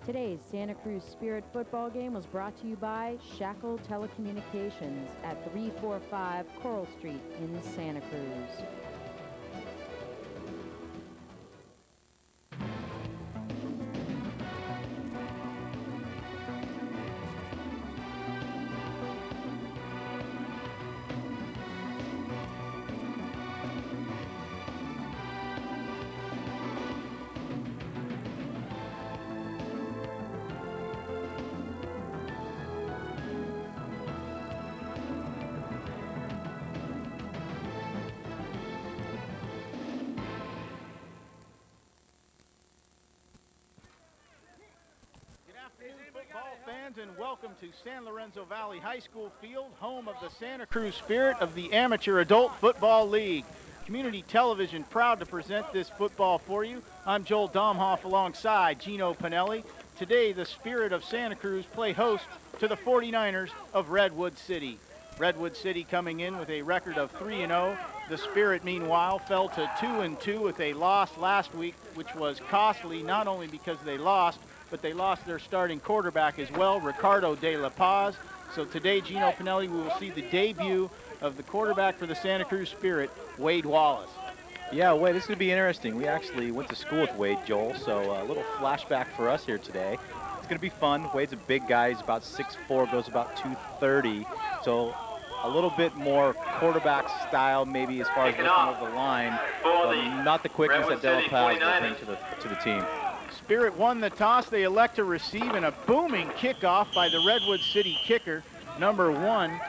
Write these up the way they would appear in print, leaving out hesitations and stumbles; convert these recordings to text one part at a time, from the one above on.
Today's Santa Cruz Spirit football game was brought to you by Shackle Telecommunications at 345 Coral Street in Santa Cruz. Fans, and welcome to San Lorenzo Valley High School Field, home of the Santa Cruz Spirit of the Amateur Adult Football League. Community Television proud to present this football for you. I'm Joel Domhoff alongside Gino Panelli. Today, the Spirit of Santa Cruz play host to the 49ers of Redwood City. Redwood City coming in with a record of 3-0. The Spirit, meanwhile, fell to 2-2 with a loss last week, which was costly not only because they lost, but they lost their starting quarterback as well, Ricardo De La Paz. So today, Gino Panelli, we will see the debut of the quarterback for the Santa Cruz Spirit, Wade Wallace. Yeah, Wade, this is going to be interesting. We actually went to school with Wade, Joel, so a little flashback for us here today. It's going to be fun. Wade's a big guy. He's about 6'4", goes about 230, so a little bit more quarterback style maybe as far as looking over the line, but not the quickness that De La Paz will bring to the team. Spirit won the toss. They elect to receive, and a booming kickoff by the Redwood City kicker, number 1,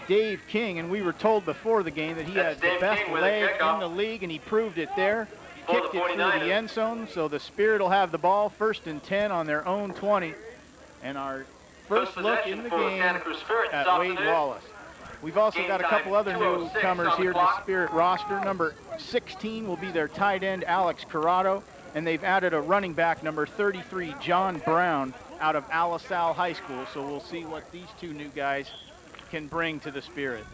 Dave King. And we were told before the game that he had the best leg in the league, and he proved it there. Kicked it through the end zone, so the Spirit will have the ball 1st and 10 on their own 20. And our first look in the game at Wade Wallace. We've also got a couple other newcomers here to the Spirit roster. Number 16 will be their tight end, Alex Corrado. And they've added a running back, number 33, John Brown, out of Alisal High School. So we'll see what these two new guys can bring to the Spirit.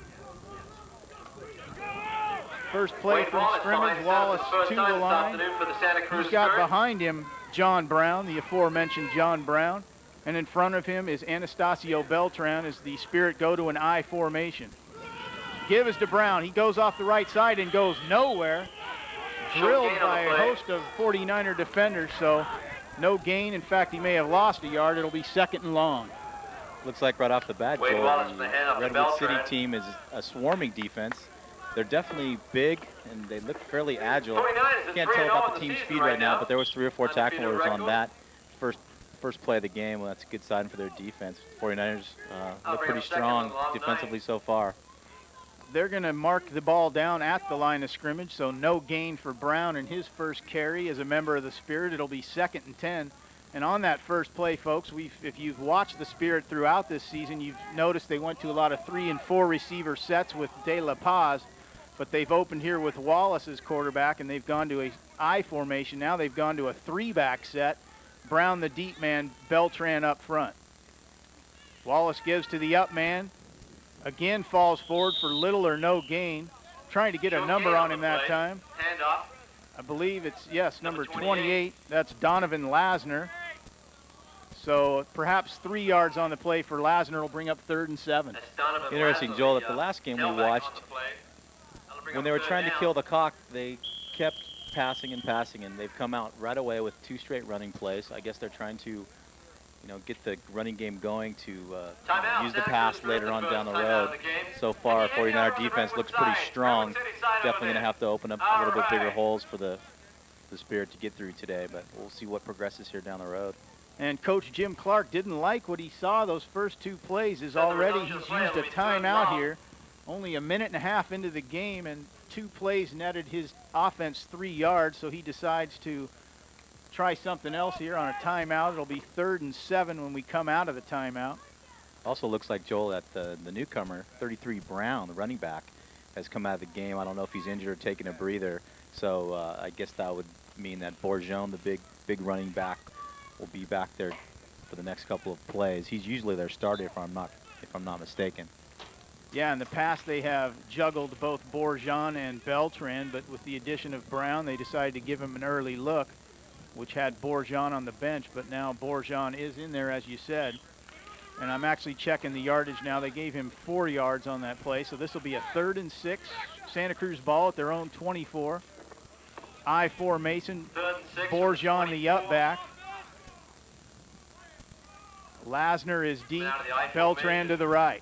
First play from scrimmage, Wallace to the line. He's got behind him John Brown, the aforementioned John Brown. And in front of him is Anastasio Beltran as the Spirit go to an I formation. Give is to Brown. He goes off the right side and goes nowhere. Drilled by a host of 49er defenders, so no gain. In fact, he may have lost a yard. It'll be 2nd and long. Looks like right off the bat, Joel, the Redwood City team is a swarming defense. They're definitely big, and they look fairly agile. Can't tell about the team speed right now, but there was 3 or 4 tacklers on that first play of the game. Well, that's a good sign for their defense. 49ers look pretty strong defensively so far. They're going to mark the ball down at the line of scrimmage, so no gain for Brown in his first carry as a member of the Spirit. It'll be 2nd and 10. And on that first play, folks, if you've watched the Spirit throughout this season, you've noticed they went to a lot of 3 and 4 receiver sets with De La Paz, but they've opened here with Wallace as quarterback, and they've gone to a I formation. Now they've gone to a 3-back set. Brown the deep man, Beltran up front. Wallace gives to the up man. Again, falls forward for little or no gain. Trying to get a number on him that time. I believe it's, yes, number 28. That's Donovan Lasner. So perhaps 3 yards on the play for Lasner will bring up 3rd and 7. Interesting, Joel, at the last game we watched, when they were trying to kill the clock, they kept passing, and they've come out right away with 2 straight running plays. I guess they're trying to get the running game going to use the pass later on down the road. So far, 49er defense looks pretty strong. Definitely going to have to open up a little bit bigger holes for the Spirit to get through today, but we'll see what progresses here down the road. And Coach Jim Clark didn't like what he saw those first 2 plays. Already he's used a timeout here. Only a minute and a half into the game, and 2 plays netted his offense 3 yards, so he decides to try something else here on a timeout. It'll be 3rd and 7 when we come out of the timeout. Also looks like, Joel, that the newcomer, 33 Brown, the running back, has come out of the game. I don't know if he's injured or taking a breather. So I guess that would mean that Bourgeon, the big running back, will be back there for the next couple of plays. He's usually their starter, if I'm not mistaken. Yeah, in the past they have juggled both Bourgeon and Beltran, but with the addition of Brown, they decided to give him an early look. which had Bourgeon on the bench, but now Bourgeon is in there, as you said. And I'm actually checking the yardage now. They gave him 4 yards on that play, so this will be a 3rd and 6. Santa Cruz ball at their own 24. I formation, Bourgeon the up back. Lasner is deep, Beltran to the right.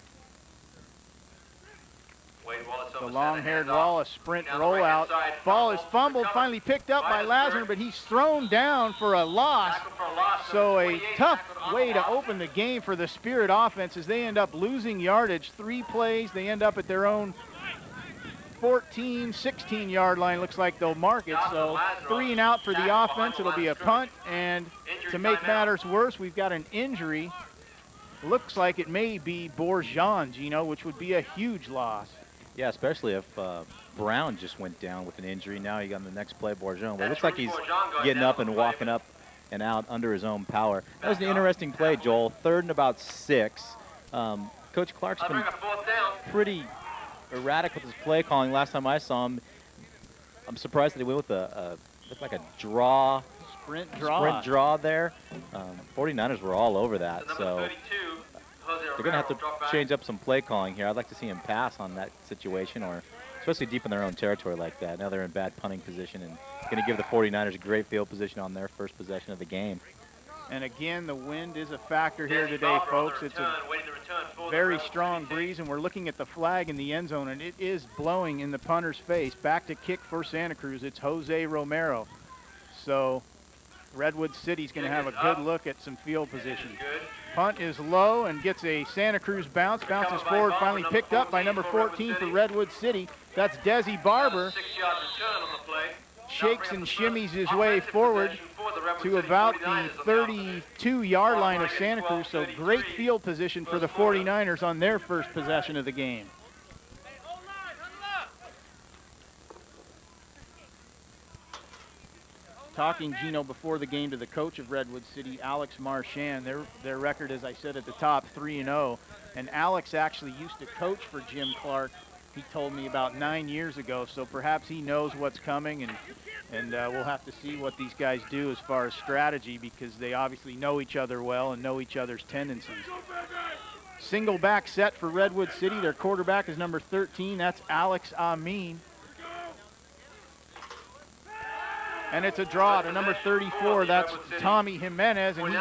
Wade Wallace The over long-haired center, handoff. Wallace sprint Down the rollout. right-hand side, Ball is fumbled, recover. finally picked up by Right Lasner, third. but he's thrown down for a loss. Tackle for a loss, So a 28, tough tackled on way the to loss. open the game for the Spirit offense as they end up losing yardage. 3 plays, they end up at their own 14, 16-yard line. Looks like they'll mark it. So 3 and out for the offense. It'll be a punt. And to make matters worse, we've got an injury. Looks like it may be Bourgeon, Gino, which would be a huge loss. Yeah, especially if Brown just went down with an injury. Now you got on the next play, Bourgeon. But it looks like he's getting up and walking up and out under his own power. That was an interesting play, Joel. 3rd and about 6. Coach Clark's been pretty erratic with his play calling. Last time I saw him, I'm surprised that he went with looked like a draw. Sprint draw. Sprint draw there. 49ers were all over that. So they're going to have to change up some play calling here. I'd like to see him pass on that situation, or especially deep in their own territory like that. Now they're in bad punting position and going to give the 49ers a great field position on their first possession of the game. And again, the wind is a factor here today, folks. It's a very strong breeze, and we're looking at the flag in the end zone, and it is blowing in the punter's face. Back to kick for Santa Cruz. It's Jose Romero. So Redwood City's going to have a good look at some field position. Punt is low and gets a Santa Cruz bounce. Bounces forward, finally picked up by number 14 for Redwood City. That's Desi Barber. 6-yard return on the play. Shakes and shimmies his way forward to about the 32-yard line of Santa Cruz. So great field position for the 49ers on their first possession of the game. Talking, Gino, before the game to the coach of Redwood City, Alex Marchand. Their record, as I said at the top, 3-0. And Alex actually used to coach for Jim Clark, he told me, about 9 years ago. So perhaps he knows what's coming, and we'll have to see what these guys do as far as strategy, because they obviously know each other well and know each other's tendencies. Single back set for Redwood City. Their quarterback is number 13. That's Alex Amin. And it's a draw to number 34. That's Tommy Jimenez, and he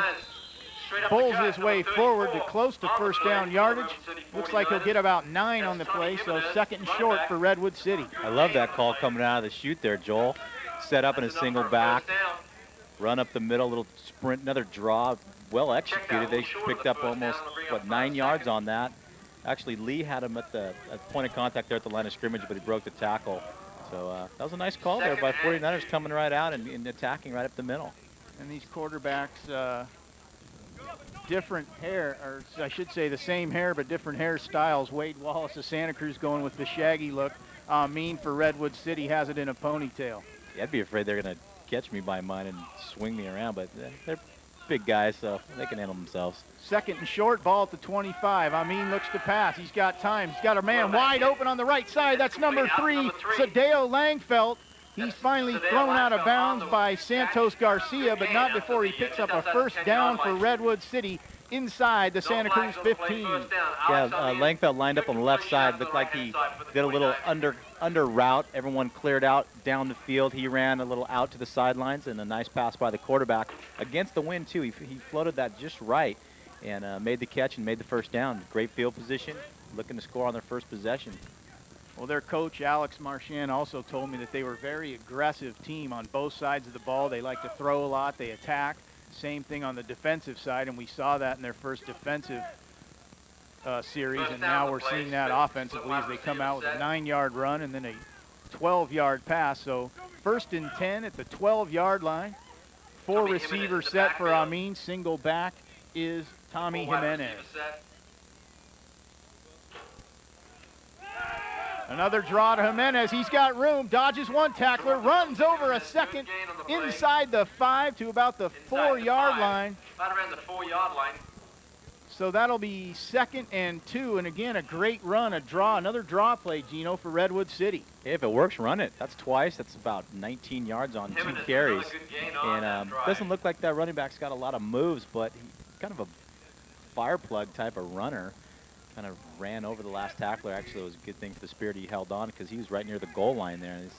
pulls his way forward to close to first down yardage. Looks like he'll get about 9 on the play, so 2nd and short for Redwood City. I love that call coming out of the chute there, Joel. Set up in a single back, run up the middle, little sprint, another draw, well executed. They picked up almost, 9 yards on that. Actually, Lee had him at the point of contact there at the line of scrimmage, but he broke the tackle. So that was a nice call there by 49ers, coming right out and attacking right up the middle. And these quarterbacks, different hair, or I should say the same hair, but different hairstyles. Wade Wallace of Santa Cruz going with the shaggy look. Amin for Redwood City has it in a ponytail. Yeah, I'd be afraid they're going to catch me by mine and swing me around, but they're big guys, so they can handle themselves. 2nd and short, ball at the 25. Amin looks to pass. He's got time. He's got a man wide open on the right side. That's number 3, Sadeo Langfeld. He's finally thrown out of bounds by Santos Garcia, but not before he picks up a first down for Redwood City inside the Santa Cruz 15. Yeah, Langfeld lined up on the left side. Looked like he did a little under route. Everyone cleared out down the field. He ran a little out to the sidelines, and a nice pass by the quarterback against the wind, too. He floated that just right and made the catch and made the first down. Great field position, looking to score on their first possession. Well, their coach, Alex Marchand, also told me that they were a very aggressive team on both sides of the ball. They like to throw a lot. They attack. Same thing on the defensive side, and we saw that in their first defensive series, and now we're seeing that offensively as they come out with a 9-yard run and then a 12-yard pass. So 1st and 10 at the 12-yard line. 4 receivers set for Amin. Single back is Tommy Jimenez. Another draw to Jimenez. He's got room, dodges 1 tackler, runs over a 2nd inside the 5 to about the 4-yard line. Right around the 4-yard line. So that'll be 2nd and 2. And again, a great run, a draw, another draw play, Gino, for Redwood City. If it works, run it. That's twice. That's about 19 yards on 2 carries. And doesn't look like that running back's got a lot of moves, but he's kind of a fire plug type of runner. Kind of ran over the last tackler. Actually, it was a good thing for the Spirit he held on because he was right near the goal line there. And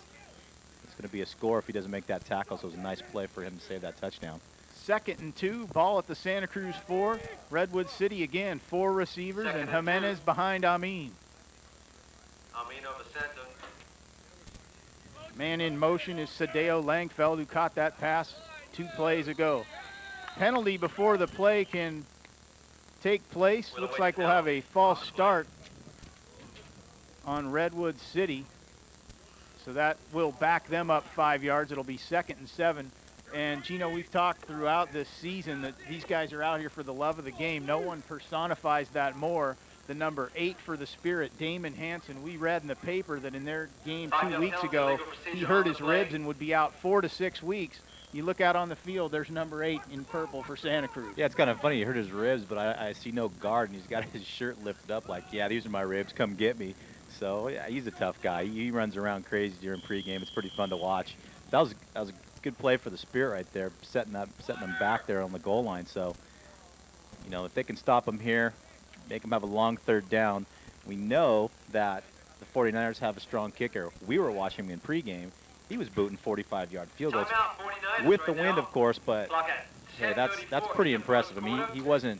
it's going to be a score if he doesn't make that tackle, so it was a nice play for him to save that touchdown. 2nd and 2, ball at the Santa Cruz 4. Redwood City again, 4 receivers, and Jimenez behind Amin. Amin over center. Man in motion is Sadeo Langfeld, who caught that pass 2 plays ago. Penalty before the play can take place. Looks like we'll have a false start on Redwood City. So that will back them up 5 yards. It'll be 2nd and 7. And, Gino, we've talked throughout this season that these guys are out here for the love of the game. No one personifies that more than number 8 for the Spirit, Damon Hansen. We read in the paper that in their game 2 weeks ago, he hurt his ribs and would be out 4 to 6 weeks. You look out on the field, there's number 8 in purple for Santa Cruz. Yeah, it's kind of funny. He hurt his ribs, but I see no guard, and he's got his shirt lifted up like, yeah, these are my ribs. Come get me. So, yeah, he's a tough guy. He runs around crazy during pregame. It's pretty fun to watch. That was a good play for the Spirit right there, setting them back there on the goal line. So, you know, if they can stop him here, make them have a long 3rd down. We know that the 49ers have a strong kicker. We were watching him in pregame. He was booting 45-yard field goals with the wind, of course, but hey, that's pretty impressive. I mean, it wasn't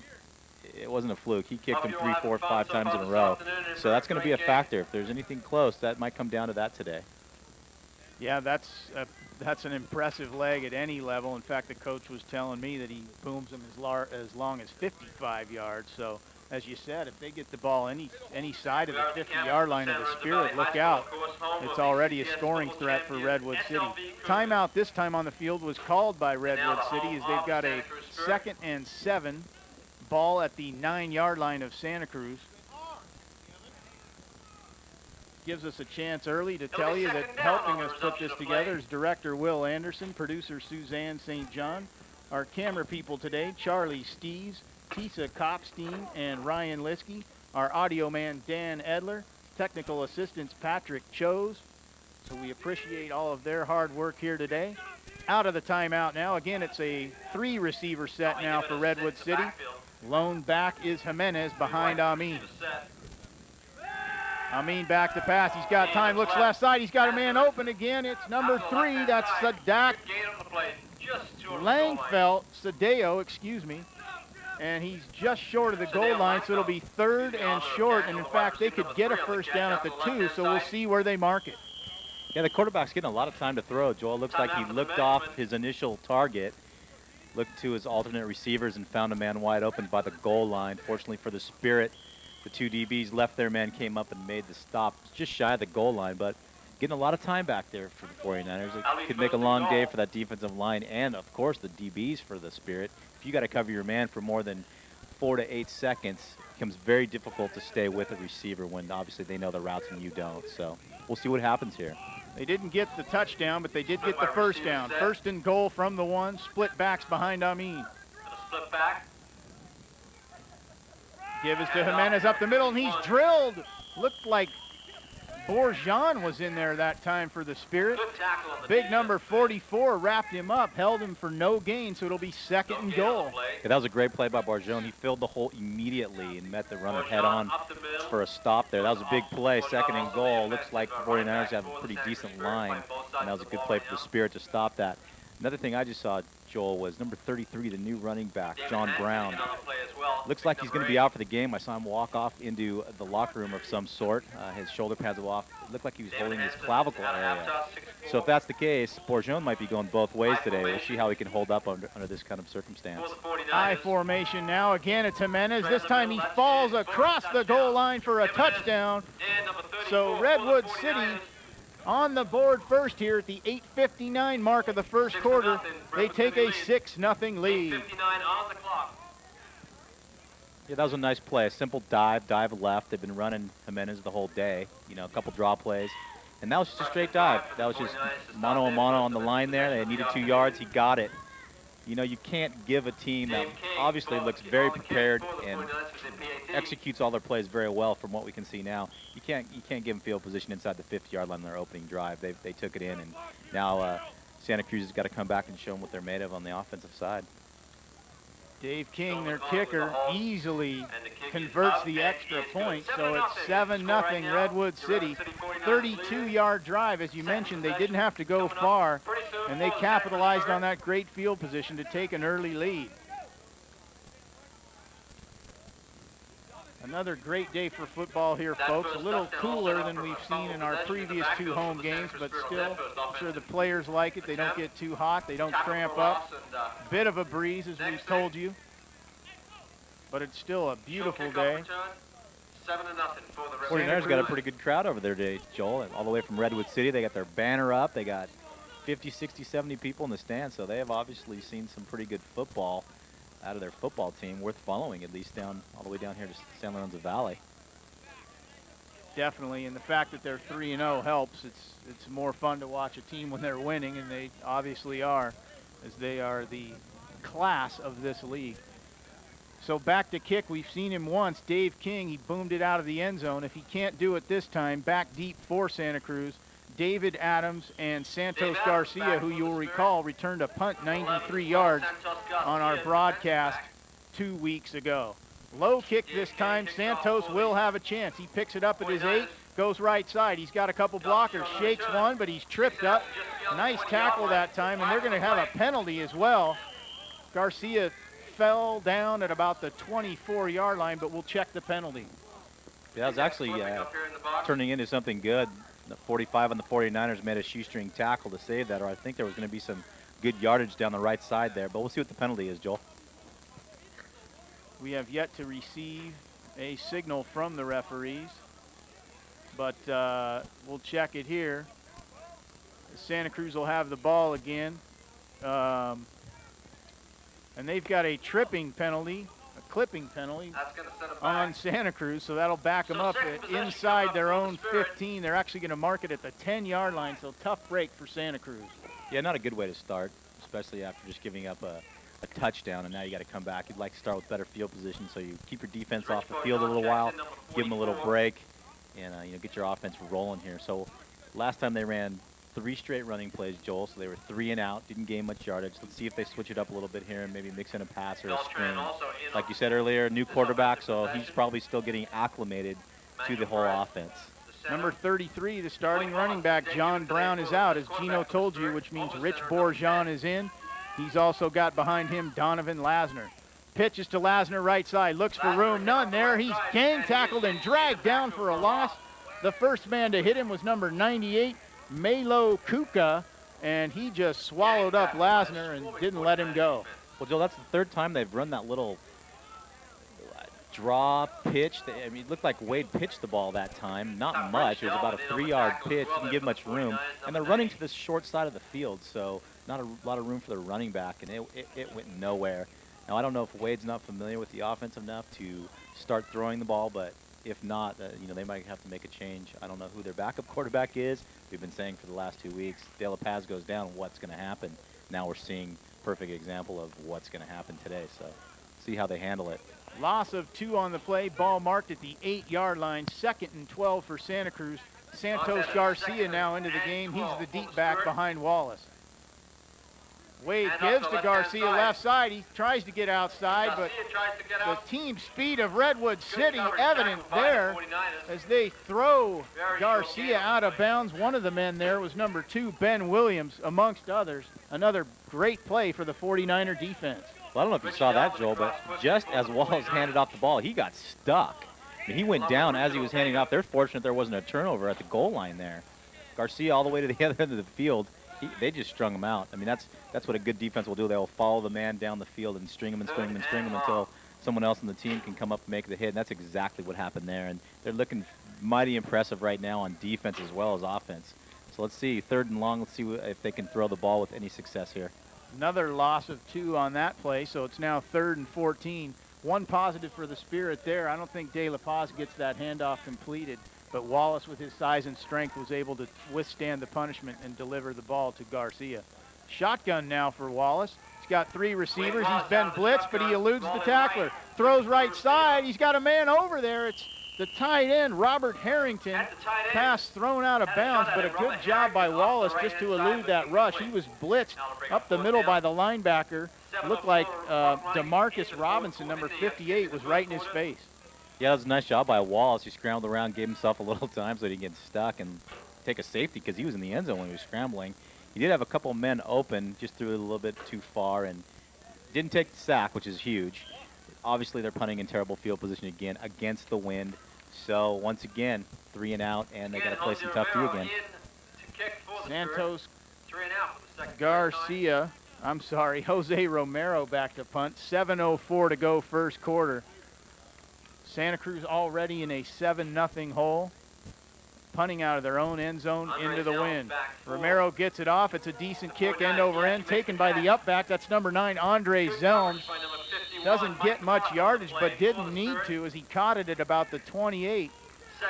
a fluke. He kicked him 3, 4, 5 times in a row. So that's going to be a factor. If there's anything close, that might come down to that today. Yeah, that's an impressive leg at any level. In fact, the coach was telling me that he booms them as long as 55 yards. So, as you said, if they get the ball any side of the 50-yard line of the Spirit, look out. It's already a scoring threat for Redwood City. Timeout this time on the field was called by Redwood City as they've got a 2nd and 7, ball at the 9-yard line of Santa Cruz. Gives us a chance early to tell you that helping us put this together is director Will Anderson, producer Suzanne St. John, our camera people today, Charlie Steves, Tisa Cockstein, and Ryan Liskey, our audio man Dan Edler, technical assistants Patrick Chose. So we appreciate all of their hard work here today. Out of the timeout now. Again, it's a 3-receiver set now for Redwood City. Lone back is Jimenez behind Amin. Amin back to pass. He's got time. Looks left side. He's got a man open again. It's number 3. That's Sadak Langfeld. Sadeo, excuse me. And he's just short of the goal line, so it'll be 3rd and short. And in fact, they could get a first down at the 2, so we'll see where they mark it. Yeah, the quarterback's getting a lot of time to throw. Joel looks like he looked off his initial target, looked to his alternate receivers, and found a man wide open by the goal line. Fortunately for the Spirit, the 2 DBs left their man, came up and made the stop just shy of the goal line, but getting a lot of time back there for the 49ers. It could make a long day for that defensive line and, of course, the DBs for the Spirit. If you got to cover your man for more than 4 to 8 seconds, it becomes very difficult to stay with a receiver when obviously they know the routes and you don't. So we'll see what happens here. They didn't get the touchdown, but they did get the first down. 1st and goal from the 1. Split backs behind Amin. Split back. Give us to Jimenez up the middle, and he's drilled. Looked like Bourgeon was in there that time for the Spirit. Big number 44 wrapped him up, held him for no gain, so it'll be 2nd and goal. Yeah, that was a great play by Bourgeon. He filled the hole immediately and met the runner head on for a stop there. That was a big play, 2nd and goal. Looks like the 49ers have a pretty decent line, and that was a good play for the Spirit to stop that. Another thing I just saw, Joel, was number 33, the new running back, John Brown. Looks like he's going to be out for the game. I saw him walk off into the locker room of some sort. His shoulder pads were off. It looked like he was holding his clavicle area. So if that's the case, Bourgeon might be going both ways today. We'll see how he can hold up under this kind of circumstance. I formation now. Again, it's Jimenez. This time he falls across the goal line for a touchdown. So Redwood City on the board first here at the 8:59 mark of the first quarter. They take a 6-0 lead. 8:59 on the clock. Yeah, that was a nice play. A simple dive left. They've been running Jimenez the whole day. You know, a couple draw plays. And that was just a straight dive. That was just mano a mano on the line there. They needed 2 yards. He got it. You know, you can't give a team that obviously looks very prepared and executes all their plays very well from what we can see now. You can't give them field position inside the 50-yard line on their opening drive. They took it in, and now Santa Cruz has got to come back and show them what they're made of on the offensive side. Dave King, their kicker, easily converts the extra point, so it's 7-0 Redwood City. 32-yard drive, as you mentioned. They didn't have to go far, and they capitalized on that great field position to take an early lead. Another great day for football here, folks. A little cooler than we've seen in our previous 2 home games, but still, I'm sure the players like it. They don't get too hot. They don't cramp up. Bit of a breeze, as we've told you. But it's still a beautiful day. 49ers got a pretty good crowd over there today, Joel. All the way from Redwood City. They got their banner up. They got 50, 60, 70 people in the stands, so they have obviously seen some pretty good football out of their football team, worth following, at least all the way down here to San Lorenzo Valley. Definitely, and the fact that they're 3-0 helps. It's more fun to watch a team when they're winning, and they obviously are, as they are the class of this league. So back to kick, we've seen him once. Dave King, he boomed it out of the end zone. If he can't do it this time, back deep for Santa Cruz, David Adams and Santos Garcia, who you'll recall returned a punt 93 yards on our broadcast 2 weeks ago. Low kick this time. Santos will have a chance. He picks it up at his 8, goes right side. He's got a couple blockers, shakes one, but he's tripped up. Nice tackle that time, and they're going to have a penalty as well. Garcia fell down at about the 24-yard line, but we'll check the penalty. Yeah, it was actually turning into something good. The 45 on the 49ers made a shoestring tackle to save that, or I think there was going to be some good yardage down the right side there, but we'll see what the penalty is, Joel. We have yet to receive a signal from the referees, but we'll check it here. Santa Cruz will have the ball again, and they've got a tripping penalty, a clipping penalty on Santa Cruz, so that'll back them up inside their own 15. They're actually going to mark it at the 10-yard line, so tough break for Santa Cruz. Yeah, not a good way to start, especially after just giving up a touchdown, and now you got to come back. You'd like to start with better field position, so you keep your defense off the field a little while, give them a little break, and get your offense rolling here. So last time they ran 3 straight running plays, Joel, so they were 3 and out, didn't gain much yardage. Let's see if they switch it up a little bit here and maybe mix in a pass or a screen. Like you said earlier, new quarterback, so he's probably still getting acclimated to the whole offense. Number 33, the starting running back, John Brown, is out, as Gino told you, which means Rich Bourgeon is in. He's also got behind him Donovan Lasner. Pitches to Lasner right side, looks for room, none there. He's gang tackled and dragged down for a loss. The first man to hit him was number 98, Melo Kuka, and he just swallowed up Lasner and didn't let him go. Well, Joe, that's the 3rd time they've run that little draw pitch. I mean, it looked like Wade pitched the ball that time. Not much. It was about a 3-yard pitch. Didn't give much room. And they're running to the short side of the field, so not a lot of room for the running back, and it went nowhere. Now, I don't know if Wade's not familiar with the offense enough to start throwing the ball, but if not, they might have to make a change. I don't know who their backup quarterback is. We've been saying for the last 2 weeks, De La Paz goes down, what's going to happen? Now we're seeing perfect example of what's going to happen today, so see how they handle it. Loss of 2 on the play, ball marked at the 8-yard line, 2nd and 12 for Santa Cruz. Santos Garcia now into the game. He's the deep back behind Wallace. Wade gives to Garcia left side. He tries to get outside, but the team speed of Redwood City evident there as they throw Garcia out of bounds. One of the men there was number 2, Ben Williams, amongst others. Another great play for the 49er defense. Well, I don't know if you saw that, Joel, but just as Wallace handed off the ball, he got stuck. I mean, he went down as he was handing off. They're fortunate there wasn't a turnover at the goal line there. Garcia all the way to the other end of the field. They just strung him out. I mean, that's what a good defense will do. They will follow the man down the field and string him and string him and string him until someone else on the team can come up and make the hit. And that's exactly what happened there. And they're looking mighty impressive right now on defense as well as offense. So let's see, 3rd and long. Let's see if they can throw the ball with any success here. Another loss of 2 on that play, so it's now 3rd and 14. One positive for the Spirit there. I don't think De La Paz gets that handoff completed, but Wallace, with his size and strength, was able to withstand the punishment and deliver the ball to Garcia. Shotgun now for Wallace. He's got 3 receivers. He's been blitzed, but he eludes the tackler. Throws right side. He's got a man over there. It's the tight end, Robert Harrington. Pass thrown out of bounds, but a good job by Wallace just to elude that rush. He was blitzed up the middle by the linebacker. Looked like DeMarcus Robinson, number 58, was right in his face. Yeah, that was a nice job by Wallace. He scrambled around, gave himself a little time so he didn't get stuck and take a safety because he was in the end zone when he was scrambling. He did have a couple men open, just threw it a little bit too far and didn't take the sack, which is huge. Obviously, they're punting in terrible field position again against the wind. So, once again, 3 and out, and they got to play some tough D again. Santos Garcia, Jose Romero back to punt. 7:04 to go first quarter. Santa Cruz already in a 7-0 hole. Punting out of their own end zone into the wind. Romero gets it off. It's a decent kick, end over end, taken by the up back. That's number 9, Andre Zelms. Doesn't get much yardage, but didn't need to as he caught it at about the 28.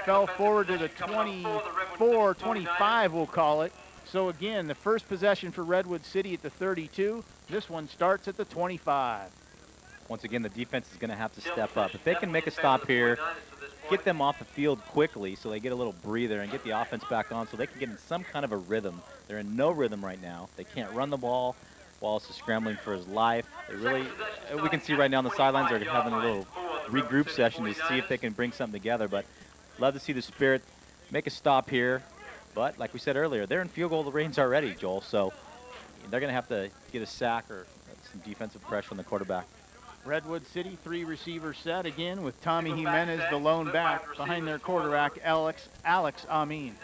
Fell forward to the 24, 25, we'll call it. So again, the first possession for Redwood City at the 32. This one starts at the 25. Once again, the defense is going to have to step up. If they can make a stop here, get them off the field quickly so they get a little breather and get the offense back on so they can get in some kind of a rhythm. They're in no rhythm right now. They can't run the ball. Wallace is scrambling for his life. They really, we can see right now on the sidelines they're having a little regroup session to see if they can bring something together. But love to see the Spirit make a stop here. But like we said earlier, they're in field goal range already, Joel. So they're going to have to get a sack or some defensive pressure on the quarterback. Redwood City, 3 receiver set again with Tommy Jimenez, the lone back, behind their quarterback, Alex Amin.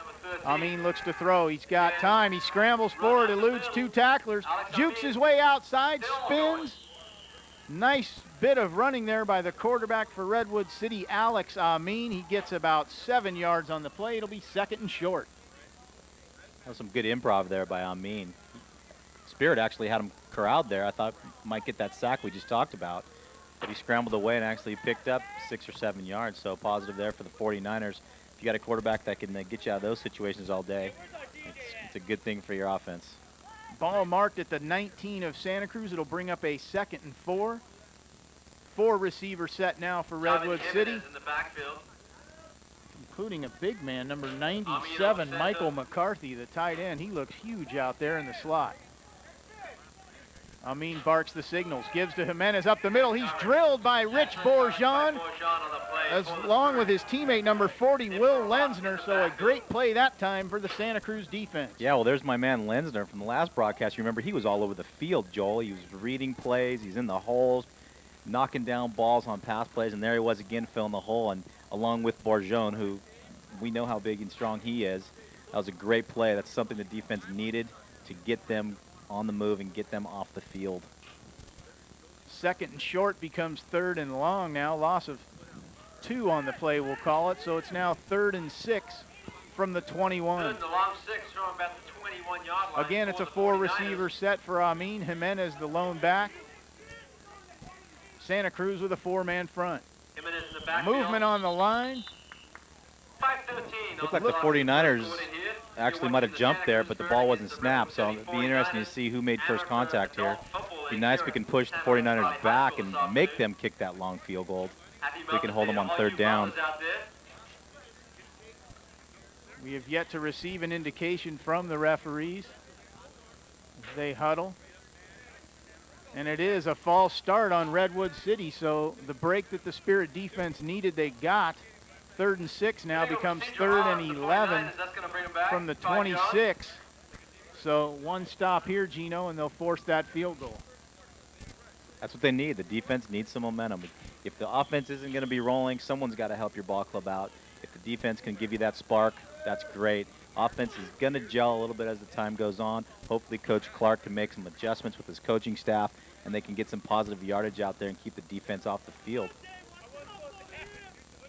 Amin looks to throw. He's got time. He scrambles forward, eludes 2 tacklers, jukes his way outside, spins. Nice bit of running there by the quarterback for Redwood City, Alex Amin. He gets about 7 yards on the play. It'll be 2nd and short. That was some good improv there by Amin. Spirit actually had him corralled there. I thought might get that sack we just talked about, but he scrambled away and actually picked up 6 or 7 yards. So positive there for the 49ers. If you got a quarterback that can get you out of those situations all day, it's a good thing for your offense. Ball marked at the 19 of Santa Cruz. It'll bring up a 2nd and 4. 4 receiver set now for Redwood City, including a big man, number 97, Michael McCarthy, the tight end. He looks huge out there in the slot. Amin barks the signals, gives to Jimenez up the middle. He's drilled by Rich Bourgeon, along with his teammate number 40, Will Lenzner. So a great play that time for the Santa Cruz defense. Yeah, well, there's my man Lenzner from the last broadcast. You remember he was all over the field, Joel. He was reading plays. He's in the holes, knocking down balls on pass plays, and there he was again filling the hole, and along with Bourgeon, who we know how big and strong he is. That was a great play. That's something the defense needed to get them on the move and get them off the field. 2nd and short becomes 3rd and long now. Loss of 2 on the play, we'll call it. So it's now 3rd and 6 from the 21. Again, it's a 4 receiver set for Amin. Jimenez, the lone back. Santa Cruz with a 4-man front. Movement on the line. Looked like the 49ers actually might have jumped there, but the ball wasn't snapped, so it'll be interesting to see who made first contact here. It'd be nice if we can push the 49ers back and make them kick that long field goal. We can hold them on 3rd down. We have yet to receive an indication from the referees as they huddle. And it is a false start on Redwood City, so the break that the Spirit defense needed, they got. 3rd and 6 now becomes 3rd and 11 from the 26. So 1 stop here, Gino, and they'll force that field goal. That's what they need. The defense needs some momentum. If the offense isn't going to be rolling, someone's got to help your ball club out. If the defense can give you that spark, that's great. Offense is going to gel a little bit as the time goes on. Hopefully Coach Clark can make some adjustments with his coaching staff, and they can get some positive yardage out there and keep the defense off the field.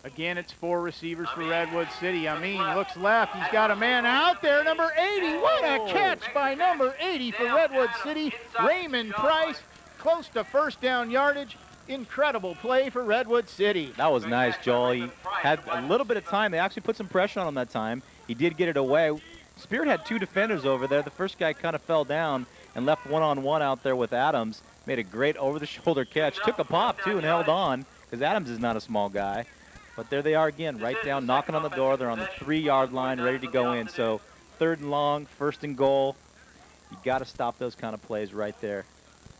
Again, it's 4 receivers for Redwood City. Amin looks left. He's got a man out there, number 80. What a catch by number 80 for Redwood City. Raymond Price, close to 1st down yardage. Incredible play for Redwood City. That was nice, Joel. He had a little bit of time. They actually put some pressure on him that time. He did get it away. Spirit had 2 defenders over there. The first guy kind of fell down, and left one-on-one out there with Adams. Made a great over-the-shoulder catch. Took a pop, too, and held on because Adams is not a small guy. But there they are again, right down, knocking on the door. They're on the 3-yard line, ready to go in. So 3rd and long, 1st and goal. You got to stop those kind of plays right there.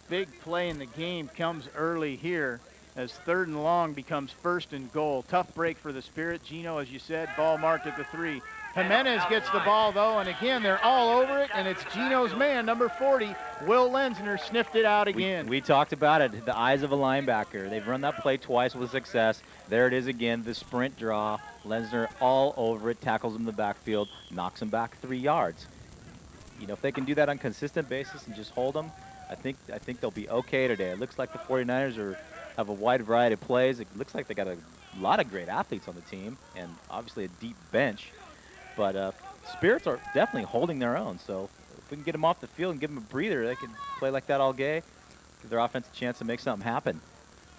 Big play in the game comes early here as 3rd and long becomes 1st and goal. Tough break for the Spirit. Gino, as you said, ball marked at the 3. Jimenez gets the ball, though, and again, they're all over it, and it's Gino's man, number 40. Will Lenzner sniffed it out again. We talked about it, the eyes of a linebacker. They've run that play twice with success. There it is again, the sprint draw. Lenzner all over it, tackles him in the backfield, knocks him back 3 yards. You know, if they can do that on a consistent basis and just hold them, I think they'll be okay today. It looks like the 49ers have a wide variety of plays. It looks like they got a lot of great athletes on the team and obviously a deep bench. But Spirits are definitely holding their own. So if we can get them off the field and give them a breather, they can play like that all day, give their offense a chance to make something happen.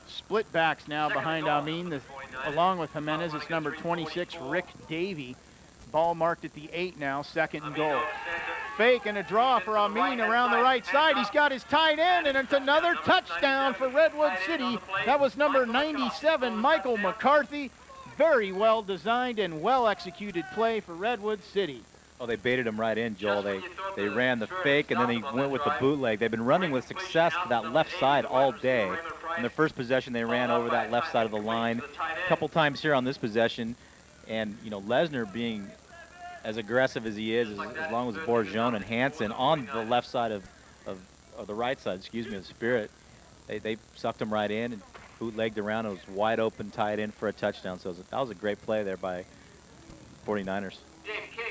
Split backs now behind Amin, along with Jimenez. It's number 26, Rick Davey. Ball marked at the 8 now, 2nd and goal. Fake and a draw for Amin around the right side. He's got his tight end, and it's another touchdown for Redwood City. That was number 97, Michael McCarthy. Very well designed and well executed play for Redwood City. Oh, they baited him right in, Joel. They ran the fake, and then he went with the bootleg. They've been running with success to that left side all day. In their first possession, they ran over that left side of the line a couple times here on this possession. And, you know, Lesnar being as aggressive as he is, as long as Bourgeon and Hansen on the left side of the right side, excuse me, of the Spirit, they sucked him right in and bootlegged around. It was wide open, tied in for a touchdown. So that was a great play there by 49ers.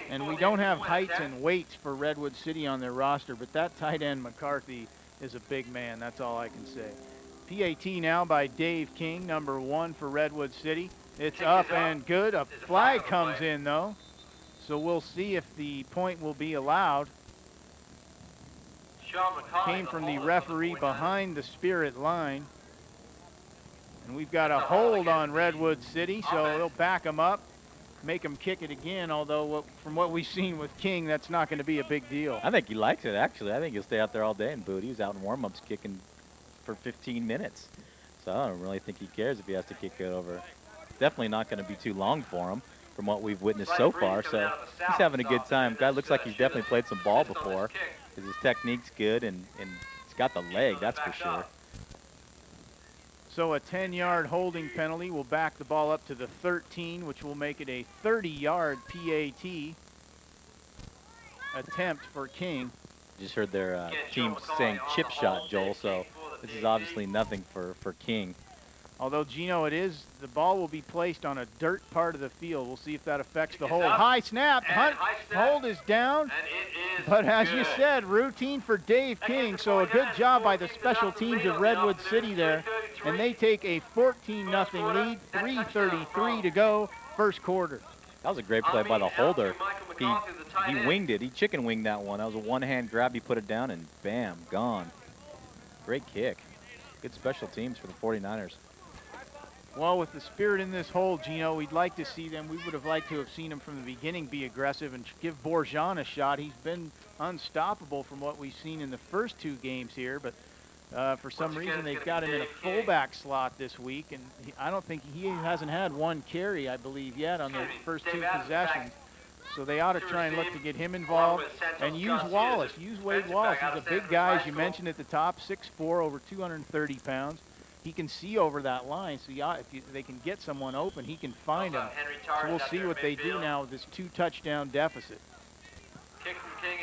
And we don't have heights and weights for Redwood City on their roster, but that tight end McCarthy is a big man. That's all I can say. PAT now by Dave King, number 1 for Redwood City. It's up and good. A flag comes in, though. So we'll see if the point will be allowed. Came from the referee behind the Spirit line. And we've got a hold on Redwood City, so they'll back them up, make them kick it again, although from what we've seen with King, that's not going to be a big deal. I think he likes it, actually. I think he'll stay out there all day and boot. He was out in warm-ups kicking for 15 minutes. So I don't really think he cares if he has to kick it over. Definitely not going to be too long for him from what we've witnessed so far. So he's having a good time. Guy looks like he's definitely played some ball before because his technique's good and he's got the leg, that's for sure. So a 10-yard holding penalty will back the ball up to the 13, which will make it a 30-yard PAT attempt for King. Just heard their team saying chip shot, Joel, so this is obviously nothing for King. Although, Gino, the ball will be placed on a dirt part of the field. We'll see if that affects the hold. High snap. Hold is down. But as you said, routine for Dave King. So a good job by the special teams of Redwood City there. And they take a 14-0 lead, 3:33 to go, first quarter. That was a great play by the holder. He winged it. He chicken winged that one. That was a one-hand grab. He put it down, and bam, gone. Great kick. Good special teams for the 49ers. Well, with the Spirit in this hole, Gino, we'd like to see them. We would have liked to have seen him from the beginning be aggressive and give Bourgeon a shot. He's been unstoppable from what we've seen in the first 2 games here, but for some reason they've got him in a fullback slot this week, and I don't think he hasn't had 1 carry, I believe, yet on the first 2 possessions. So they ought to try and look to get him involved and use Wallace. Use Wade Wallace. He's a big guy, as you mentioned at the top, 6'4", over 230 pounds. He can see over that line, so if they can get someone open, he can find him. So we'll see what they do now with this 2-touchdown deficit.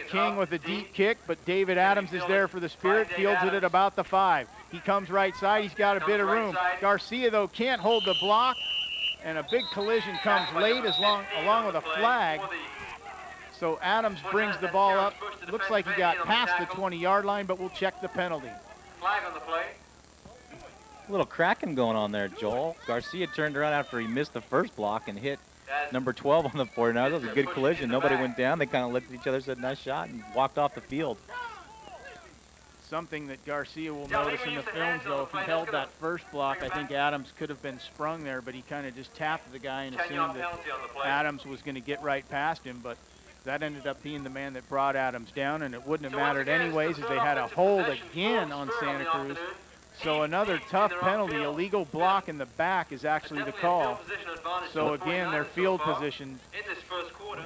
King with a deep kick, but David Adams is there for the Spirit, fields it at about the 5. He comes right side, he's got a bit of room. Garcia, though, can't hold the block, and a big collision comes late along with a flag. So Adams brings the ball up. Looks like he got past the 20-yard line, but we'll check the penalty. Flag on the play. A little cracking going on there, Joel. Garcia turned around after he missed the first block and hit number 12 on the 49ers. That was a good collision. Nobody went down. They kind of looked at each other, said, nice shot, and walked off the field. Something that Garcia will notice in the films, though, if he held that first block, I think Adams could have been sprung there, but he kind of just tapped the guy and assumed that Adams was going to get right past him. But That ended up being the man that brought Adams down, and it wouldn't have mattered anyways as they had a hold again on Santa Cruz. So another tough penalty, illegal block in the back is actually the call. So again, their field position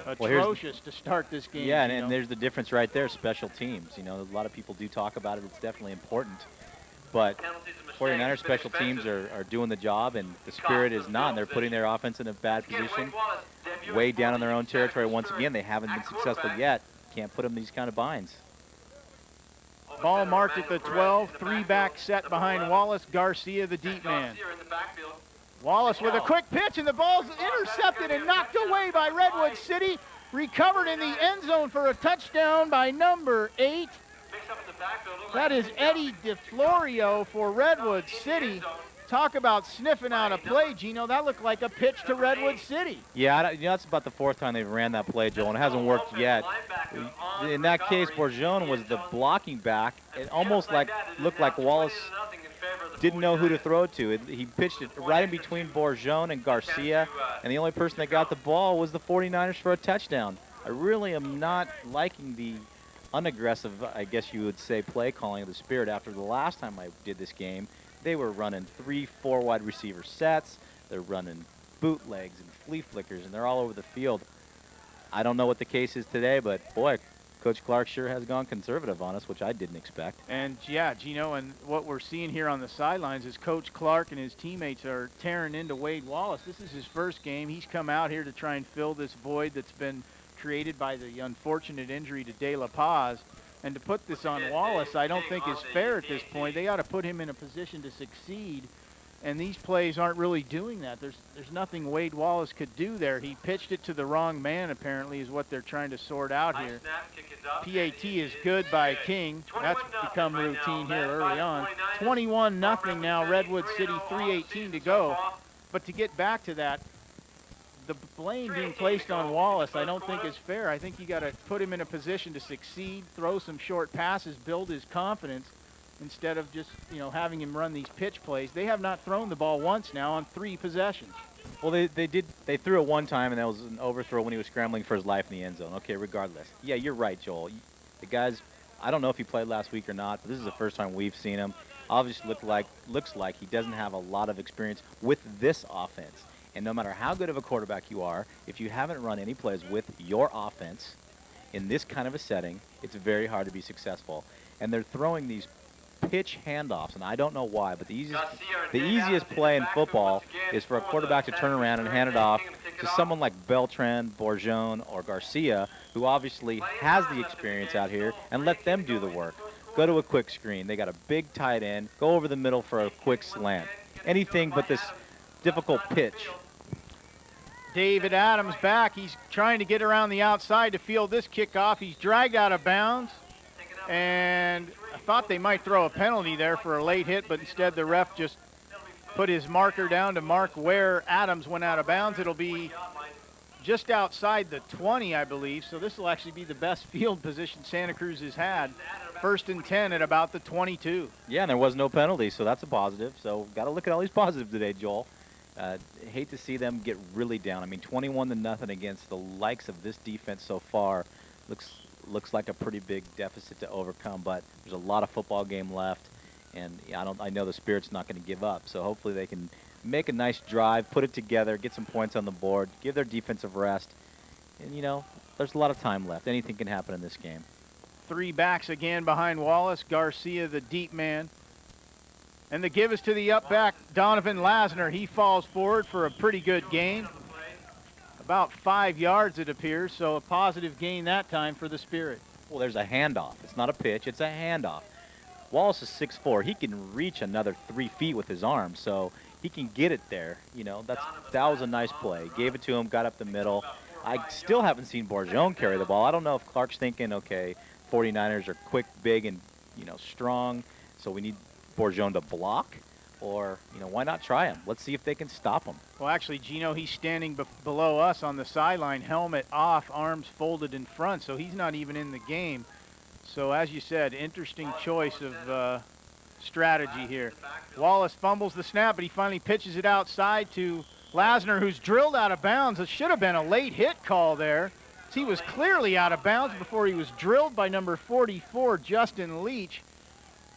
atrocious to start this game. Yeah, and there's the difference right there, special teams. You know, a lot of people do talk about it. It's definitely important. But 49ers special teams are doing the job, and the Spirit is not. They're putting their offense in a bad position, way down in their own territory. Once again, they haven't been successful yet. Can't put them in these kind of binds. Ball marked at the 12, three-back set behind Wallace, Garcia, the deep man. Wallace with a quick pitch, and the ball's intercepted and knocked away by Redwood City. Recovered in the end zone for a touchdown by number 8. That is Eddie DeFlorio for Redwood City. Talk about sniffing out a play, Gino. That looked like a pitch to Redwood City. Yeah, you know, that's about the 4th time they've ran that play, Joel, and it hasn't worked yet. In that case, Bourgeon was the blocking back. It almost looked like Wallace didn't know who to throw to. He pitched it right in between Bourgeon and Garcia, and the only person that got the ball was the 49ers for a touchdown. I really am not liking the unaggressive, I guess you would say, play calling of the Spirit. After the last time I did this game, they were running 3-4 wide receiver sets. They're running bootlegs and flea flickers, and they're all over the field. I don't know what the case is today, but boy, Coach Clark sure has gone conservative on us, which I didn't expect. And yeah, Gino, and what we're seeing here on the sidelines is Coach Clark and his teammates are tearing into Wade Wallace. This is his first game. He's come out here to try and fill this void that's been created by the unfortunate injury to De La Paz. And to put this on Wallace, I don't think is fair at this point. They ought to put him in a position to succeed, and these plays aren't really doing that. There's nothing Wade Wallace could do there. He pitched it to the wrong man, apparently, is what they're trying to sort out here. PAT is good by King. That's become routine here early on. 21-0 now, Redwood City, 3:18 to go. But to get back to that, the blame being placed on Wallace I don't think is fair. I think you got to put him in a position to succeed, throw some short passes, build his confidence instead of just, you know, having him run these pitch plays. They have not thrown the ball once now on 3 possessions. Well, they threw it one time, and that was an overthrow when he was scrambling for his life in the end zone. Okay, regardless. Yeah, you're right, Joel. The guys, I don't know if he played last week or not, but this is the first time we've seen him. Obviously looks like he doesn't have a lot of experience with this offense. And no matter how good of a quarterback you are, if you haven't run any plays with your offense in this kind of a setting, it's very hard to be successful. And they're throwing these pitch handoffs, and I don't know why, but the easiest play in football is for a quarterback to turn around and hand it off to someone like Beltran, Bourgeon, or Garcia, who obviously has the experience out here, and let them do the work. Go to a quick screen. They got a big tight end. Go over the middle for a quick slant. Anything but this difficult pitch. David Adams back. He's trying to get around the outside to field this kickoff. He's dragged out of bounds, and I thought they might throw a penalty there for a late hit, but instead the ref just put his marker down to mark where Adams went out of bounds. It'll be just outside the 20, I believe, so this will actually be the best field position Santa Cruz has had. 1st and 10 at about the 22. Yeah, and there was no penalty, so that's a positive. So got to look at all these positives today, Joel. Hate to see them get really down. I mean, 21-0 against the likes of this defense so far looks like a pretty big deficit to overcome. But there's a lot of football game left, and I know the Spirit's not going to give up. So hopefully they can make a nice drive, put it together, get some points on the board, give their defensive rest, and you know, there's a lot of time left. Anything can happen in this game. 3 backs again behind Wallace. Garcia, the deep man. And the give is to the up back, Donovan Lasner. He falls forward for a pretty good gain. About 5 yards, it appears, so a positive gain that time for the Spirit. Well, there's a handoff. It's not a pitch, it's a handoff. Wallace is 6'4". He can reach another 3 feet with his arm, so he can get it there. You know, that was a nice play. Gave it to him, got up the middle. I still haven't seen Bourgeon carry the ball. I don't know if Clark's thinking, okay, 49ers are quick, big, and, you know, strong, so we need Bourgeon to block, or, you know, why not try him? Let's see if they can stop him. Well, actually, Gino, he's standing below us on the sideline, helmet off, arms folded in front, so he's not even in the game. So, as you said, interesting choice of strategy here. Wallace fumbles the snap, but he finally pitches it outside to Lasner, who's drilled out of bounds. It should have been a late hit call there. He was clearly out of bounds before he was drilled by number 44, Justin Leach.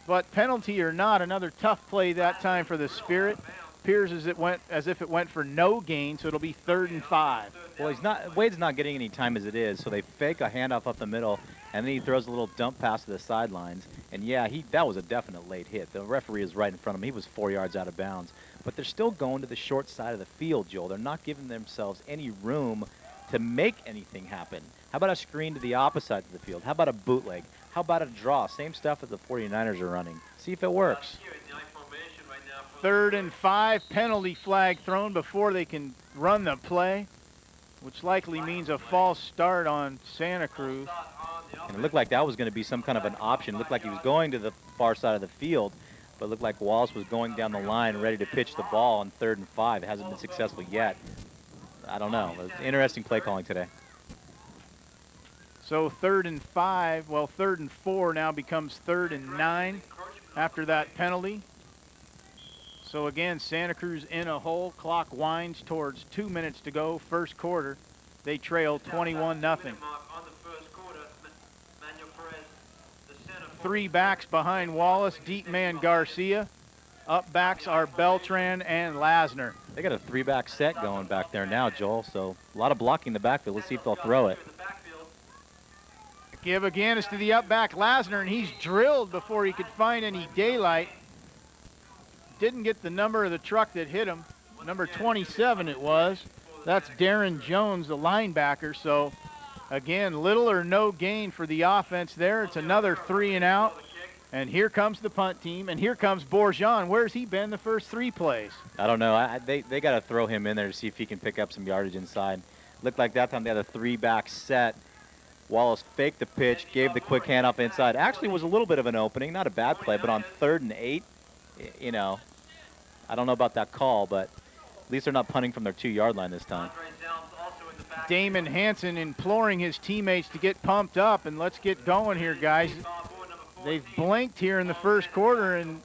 But penalty or not, another tough play that time for the Spirit. Appears as if it went for no gain, so it'll be 3rd and 5. Well, Wade's not getting any time as it is, so they fake a handoff up the middle, and then he throws a little dump pass to the sidelines. And yeah, that was a definite late hit. The referee is right in front of him. He was 4 yards out of bounds. But they're still going to the short side of the field, Joel. They're not giving themselves any room to make anything happen. How about a screen to the opposite side of the field? How about a bootleg? How about a draw? Same stuff that the 49ers are running. See if it works. 3rd and 5, penalty flag thrown before they can run the play, which likely means a false start on Santa Cruz. And it looked like that was going to be some kind of an option. It looked like he was going to the far side of the field, but it looked like Wallace was going down the line ready to pitch the ball on 3rd and 5. It hasn't been successful yet. I don't know. It's interesting play calling today. So 3rd and 5, well, 3rd and 4 now becomes 3rd and 9 after that penalty. So again, Santa Cruz in a hole. Clock winds towards 2 minutes to go, first quarter. They trail 21-0. 3 backs behind Wallace, deep man Garcia. Up backs are Beltran and Lasner. They got a 3-back set going back there now, Joel, so a lot of blocking in the backfield. Let's see if they'll throw it. Give again is to the up back Lasner, and he's drilled before he could find any daylight. Didn't get the number of the truck that hit him. Number 27 it was. That's Darren Jones, the linebacker. So again, little or no gain for the offense there. It's another 3 and out. And here comes the punt team, and here comes Bourgeon. Where's he been the first 3 plays? I don't know. They got to throw him in there to see if he can pick up some yardage inside. Looked like that time they had a 3-back set. Wallace faked the pitch, gave the quick handoff inside. Actually was a little bit of an opening, not a bad play, but on 3rd and 8, you know, I don't know about that call, but at least they're not punting from their 2-yard line this time. Damon Hansen imploring his teammates to get pumped up, and let's get going here, guys. They've blinked here in the first quarter and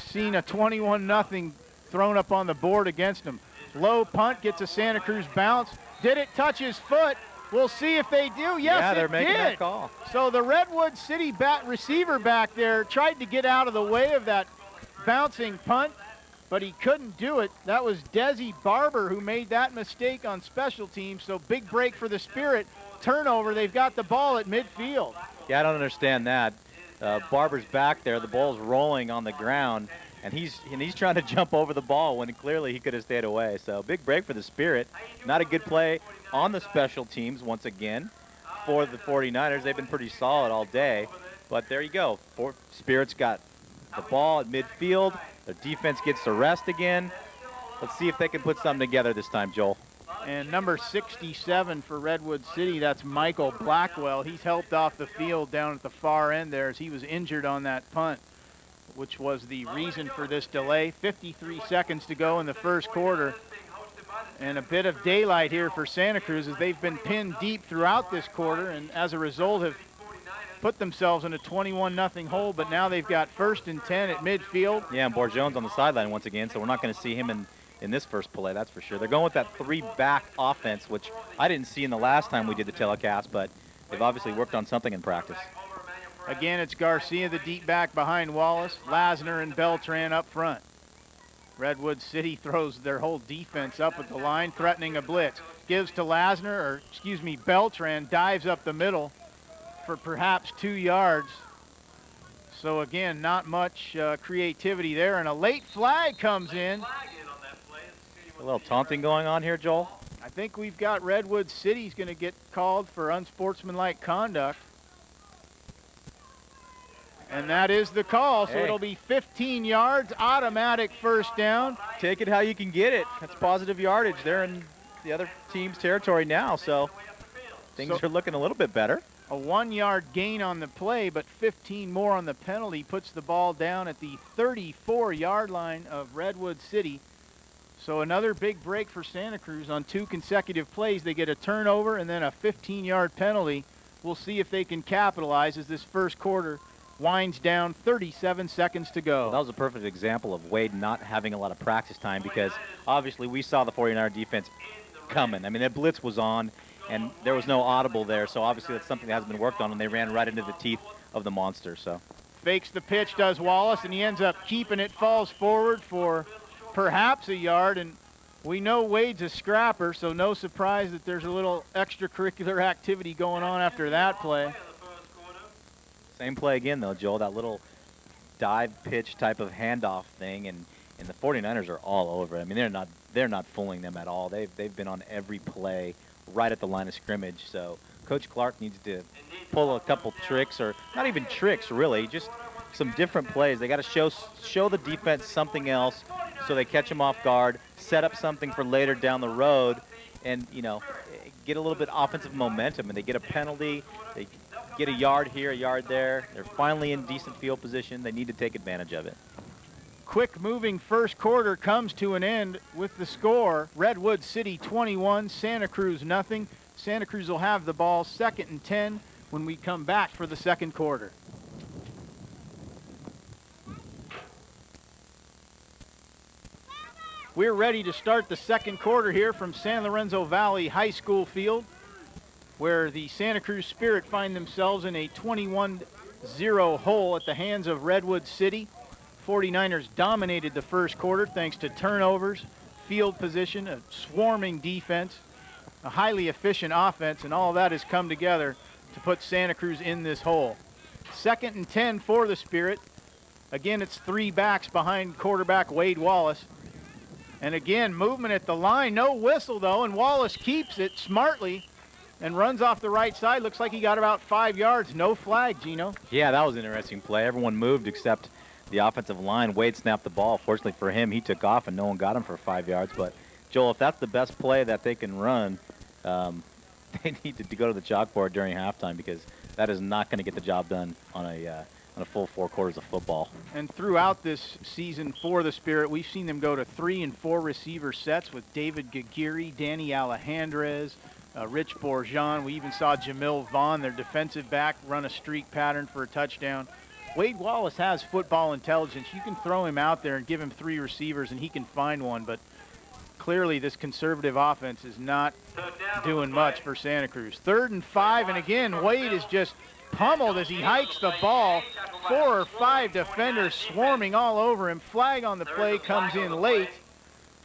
seen a 21-0 thrown up on the board against them. Low punt gets a Santa Cruz bounce. Did it touch his foot? We'll see if they do. Yes, yeah, they're it making did. that call. So the Redwood City receiver back there tried to get out of the way of that bouncing punt, but he couldn't do it. That was Desi Barber who made that mistake on special teams. So big break for the Spirit. Turnover. They've got the ball at midfield. Yeah, I don't understand that. Barber's back there. The ball's rolling on the ground, and he's trying to jump over the ball when clearly he could have stayed away. So big break for the Spirit. Not a good play on the special teams once again for the 49ers. They've been pretty solid all day, but there you go. Spirit's got the ball at midfield. Their defense gets to rest again. Let's see if they can put something together this time, Joel. And number 67 for Redwood City, that's Michael Blackwell. He's helped off the field down at the far end there as he was injured on that punt, which was the reason for this delay. 53 seconds to go in the first quarter. And a bit of daylight here for Santa Cruz as they've been pinned deep throughout this quarter, and as a result have put themselves in a 21-0 hole, but now they've got 1st and 10 at midfield. Yeah, and Bourgeon's on the sideline once again, so we're not going to see him in this first play, that's for sure. They're going with that 3-back offense, which I didn't see in the last time we did the telecast, but they've obviously worked on something in practice. Again, it's Garcia, the deep back behind Wallace, Lasner and Beltran up front. Redwood City throws their whole defense up at the line, threatening a blitz. Gives to Beltran, dives up the middle for perhaps 2 yards. So again, not much creativity there, and a late flag comes in. A little taunting going on here, Joel. I think we've got Redwood City's going to get called for unsportsmanlike conduct. And that is the call, so it'll be 15 yards, automatic first down. Take it how you can get it. That's positive yardage. They're in the other team's territory now, so things are looking a little bit better. A 1-yard gain on the play, but 15 more on the penalty puts the ball down at the 34-yard line of Redwood City. So another big break for Santa Cruz on 2 consecutive plays. They get a turnover and then a 15-yard penalty. We'll see if they can capitalize as this first quarter winds down. 37 seconds to go. Well, that was a perfect example of Wade not having a lot of practice time, because obviously we saw the 49er defense coming. I mean, that blitz was on. and there was no audible there, so obviously that's something that hasn't been worked on, and they ran right into the teeth of the monster. So Fakes the pitch, does Wallace, and he ends up keeping it, falls forward for perhaps a yard, and we know Wade's a scrapper, so no surprise that there's a little extracurricular activity going on after that play. same play again, though, Joel, that little dive pitch type of handoff thing, and the 49ers are all over it. I mean, they're not fooling them at all. They've been on every play right at the line of scrimmage. So Coach Clark needs to pull a couple tricks, or not even tricks, really, just some different plays. They got to show the defense something else so they catch them off guard, set up something for later down the road, and, you know, get a little bit offensive momentum. And they get a penalty, they get a yard here, a yard there. They're finally in decent field position. They need to take advantage of it. Quick moving first quarter comes to an end with the score: Redwood City 21, Santa Cruz nothing. Santa Cruz will have the ball 2nd and 10 when we come back for the second quarter. We're ready to start the second quarter here from San Lorenzo Valley High School field, where the Santa Cruz Spirit find themselves in a 21-0 hole at the hands of Redwood City. 49ers dominated the first quarter thanks to turnovers, field position, a swarming defense, a highly efficient offense, and all that has come together to put Santa Cruz in this hole. 2nd and 10 for the Spirit. Again, it's 3 backs behind quarterback Wade Wallace. And again, movement at the line, no whistle though, and Wallace keeps it smartly and runs off the right side. Looks like he got about 5 yards. No flag, Gino. Yeah, that was an interesting play. Everyone moved except the offensive line. Wade snapped the ball. Fortunately for him, he took off and no one got him for 5 yards. But Joel, if that's the best play that they can run, they need to go to the chalkboard during halftime, because that is not going to get the job done on a full 4 quarters of football. And throughout this season for the Spirit, we've seen them go to 3 and 4 receiver sets with David Gagiri, Danny Alejandrez, Rich Bourgeon. We even saw Jamil Vaughn, their defensive back, run a streak pattern for a touchdown. Wade Wallace has football intelligence. You can throw him out there and give him 3 receivers and he can find one, but clearly this conservative offense is not doing much for Santa Cruz. 3rd and 5, and again, Wade is just pummeled as he hikes the ball. 4 or 5 defenders swarming all over him. Flag on the play comes in late,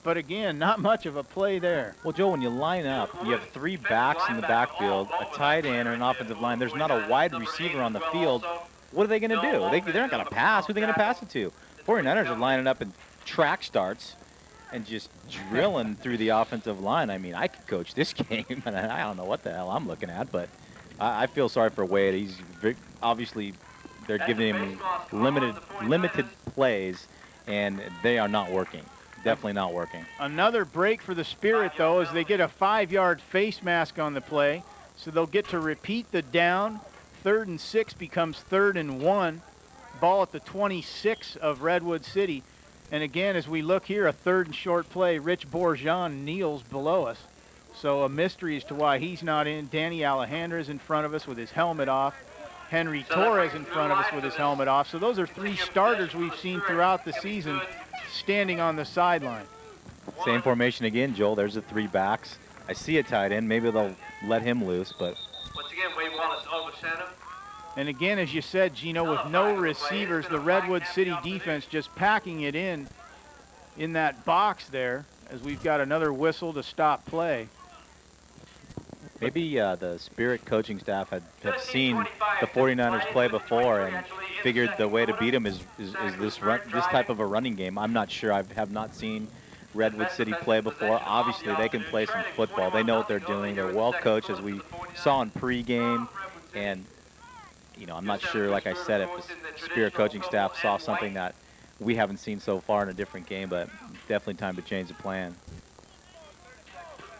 but again, not much of a play there. Well, Joe, when you line up, you have 3 backs in the backfield, a tight end, and an offensive line. There's not a wide receiver on the field. What are they going to do? They're not going to pass. Who are they going to pass it to? 49ers are lining up in track starts and just drilling through the offensive line. I mean, I could coach this game, and I don't know what the hell I'm looking at, but I feel sorry for Wade. He's obviously, they're giving him limited plays, and they are not working. Definitely not working. Another break for the Spirit, though, as they get a 5-yard face mask on the play, so they'll get to repeat the down. 3rd and 6 becomes 3rd and 1. Ball at the 26 of Redwood City. And again, as we look here, a 3rd and short play. Rich Bourgeon kneels below us. So a mystery as to why he's not in. Danny Alejandrez in front of us with his helmet off. Henry Torres in front of us with his helmet off. So those are 3 starters we've seen throughout the season standing on the sideline. Same formation again, Joel. There's the 3 backs. I see a tight end. Maybe they'll let him loose, but Once again, Wade Wallace over center. And again, as you said, Gino, with no receivers, the Redwood City defense just packing it in that box there, as we've got another whistle to stop play. maybe the Spirit coaching staff have seen the 49ers play before and figured the way to beat them is this type of a running game. I'm not sure. I have not seen Redwood City play before. Obviously, they can play some football. They know what they're doing. They're well coached, as we saw in pregame. And, you know, I'm not sure, like I said, if the Spirit coaching staff saw something that we haven't seen so far in a different game, but definitely time to change the plan.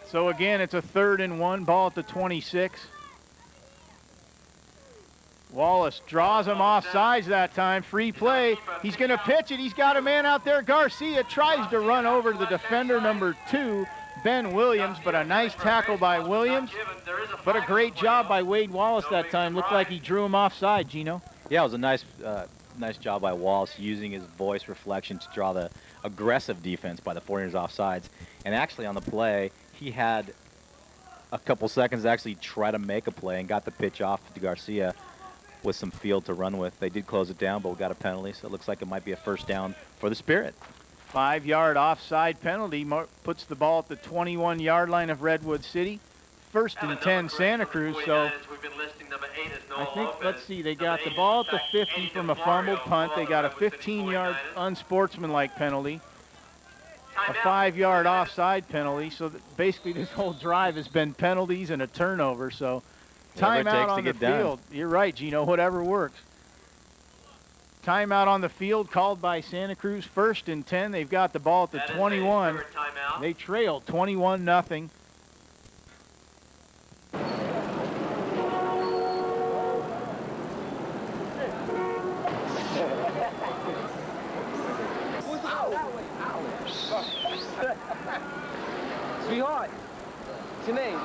So again, it's a 3rd and 1, ball at the 26. Wallace draws him off sides that time. Free play. He's going to pitch it. He's got a man out there. Garcia tries to run over the defender, number 2, Ben Williams, but a nice tackle by Williams. But a great job by Wade Wallace that time. Looked like he drew him offside, Gino. Yeah, it was a nice job by Wallace, using his voice reflection to draw the aggressive defense by the 49ers offsides. And actually on the play, he had a couple seconds to actually try to make a play and got the pitch off to Garcia with some field to run with. They did close it down, but we got a penalty, so it looks like it might be a first down for the Spirit. 5-yard offside penalty puts the ball at the 21-yard line of Redwood City. First and 10 Santa Cruz, so I think, let's see, they got the ball at the 50 from a fumbled punt. They got a 15-yard unsportsmanlike penalty, a 5-yard offside penalty. So basically this whole drive has been penalties and a turnover. So timeout on the field. You're right, Gino, whatever works. Timeout on the field called by Santa Cruz. First and 10. They've got the ball at the 21. They trail 21-0. Sweetheart, what's your name?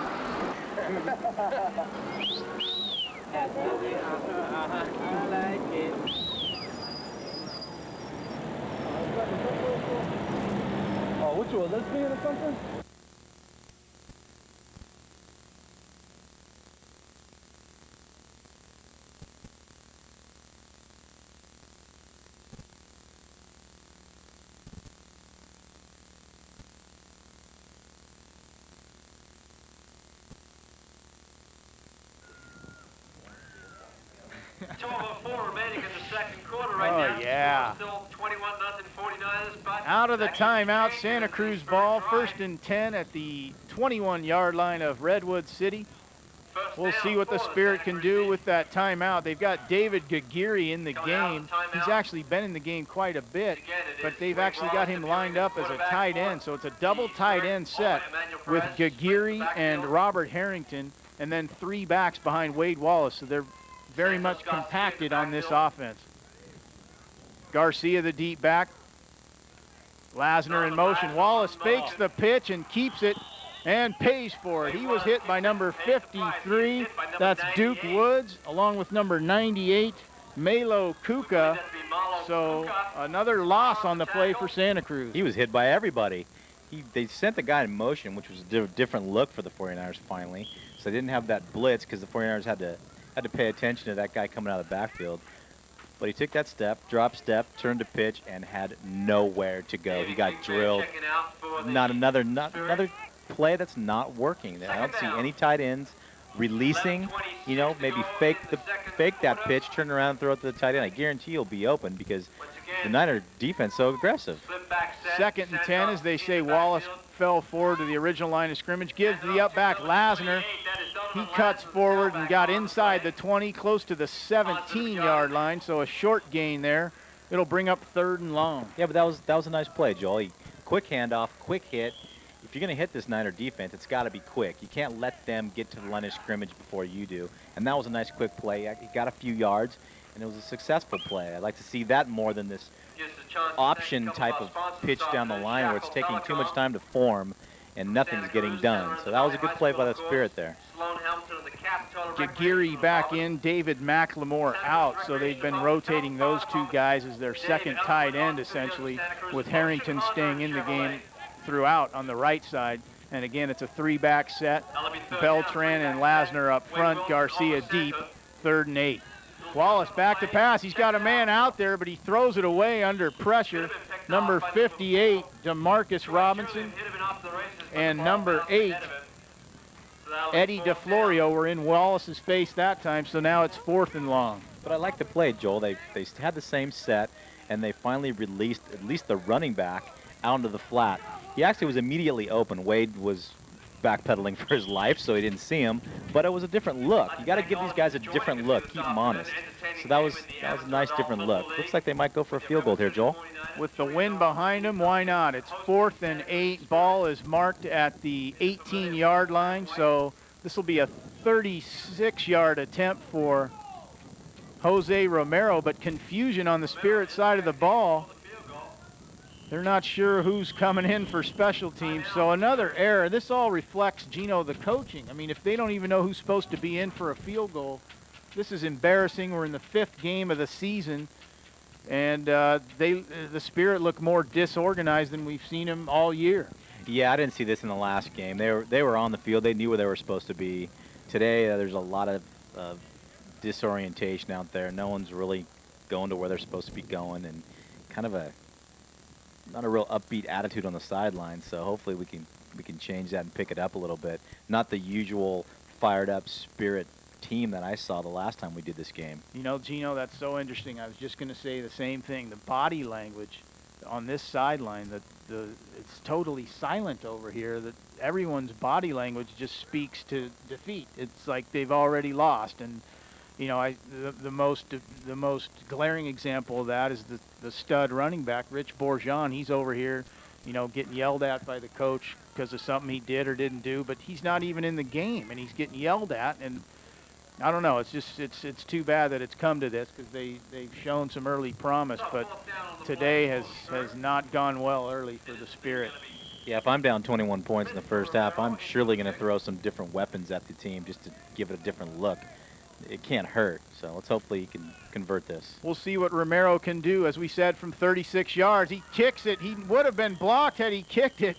I like it. Oh, what you, a lesbian or something? Oh, yeah. Out of the timeout, Santa Cruz ball, first and 10 at the 21-yard line of Redwood City. We'll see what the Spirit can do with that timeout. They've got David Gagiri in the game. He's actually been in the game quite a bit, but they've actually got him lined up as a tight end. So it's a double tight end set with Gagiri and Robert Harrington, and then 3 backs behind Wade Wallace. So they're very much compacted on this offense. Garcia, the deep back. Lasner in motion. Wallace fakes the pitch and keeps it and pays for it. He was hit by number 53. That's Duke Woods, along with number 98, Melo Kuka. So another loss on the play for Santa Cruz. He was hit by everybody. They sent the guy in motion, which was a different look for the 49ers finally. So they didn't have that blitz because the 49ers had to pay attention to that guy coming out of the backfield. But he took that step, drop step, turned to pitch, and had nowhere to go. He got drilled. Not another play that's not working. I don't see any tight ends releasing, you know, maybe fake that pitch, turn around and throw it to the tight end. I guarantee he'll be open because the Niner defense is so aggressive. Second and 10, as they say, Wallace fell forward to the original line of scrimmage, gives the up back Lasner. He cuts forward and got inside the 20, close to the 17-yard line, so a short gain there. It'll bring up 3rd and long. Yeah, but that was a nice play, Joel. Quick handoff, quick hit. If you're going to hit this Niner defense, it's got to be quick. You can't let them get to the line of scrimmage before you do. And that was a nice quick play. He got a few yards, and it was a successful play. I'd like to see that more than this option type of pitch down the line where it's taking too much time to form and nothing's getting done. So that was a good play by the Spirit there. Gagiri back in, David McLemore out. So they've been rotating those 2 guys as their second tight end, essentially, with Harrington staying in the game throughout on the right side. And again, it's a 3-back set. Beltran and Lasner up front, Garcia deep, 3rd and 8. Wallace back to pass. He's got a man out there, but he throws it away under pressure. Number 58, DeMarcus Robinson, and number 8, Eddie DeFlorio, were in Wallace's face that time, so now it's 4th and long. But I like the play, Joel. They had the same set, and they finally released at least the running back out into the flat. He actually was immediately open. Wade was backpedaling for his life, so he didn't see him, but it was a different look. You got to give these guys a different look, keep them honest. So that was a nice different look. Looks like they might go for a field goal here, Joel. With the wind behind them, why not? It's 4th and 8. Ball is marked at the 18-yard line, so this will be a 36-yard attempt for Jose Romero, but confusion on the Spirit side of the ball. They're not sure who's coming in for special teams, so another error. This all reflects, Gino, the coaching. I mean, if they don't even know who's supposed to be in for a field goal, this is embarrassing. We're in the 5th game of the season, and the Spirit look more disorganized than we've seen them all year. Yeah, I didn't see this in the last game. They were on the field. They knew where they were supposed to be. Today, there's a lot of disorientation out there. No one's really going to where they're supposed to be going, and kind of not a real upbeat attitude on the sideline. So hopefully we can change that and pick it up a little bit. Not the usual fired up Spirit team that I saw the last time we did this game. You know, Gino, that's so interesting. I was just going to say the same thing. The body language on this sideline, it's totally silent over here. That everyone's body language just speaks to defeat. It's like they've already lost. And you know, the most glaring example of that is the stud running back, Rich Bourgeon. He's over here, you know, getting yelled at by the coach because of something he did or didn't do, but he's not even in the game, and he's getting yelled at. And I don't know. It's just it's too bad that it's come to this, because they've shown some early promise, but today has not gone well early for the Spirit. Yeah, if I'm down 21 points in the first half, I'm surely going to throw some different weapons at the team just to give it a different look. It can't hurt, so let's hopefully he can convert this. We'll see what Romero can do. As we said, from 36 yards, he kicks it. He would have been blocked had he kicked it,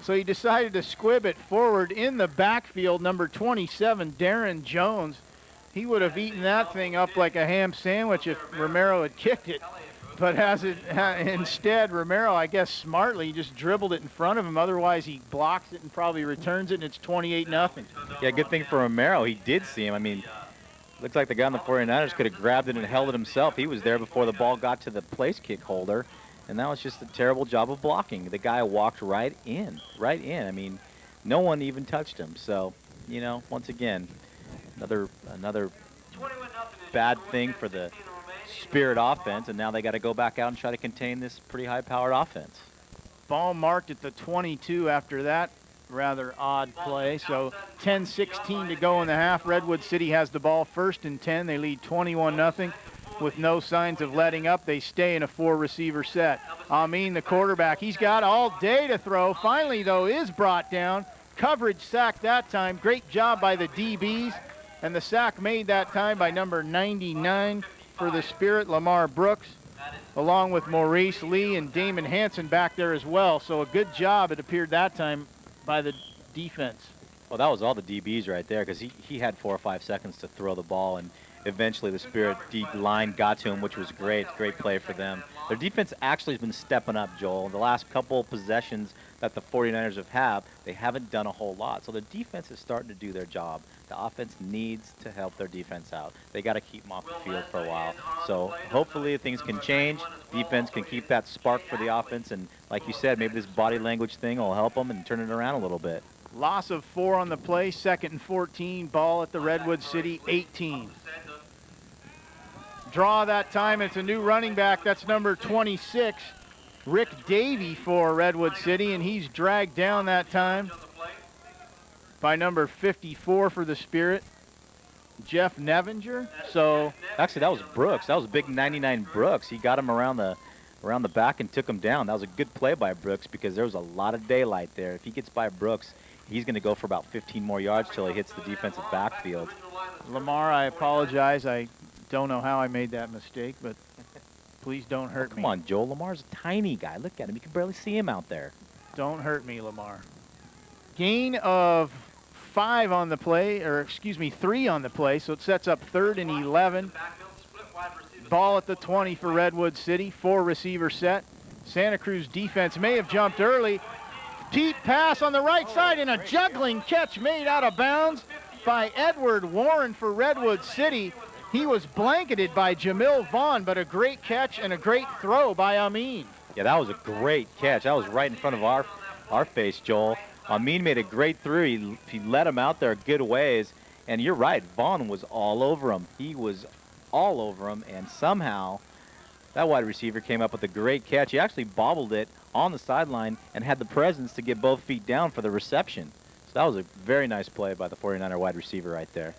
so he decided to squib it forward in the backfield. Number 27, Darren Jones. He would have eaten that thing up like a ham sandwich if Romero had kicked it. But instead, Romero, I guess smartly, just dribbled it in front of him. Otherwise, he blocks it and probably returns it, and it's 28-0. Yeah, good thing for Romero. He did see him. I mean, looks like the guy on the 49ers could have grabbed it and held it himself. He was there before the ball got to the place kick holder, and that was just a terrible job of blocking. The guy walked right in. I mean, no one even touched him. So, you know, once again, another bad thing for the Spirit offense, and now they got to go back out and try to contain this pretty high-powered offense. Ball marked at the 22 after that rather odd play. So 10-16 to go in the half. Redwood City has the ball, 1st and 10. They lead 21-0 with no signs of letting up. They stay in a 4-receiver set. Amin, the quarterback, he's got all day to throw. Finally, though, is brought down. Coverage sack that time. Great job by the DBs. And the sack made that time by number 99 for the Spirit, Lamar Brooks, along with Maurice Lee and Damon Hansen back there as well. So a good job, it appeared that time, by the defense. Well, that was all the DBs right there, because he had 4 or 5 seconds to throw the ball, and eventually the Spirit D line got to him, which was great play for them. Their defense actually has been stepping up, Joel. The last couple possessions that the 49ers have, they haven't done a whole lot. So the defense is starting to do their job. The offense needs to help their defense out. They got to keep them off the field for a while. So hopefully things can change. Defense can keep that spark for the offense, and like you said, maybe this body language thing will help them and turn it around a little bit. Loss of 4 on the play, 2nd and 14, ball at the Redwood City 18. Draw that time, it's a new running back, that's number 26, Rick Davey for Redwood City, and he's dragged down that time by number 54 for the Spirit, Jeff Nevinger. So actually, that was Brooks. That was a big 99 Brooks. He got him around the back and took him down. That was a good play by Brooks, because there was a lot of daylight there. If he gets by Brooks, he's going to go for about 15 more yards till he hits the defensive backfield. Lamar, I apologize. I don't know how I made that mistake, but please don't hurt me. Come on, Joel. Lamar's a tiny guy. Look at him. You can barely see him out there. Don't hurt me, Lamar. Gain of 5 on the play, or excuse me, 3 on the play, so it sets up 3rd and 11. Ball at the 20 for Redwood City, 4-receiver set. Santa Cruz defense may have jumped early. Deep pass on the right side, and a juggling catch made out of bounds by Edward Warren for Redwood City. He was blanketed by Jamil Vaughn, but a great catch and a great throw by Amin. Yeah, that was a great catch. That was right in front of our face, Joel. Amin made a great throw. He led him out there a good ways. And you're right, Vaughn was all over him. He was all over him, and somehow that wide receiver came up with a great catch. He actually bobbled it on the sideline and had the presence to get both feet down for the reception. So that was a very nice play by the 49er wide receiver right there.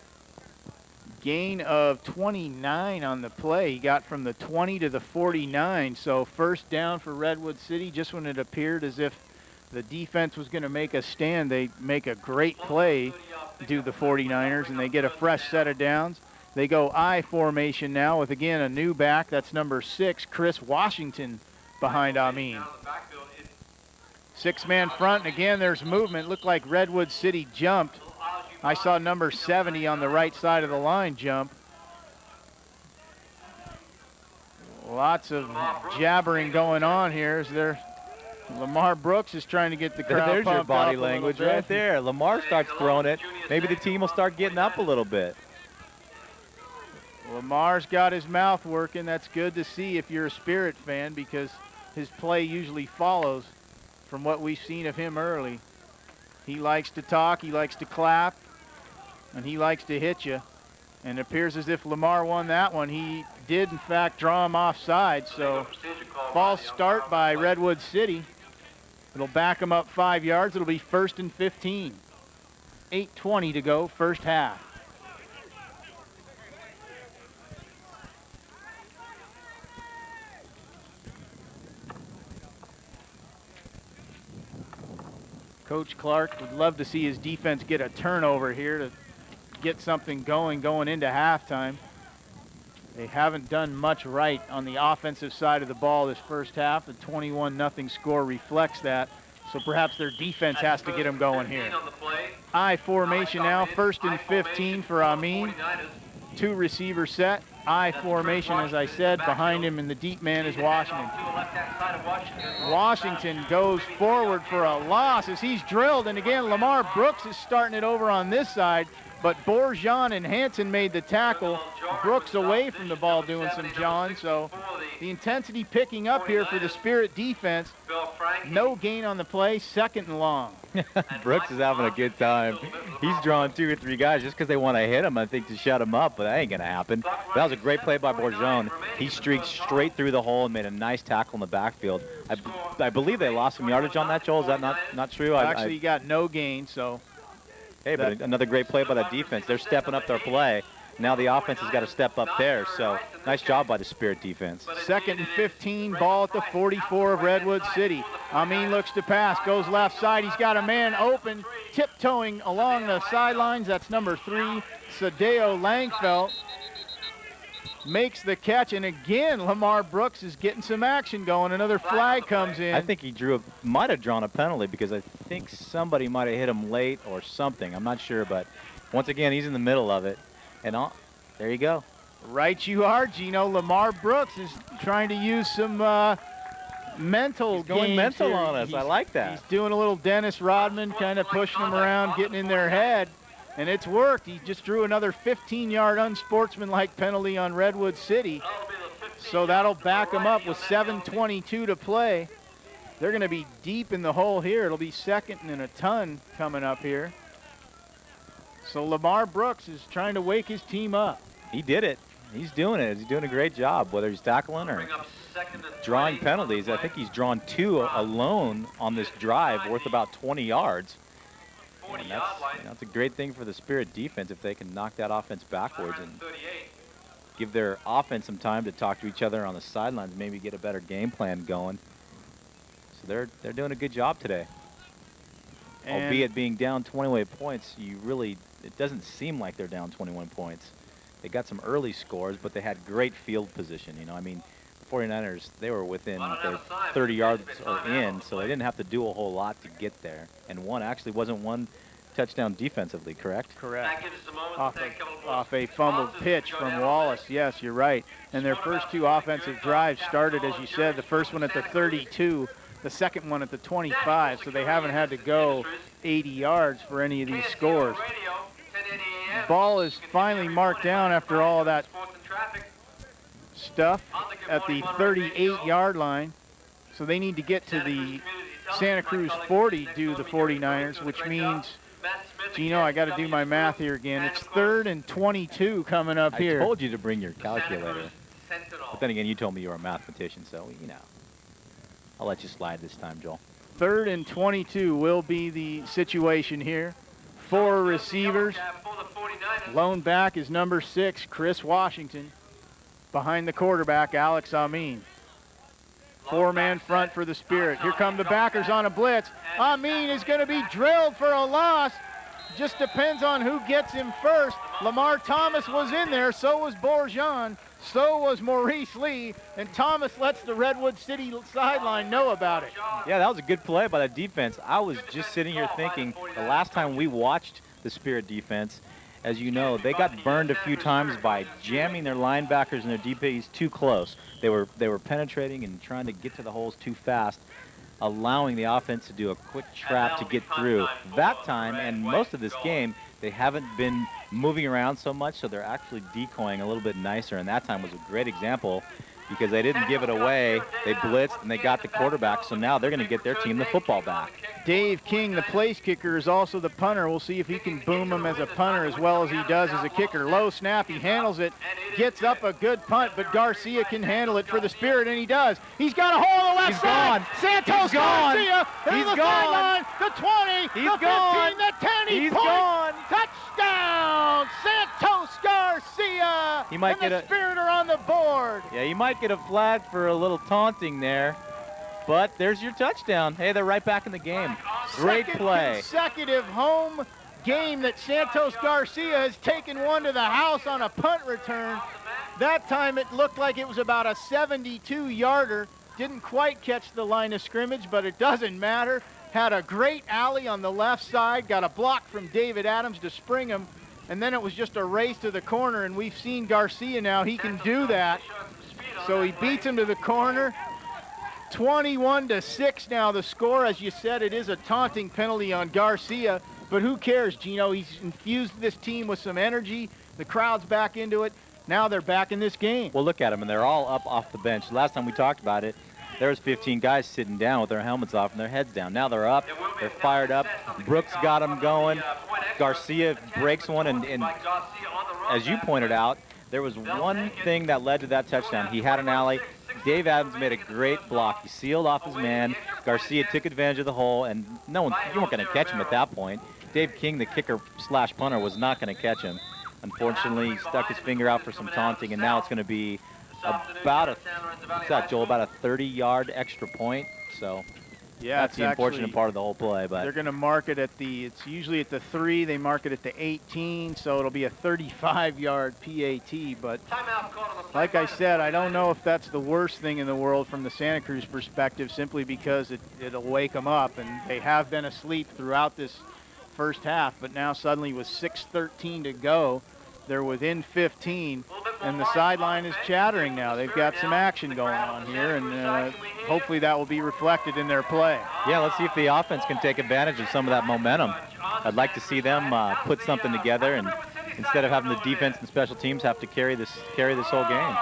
Gain of 29 on the play. He got from the 20 to the 49. So 1st down for Redwood City. Just when it appeared as if the defense was going to make a stand, they make a great play, do the 49ers, and they get a fresh set of downs. They go I formation now with, again, a new back. That's number 6, Chris Washington, behind Amin. Six-man front, and again, there's movement. Looked like Redwood City jumped. I saw number 70 on the right side of the line jump. Lots of jabbering going on here as Lamar Brooks is trying to get the crowd There's your pumped body up language a little right bit. there. Lamar starts throwing it. Maybe the team will start getting up a little bit. Lamar's got his mouth working. That's good to see if you're a Spirit fan, because his play usually follows from what we've seen of him early. He likes to talk, he likes to clap, and he likes to hit you. And it appears as if Lamar won that one. He did, in fact, draw him offside. So false start by Redwood City. It'll back him up 5 yards. It'll be 1st and 15. 8:20 to go, first half. Coach Clark would love to see his defense get a turnover here to get something going into halftime. They haven't done much right on the offensive side of the ball this first half. The 21-0 score reflects that. So perhaps their defense has to get them going here. I formation now, 1st and 15 for Amin. 2 receiver set. I formation, as I said. Behind him in the deep man is Washington. Washington goes forward for a loss as he's drilled. And again, Lamar Brooks is starting it over on this side. But Bourgeon and Hanson made the tackle. Brooks away from the ball doing some John. So the intensity picking up here for the Spirit defense. No gain on the play, 2nd and long. Brooks is having a good time. He's drawing 2 or 3 guys just because they want to hit him, I think, to shut him up, but that ain't going to happen. That was a great play by Bourgeon. He streaked straight through the hole and made a nice tackle in the backfield. I believe they lost some yardage on that, Joel. Is that not true? Actually, he got no gain, so. Hey, but another great play by the defense. They're stepping up their play. Now the offense has got to step up there, so nice job by the Spirit defense. 2nd and 15, ball at the 44 of Redwood City. Amin looks to pass, goes left side. He's got a man open, tiptoeing along the sidelines. That's number 3, Sadeo Langfeld. Makes the catch, and again, Lamar Brooks is getting some action going. Another flag comes in. I think he might have drawn a penalty because I think somebody might have hit him late or something. I'm not sure, but once again, he's in the middle of it. And there you go. Right you are, Gino. Lamar Brooks is trying to use some mental He's going games mental here. on us. I like that. He's doing a little Dennis Rodman, kind of pushing them around, getting in their head. And it's worked. He just drew another 15-yard unsportsmanlike penalty on Redwood City. So that'll back him up with 7:22 to play. They're going to be deep in the hole here. It'll be 2nd and a ton coming up here. So Lamar Brooks is trying to wake his team up. He did it. He's doing it. He's doing a great job, whether he's tackling or drawing penalties. I think he's drawn 2 alone on this drive, worth about 20 yards. And that's a great thing for the Spirit defense if they can knock that offense backwards and give their offense some time to talk to each other on the sidelines, maybe get a better game plan going. So they're doing a good job today. And albeit being down 21 points, it doesn't seem like they're down 21 points. They got some early scores, but they had great field position. You know, I mean, the 49ers, they were within their 30 yards or in, so they didn't have to do a whole lot to get there. And actually wasn't one touchdown defensively, correct? Correct. Off a fumbled pitch from Wallace. Yes, you're right. And their first 2 offensive drives started, as you said, the first one at the 32, the second one at the 25, so they haven't had to go 80 yards for any of these scores. Ball is finally marked down after all that stuff at the 38-yard line. So they need to get to the Santa Cruz 40, do the 49ers, which means, Gino, I got to do my math here again. It's 3rd and 22 coming up here. I told you to bring your calculator. But then again, you told me you were a mathematician, so, you know, I'll let you slide this time, Joel. 3rd and 22 will be the situation here. 4 receivers. Lone back is number 6, Chris Washington. Behind the quarterback, Alex Amin. 4-man front for the Spirit. Here come the backers on a blitz. Amin is going to be drilled for a loss. Just depends on who gets him first. Lamar Thomas was in there, so was Bourgeon. So was Maurice Lee, and Thomas lets the Redwood City sideline know about it. Yeah, that was a good play by the defense. I was just sitting here thinking the last time we watched the Spirit defense, as you know, they got burned a few times by jamming their linebackers and their DBs too close. They were penetrating and trying to get to the holes too fast, allowing the offense to do a quick trap to get through. That time and most of this game, they haven't been moving around so much, so they're actually decoying a little bit nicer, and that time was a great example because they didn't give it away. They blitzed, and they got the quarterback, so now they're going to get their team the football back. Dave King, the place kicker, is also the punter. We'll see if he can boom him as a punter as well as he does as a kicker. Low snap, he handles it, gets up a good punt, but Garcia can handle it for the Spirit, and he does. He's got a hole on the left side. Santos Garcia, he's the gone. sideline, the 20, He's the 15, gone. the 10, He's point. gone. Touchdown, Santos Garcia. He might and get the a- Spirit are on the board. Yeah, you might get a flag for a little taunting there, but there's your touchdown. Hey, they're right back in the game. Great Second play. consecutive home game that Santos Garcia has taken one to the house on a punt return. That time it looked like it was about a 72-yarder. Didn't quite catch the line of scrimmage, but it doesn't matter. Had a great alley on the left side, got a block from David Adams to spring him, and then it was just a race to the corner, and we've seen Garcia now. He can do that. So he beats him to the corner. 21-6 now the score. As you said, it is a taunting penalty on Garcia, but who cares, Gino? He's infused this team with some energy. The crowd's back into it. Now they're back in this game. Well, look at them, and they're all up off the bench. Last time we talked about it, there was 15 guys sitting down with their helmets off and their heads down. Now they're up, they're fired up. Brooks got them going. Garcia breaks one, and as you pointed out, there was one thing that led to that touchdown. He had an alley. Dave Adams made a great block. He sealed off his man. Garcia took advantage of the hole, and you weren't going to catch him at that point. Dave King, the kicker/punter, was not going to catch him. Unfortunately, he stuck his finger out for some taunting, and now it's going to be about a 30-yard extra point. So Yeah, that's the unfortunate part of the whole play. But they're going to mark it at it's usually at the 3. They mark it at the 18, so it'll be a 35-yard PAT. But like I said, I don't know if that's the worst thing in the world from the Santa Cruz perspective, simply because it'll wake them up, and they have been asleep throughout this first half. But now suddenly with 6:13 to go, they're within 15, and the sideline is chattering now. They've got some action going on here, and hopefully that will be reflected in their play. yeah, let's see if the offense can take advantage of some of that momentum. I'd like to see them put something together, and instead of having the defense and special teams have to carry this whole game.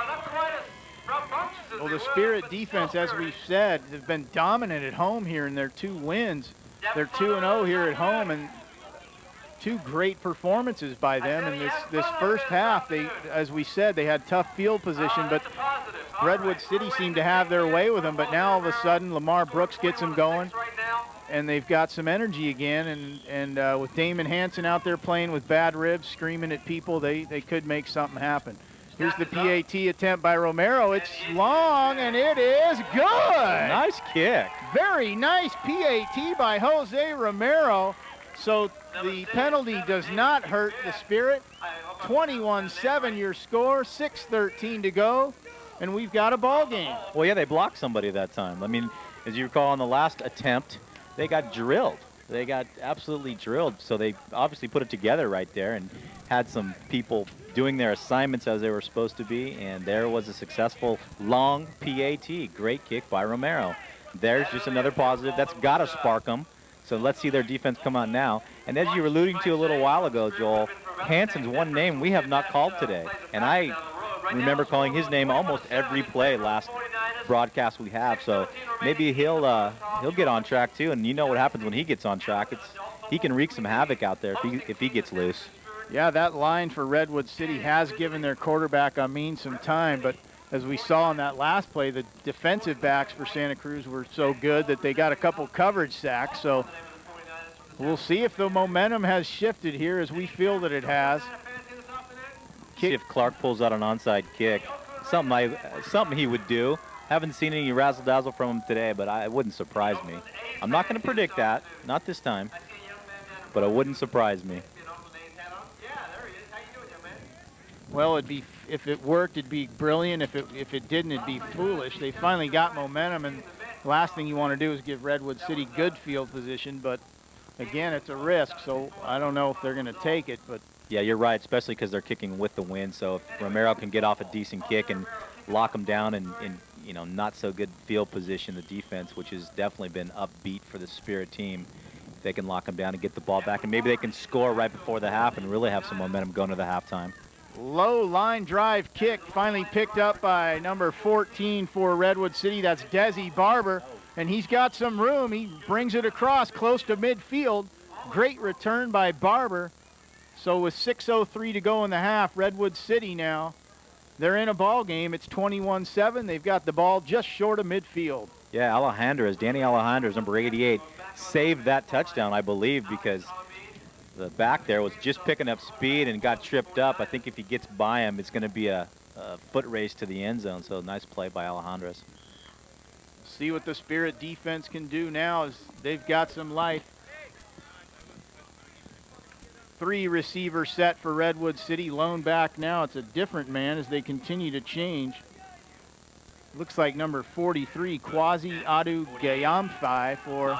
Well, the Spirit defense, as we've said, have been dominant at home here in their 2 wins. They're 2-0 here at home, and 2 great performances by them in this first half. They, as we said, they had tough field position, but Redwood City seemed to have their way with them. But now all of a sudden, Lamar Brooks gets them going, and they've got some energy again. And with Damon Hansen out there playing with bad ribs, screaming at people, they could make something happen. Here's the PAT attempt by Romero. It's long, and it is good. Nice kick. Very nice PAT by Jose Romero. So the penalty does not hurt the Spirit. 21-7 your score, 6:13 to go, and we've got a ball game. Well, yeah, they blocked somebody that time. I mean, as you recall, on the last attempt, they got drilled. They got absolutely drilled. So they obviously put it together right there and had some people doing their assignments as they were supposed to be, and there was a successful long PAT. Great kick by Romero. There's just another positive. That's got to spark them. So let's see their defense come on now. And as you were alluding to a little while ago, Joel, Hansen's one name we have not called today. And I remember calling his name almost every play last broadcast we have. So maybe he'll get on track too. And you know what happens when he gets on track. He can wreak some havoc out there if he gets loose. Yeah, that line for Redwood City has given their quarterback Amin some time, but as we saw in that last play, the defensive backs for Santa Cruz were so good that they got a couple coverage sacks. So we'll see if the momentum has shifted here, as we feel that it has. See if Clark pulls out an onside kick. Something he would do. Haven't seen any razzle-dazzle from him today, but it wouldn't surprise me. I'm not going to predict that, not this time, but it wouldn't surprise me. Well, if it worked, it'd be brilliant. If it didn't, it'd be foolish. They finally got momentum, and the last thing you want to do is give Redwood City good field position. But again, it's a risk, so I don't know if they're going to take it. But yeah, you're right, especially because they're kicking with the wind. So if Romero can get off a decent kick and lock them down in you know, not so good field position, the defense, which has definitely been upbeat for the Spirit team, if they can lock them down and get the ball back, and maybe they can score right before the half and really have some momentum going to the halftime. low line drive kick finally picked up by number 14 for Redwood City. That's Desi Barber, and he's got some room. He brings it across close to midfield. Great return by Barber. So with 6:03 to go in the half, Redwood City now, they're in a ball game. It's 21-7. They've got the ball just short of midfield. Yeah, Danny Alejandro's number 88, saved that touchdown, I believe, because the back there was just picking up speed and got tripped up. I think if he gets by him, it's going to be a foot race to the end zone. So nice play by Alejandro's. See what the Spirit defense can do now as they've got some life. 3 receiver set for Redwood City. Lone back now. It's a different man as they continue to change. Looks like number 43, Quasi Adu Gayamfi for,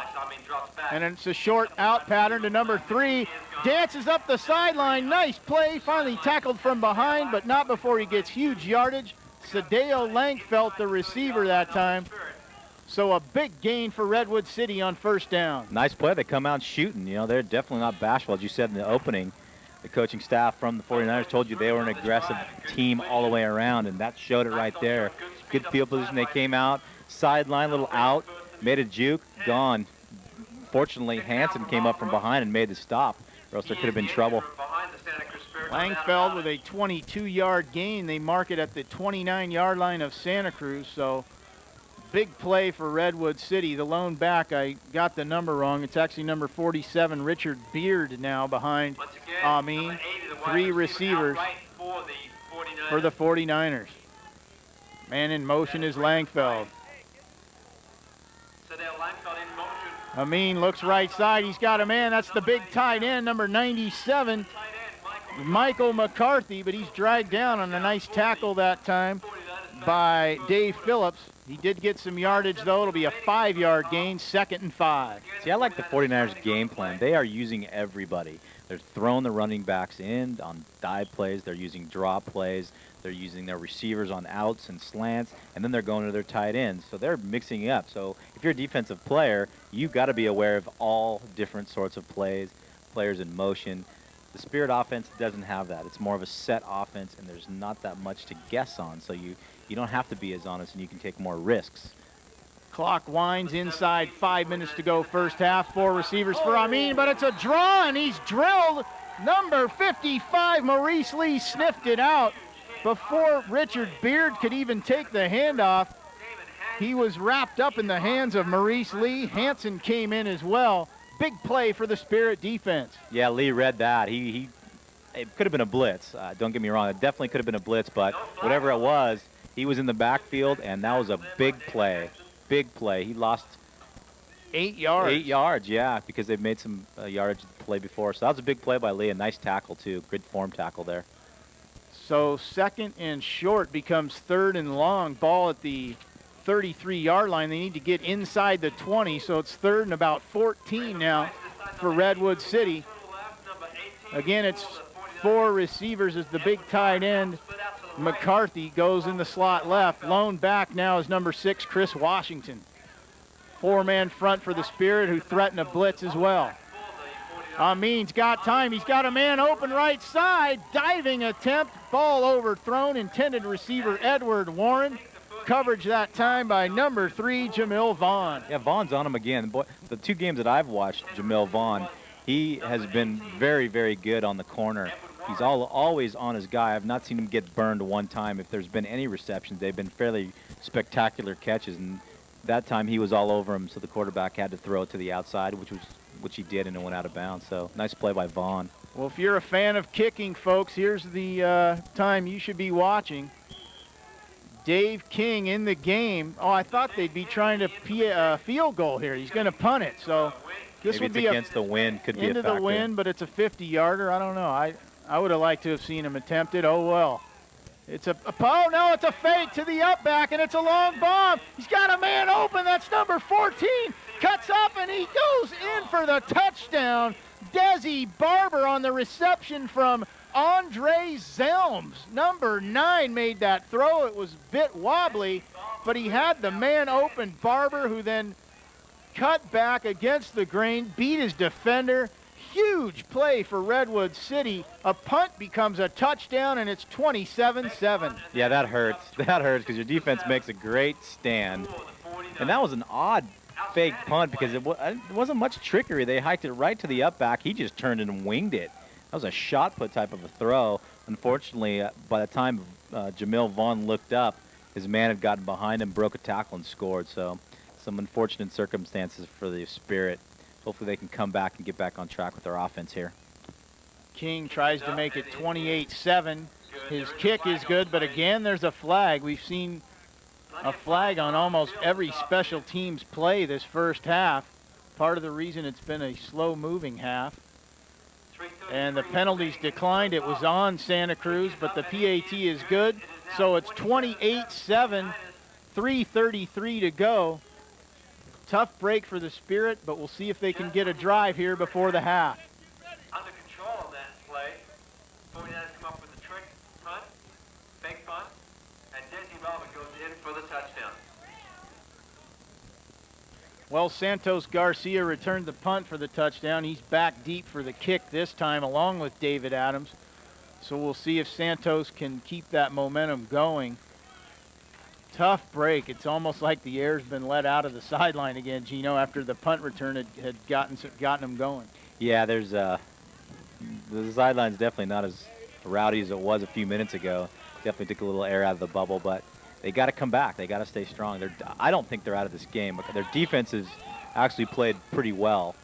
and it's a short out pattern to number 3. Dances up the sideline. Nice play. Finally tackled from behind, but not before he gets huge yardage. Sadeo Langfelt, the receiver that time. So a big gain for Redwood City on first down. Nice play. They come out shooting. You know, they're definitely not bashful. As you said in the opening, the coaching staff from the 49ers told you they were an aggressive team all the way around, and that showed it right there. Good field position. They came out, sideline, little out, made a juke, gone. Fortunately, Hansen came up from behind and made the stop, or else there could have been trouble. Langfeld with a 22-yard gain. They mark it at the 29-yard line of Santa Cruz, so big play for Redwood City. The lone back, I got the number wrong. It's actually number 47, Richard Beard, now behind Amin. 3 receivers for the 49ers. Man in motion is Langfeld. Amin looks right side. He's got a man. That's the big tight end, number 97, Michael McCarthy, but he's dragged down on a nice tackle that time by Dave Phillips. He did get some yardage, though. It'll be a 5-yard gain, 2nd and 5. See, I like the 49ers game plan. They are using everybody. They're throwing the running backs in on dive plays. They're using draw plays. They're using their receivers on outs and slants, and then they're going to their tight ends. So they're mixing it up. So if you're a defensive player, you've got to be aware of all different sorts of plays, players in motion. The Spirit offense doesn't have that. It's more of a set offense, and there's not that much to guess on. So you don't have to be as honest, and you can take more risks. Clock winds inside, 5 minutes to go first half. 4 receivers for Amin, but it's a draw, and he's drilled. Number 55, Maurice Lee, sniffed it out before Richard Beard could even take the handoff. He was wrapped up in the hands of Maurice Lee. Hansen came in as well. Big play for the Spirit defense. Yeah, Lee read that. It could have been a blitz. Don't get me wrong. It definitely could have been a blitz, but whatever it was, he was in the backfield, and that was a big play. Big play. He lost 8 yards. 8 yards, yeah, because they've made some yardage play before. So that was a big play by Lee. A nice tackle, too. Good form tackle there. So 2nd and short becomes 3rd and long. Ball at the 33-yard line. They need to get inside the 20, so it's 3rd and about 14 now for Redwood City. Again, it's 4 receivers as the big tight end. McCarthy goes in the slot left. Lone back now is number 6, Chris Washington. 4-man front for the Spirit, who threaten a blitz as well. Amin's got time. He's got a man open right side. Diving attempt. Ball overthrown. Intended receiver Edward Warren. Coverage that time by number 3, Jamil Vaughn. Yeah, Vaughn's on him again. Boy, the 2 games that I've watched, Jamil Vaughn, he has been very, very good on the corner. He's always on his guy. I've not seen him get burned one time. If there's been any receptions, they've been fairly spectacular catches, and that time he was all over him, so the quarterback had to throw it to the outside, which he did, and it went out of bounds. So nice play by Vaughn. Well, if you're a fan of kicking, folks, here's the time you should be watching. Dave King in the game. Oh, I thought they'd be trying to field goal here. He's going to punt it. So this Maybe would it's be against the wind. Could be a into factor. the wind, but it's a 50-yarder. I don't know. I I would have liked to have seen him attempt it. Oh, well. It's oh, no, it's a fake to the up back, and it's a long bomb. He's got a man open. That's number 14. Cuts up, and he goes in for the touchdown. Desi Barber on the reception from Andre Zelms. Number 9 made that throw. It was a bit wobbly, but he had the man open, Barber, who then cut back against the grain, beat his defender. Huge play for Redwood City. A punt becomes a touchdown, and it's 27-7. Yeah, that hurts. That hurts because your defense makes a great stand. And that was an odd fake punt because it wasn't much trickery. They hiked it right to the up back. He just turned it and winged it. That was a shot put type of a throw. Unfortunately, by the time Jamil Vaughn looked up, his man had gotten behind him, broke a tackle, and scored. So some unfortunate circumstances for the Spirit. Hopefully they can come back and get back on track with their offense here. King tries to make it 28-7. His kick is good, but again, there's a flag. We've seen a flag on almost every special teams play this first half. Part of the reason it's been a slow-moving half. And the penalties declined. It was on Santa Cruz, but the PAT is good. So it's 28-7, 3:33 to go. Tough break for the Spirit, but we'll see if they can get a drive here before the half. Under control on that play. 49ers come up with the trick punt, fake punt, and Desi Barber goes in for the touchdown. Well, Santos Garcia returned the punt for the touchdown. He's back deep for the kick this time, along with David Adams. So we'll see if Santos can keep that momentum going. Tough break. It's almost like the air's been let out of the sideline again, Gino, after the punt return had gotten them going. Yeah, there's the sideline's definitely not as rowdy as it was a few minutes ago. Definitely took a little air out of the bubble, but they got to come back. They got to stay strong. I don't think they're out of this game, but their defense has actually played pretty well.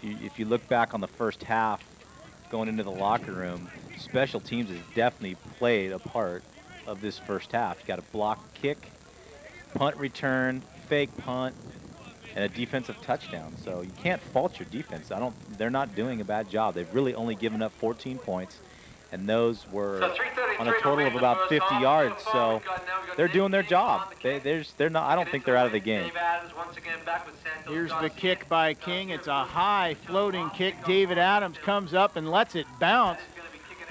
If you look back on the first half, going into the locker room, special teams has definitely played a part of this first half. You got a block kick, punt return, fake punt, and a defensive touchdown. So you can't fault your defense. They're not doing a bad job. They've really only given up 14 points, and those were on a total of about 50 yards. So they're doing their job. They're not. I don't think they're out of the game. Here's the kick by King. It's a high floating kick. David Adams comes up and lets it bounce.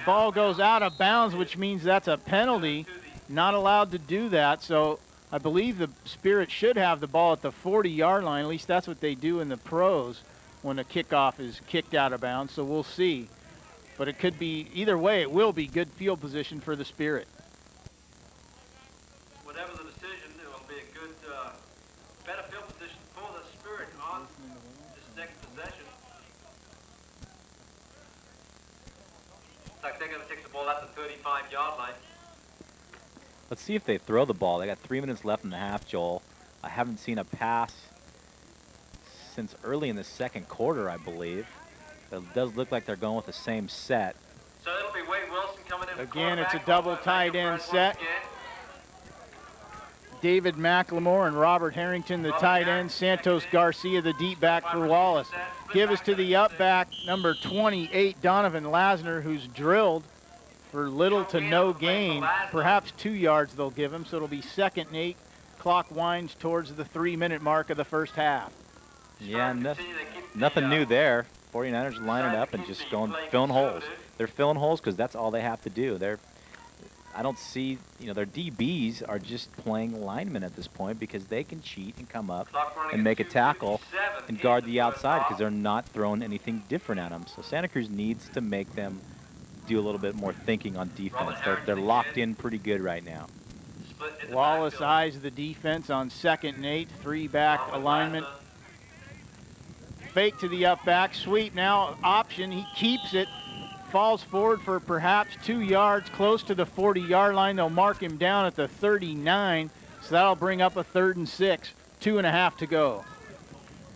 Ball goes out of bounds, which means that's a penalty. Not allowed to do that. So I believe the Spirit should have the ball at the 40-yard line. At least that's what they do in the pros when a kickoff is kicked out of bounds. So we'll see. But it could be, either way, it will be good field position for the Spirit. Whatever the decision, it will be a good, better field position for the Spirit on this next possession. Looks like they're going to take the ball at the 35-yard line. Let's see if they throw the ball. They got 3 minutes left in the half, Joel. I haven't seen a pass since early in the second quarter, I believe. It does look like they're going with the same set. So it'll be Wade Wilson coming in. Again, it's a double tight end set. David McLemore and Robert Harrington, the tight end. Santos Garcia, the deep back for Wallace. Give us to the up back, number 28, Donovan Lasner, who's drilled for little to no gain. Perhaps 2 yards they'll give him, so it'll be 2nd and 8. Clock winds towards the 3-minute mark of the first half. Yeah, nothing new there. 49ers lining up and just filling holes. They're filling holes because that's all they have to do. I don't see, their DBs are just playing linemen at this point because they can cheat and come up and make a tackle and guard the outside because they're not throwing anything different at them. So Santa Cruz needs to make them do a little bit more thinking on defense. They're locked in pretty good right now. Wallace eyes the defense on 2nd and 8, 3-back alignment. Fake to the up back, sweep now, option, he keeps it, falls forward for perhaps 2 yards, close to the 40-yard line. They'll mark him down at the 39, so that'll bring up a 3rd and 6, 2.5 to go.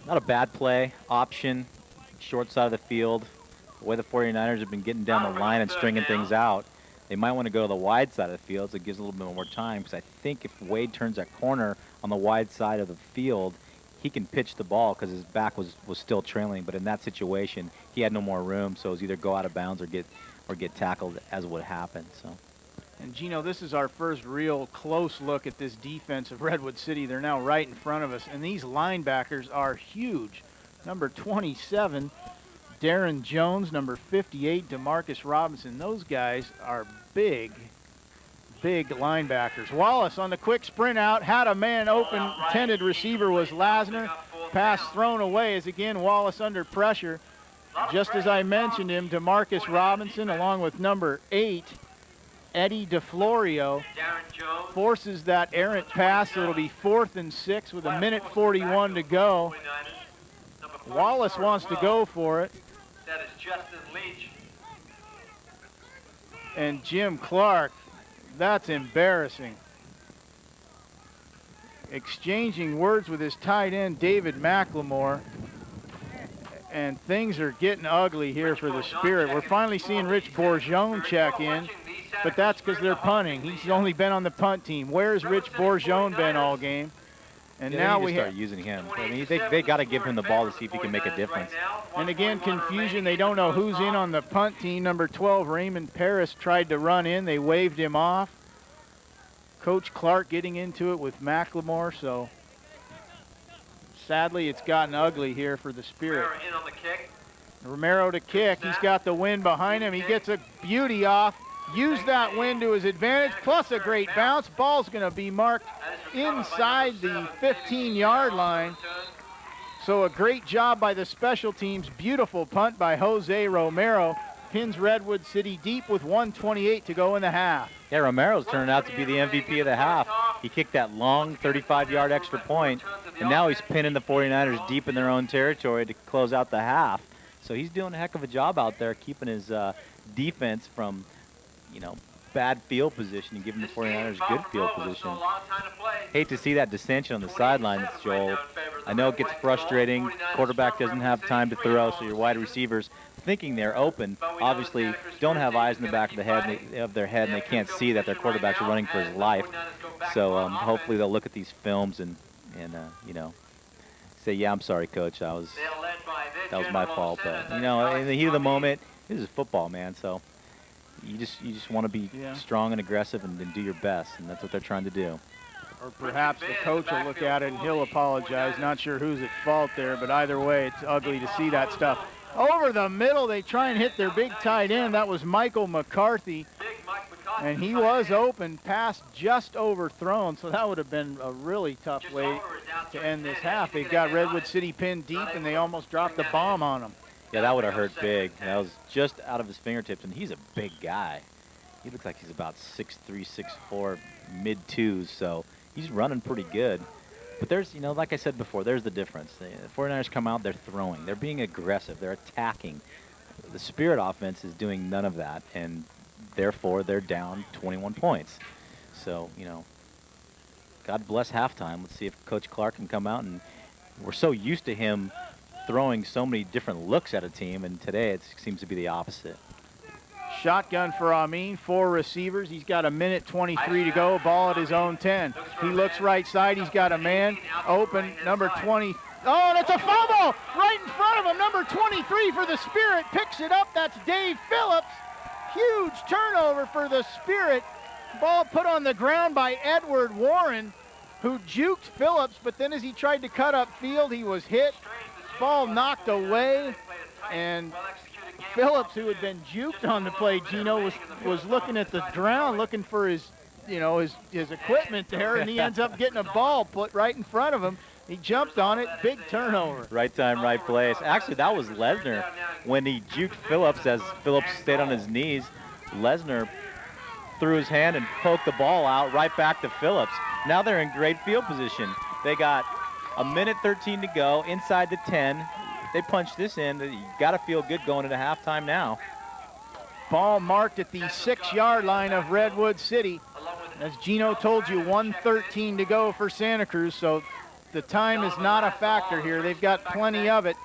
Not a bad play, option, short side of the field. The way the 49ers have been getting down the line and stringing things out, they might want to go to the wide side of the field so it gives a little bit more time, because I think if Wade turns that corner on the wide side of the field, he can pitch the ball because his back was still trailing. But in that situation, he had no more room, so it was either go out of bounds or get or get tackled as would happen. So. And Gino, this is our first real close look at this defense of Redwood City. They're now right in front of us, and these linebackers are huge. Number 27, Darren Jones. Number 58, DeMarcus Robinson. Those guys are big, big linebackers. Wallace on the quick sprint out, had a man open. Intended receiver was Lasner. Pass thrown away as again Wallace under pressure. Just as I mentioned him, DeMarcus Robinson along with number 8, Eddie DeFlorio, forces that errant pass, so it'll be 4th and 6 with 1:41 to go. Wallace wants to go for it. That is Justin Leach. And Jim Clark, that's embarrassing. Exchanging words with his tight end, David McLemore. And things are getting ugly here for the Spirit. We're finally seeing Rich Bourgeon check in, but that's because they're punting. He's only been on the punt team. Where's Rich Bourgeon been all game? And yeah, now we we start using him. I mean, they got to give him the ball to see if he can make a difference. And again, confusion. They don't know who's in on the punt team. Number 12, Raymond Paris, tried to run in. They waved him off. Coach Clark getting into it with McLemore, so sadly it's gotten ugly here for the Spirit. Romero to kick. He's got the wind behind him. He gets a beauty off. Use that wind to his advantage, plus a great bounce. Ball's going to be marked inside the 15-yard line. So a great job by the special teams. Beautiful punt by Jose Romero. Pins Redwood City deep with 1:28 to go in the half. Yeah, Romero's turned out to be the MVP of the half. He kicked that long 35-yard extra point, and now he's pinning the 49ers deep in their own territory to close out the half. So he's doing a heck of a job out there keeping his defense from, you know, bad field position and giving the 49ers good field position. Hate to see that dissension on the sidelines, Joel. I know it gets frustrating. Quarterback doesn't have time to throw, so your wide receivers, thinking they're open, obviously don't have eyes in the back of their head, and they can't see that their quarterback's running for his life. So hopefully they'll look at these films and you know, say, yeah, I'm sorry, Coach, that was my fault. But you know, in the heat of the moment, this is football, man. So you just want to be strong and aggressive and do your best, and that's what they're trying to do. Or perhaps the coach will look at it and he'll apologize. Not sure who's at fault there, but either way, it's ugly to see that stuff. Over the middle, they try and hit their big tight end. That was Michael McCarthy, and he was open, pass just overthrown, so that would have been a really tough way to end this half. They've got Redwood City pinned deep, and they almost dropped the bomb on them. Yeah, that would have hurt big. That was just out of his fingertips, and he's a big guy. He looks like he's about 6'3", 6'4", mid-twos, so he's running pretty good. But there's, you know, like I said before, there's the difference. The 49ers come out, they're throwing. They're being aggressive. They're attacking. The Spirit offense is doing none of that, and therefore they're down 21 points. So, you know, God bless halftime. Let's see if Coach Clark can come out. And we're so used to him throwing so many different looks at a team, and today it seems to be the opposite. Shotgun for Amin, 4 receivers. He's got 1:23 to go, ball at his own 10. He looks right side, he's got a man open, number 20. Oh, and it's a fumble right in front of him. Number 23 for the Spirit picks it up. That's Dave Phillips. Huge turnover for the Spirit. Ball put on the ground by Edward Warren, who juked Phillips, but then as he tried to cut up field, he was hit. Ball knocked away, and Phillips, who had been juked on the play, Gino, was looking at the ground, looking for his, you know, his equipment there, and he ends up getting a ball put right in front of him. He jumped on it, big turnover. Right time, right place. Actually, that was Lesnar when he juked Phillips as Phillips stayed on his knees. Lesnar threw his hand and poked the ball out right back to Phillips. Now they're in great field position. They got 1:13 to go inside the 10. They punch this in. You got to feel good going into halftime now. Ball marked at the 6-yard line of Redwood City. As Gino told you, 1:13 to go for Santa Cruz, so the time is not a factor here. They've got plenty of it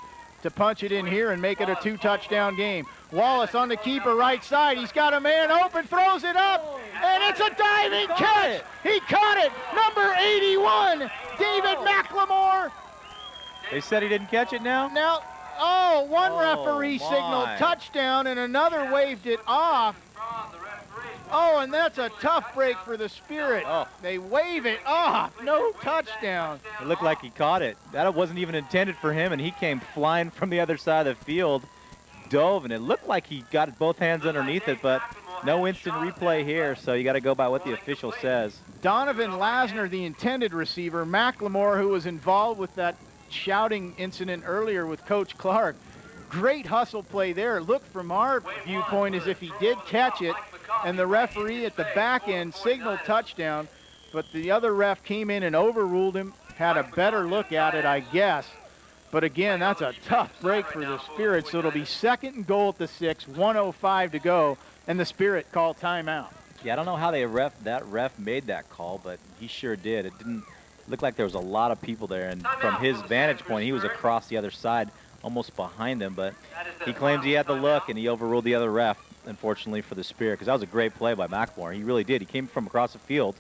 to punch it in here and make it a 2-touchdown game. Wallace on the keeper right side. He's got a man open, throws it up, and it's a diving catch. He caught it. Number 81, David McLemore. They said he didn't catch it now? Now, Oh, one Oh, referee my. signaled touchdown and another waved it off. Oh, and that's a tough break for the Spirit. Oh. They wave it off. No touchdown. It looked like he caught it. That wasn't even intended for him, and he came flying from the other side of the field, dove, and it looked like he got both hands underneath it, but no instant replay here, so you got to go by what the official says. Donovan Lasner, the intended receiver. McLemore, who was involved with that shouting incident earlier with Coach Clark. Great hustle play there. It looked from our viewpoint as if he did catch it, and the referee at the back end signaled touchdown, but the other ref came in and overruled him, had a better look at it, I guess. But again, that's a tough break for the Spirit, so it'll be 2nd and goal at the 6, 1:05 to go, and the Spirit call timeout. Yeah, I don't know how that ref made that call, but he sure did. It didn't look like there was a lot of people there, and from his vantage point, he was across the other side, almost behind him, but he claims he had the look, and he overruled the other ref, unfortunately for the Spirit, because that was a great play by McLemore. He really did. He came from across the field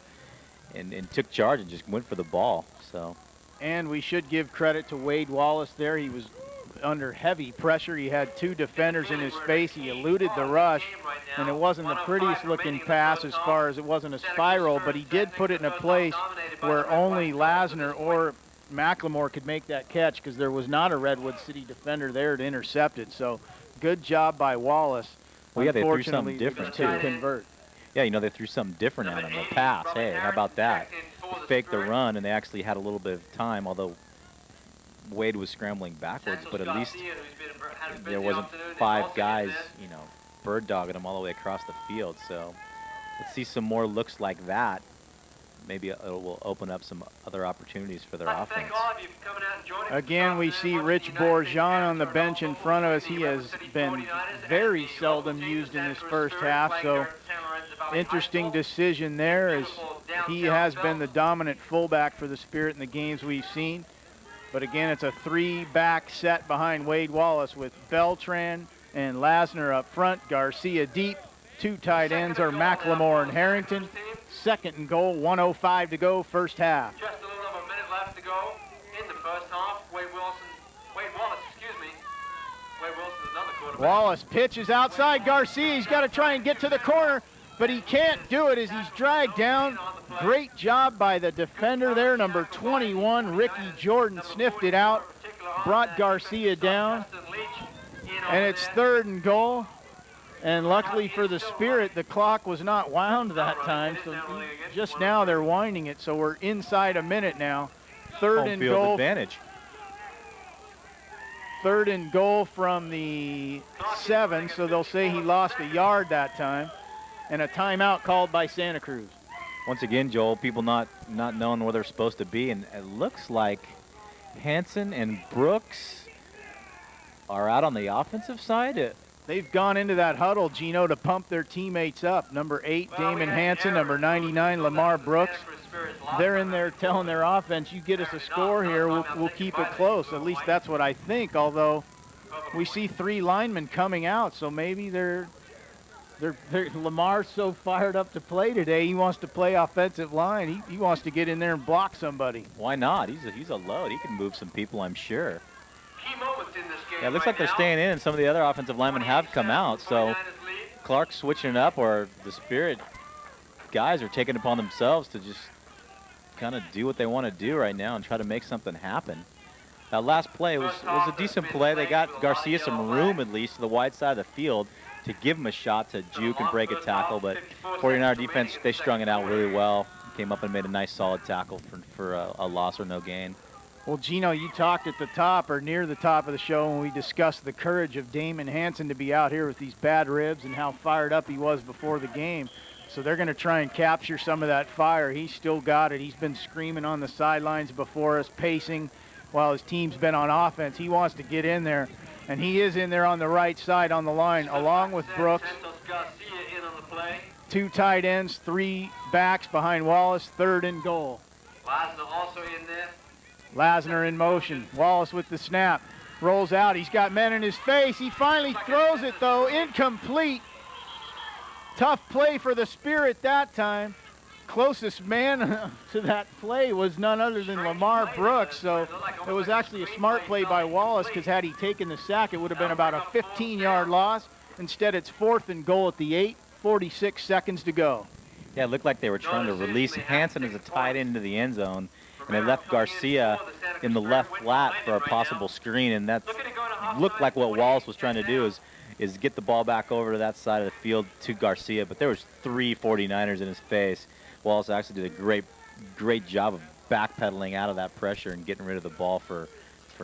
and took charge and just went for the ball. So. And we should give credit to Wade Wallace there. He was under heavy pressure. He had 2 defenders in his face. He eluded the rush, and it wasn't the prettiest looking pass as far as it wasn't a spiral, but he did put it in a place where only Lasner or McLemore could make that catch because there was not a Redwood City defender there to intercept it. So good job by Wallace. Well, yeah, they threw something different, to too. convert. Yeah, you know, they threw something different at him, a pass. Hey, how about that? They faked the run, and they actually had a little bit of time, although Wade was scrambling backwards, but at least there wasn't 5 guys, you know, bird dogging him all the way across the field. So let's see some more looks like that. Maybe it will open up some other opportunities for their offense. Again, we see Rich Bourgeon on the bench in front of us. He has been very seldom used in this first half, so interesting decision there as he has been the dominant fullback for the Spirit in the games we've seen. But again, it's a 3-back set behind Wade Wallace with Beltran and Lasner up front, Garcia deep. 2 tight ends are McLemore and Harrington. 2nd and goal, 1:05 to go, first half. Just a little over a minute left to go in the first half. Wade Wallace, another quarterback. Wallace pitches outside Garcia. He's got to try and get to the corner, but he can't do it as he's dragged down. Great job by the defender there, number 21, Ricky Jordan, sniffed it out, brought Garcia down, and it's 3rd and goal. And luckily for the Spirit, the clock was not wound that time, so just now they're winding it, so we're inside a minute now. 3rd and goal. Advantage. 3rd and goal from the 7, so they'll say he lost a yard that time, and a timeout called by Santa Cruz. Once again, Joel, people not knowing where they're supposed to be, and it looks like Hanson and Brooks are out on the offensive side. They've gone into that huddle, Gino, to pump their teammates up. Number 8, Damon Hanson. Number 99, Lamar Brooks. They're in there telling their offense, you get us a score here, we'll keep it close. At least that's what I think, although we see 3 linemen coming out, so maybe Lamar's so fired up to play today, he wants to play offensive line. He wants to get in there and block somebody. Why not? He's a load. He can move some people, I'm sure. Key moments in this game. Yeah, it looks like they're staying in, and some of the other offensive linemen have come out. So Clark's switching it up, or the Spirit guys are taking it upon themselves to just kind of do what they want to do right now and try to make something happen. That last play was a decent play. They got Garcia some room, at least, to the wide side of the field to give him a shot to juke and break a tackle. But 49er defense, they strung it out really well. Came up and made a nice, solid tackle for a loss or no gain. Well, Gino, you talked at the top or near the top of the show when we discussed the courage of Damon Hanson to be out here with these bad ribs and how fired up he was before the game. So they're going to try and capture some of that fire. He's still got it. He's been screaming on the sidelines before us, pacing while his team's been on offense. He wants to get in there, and he is in there on the right side on the line, along with Brooks. 2 tight ends, 3 backs behind Wallace, 3rd and goal. Lasner also in there. Lasner in motion. Wallace with the snap. Rolls out. He's got men in his face. He finally throws it, though. Incomplete. Tough play for the Spirit that time. closest man to that play was none other than Lamar Brooks, so it was actually a smart play by Wallace, because had he taken the sack, it would have been about a 15-yard loss. Instead, it's 4th and goal at the 8, 46 seconds to go. Yeah, it looked like they were trying to release Hansen as a tight end into the end zone, and they left Garcia in the left flat for a possible screen, and that looked like what Wallace was trying to do is get the ball back over to that side of the field to Garcia, but there was 3 49ers in his face. Wallace actually did a great job of backpedaling out of that pressure and getting rid of the ball for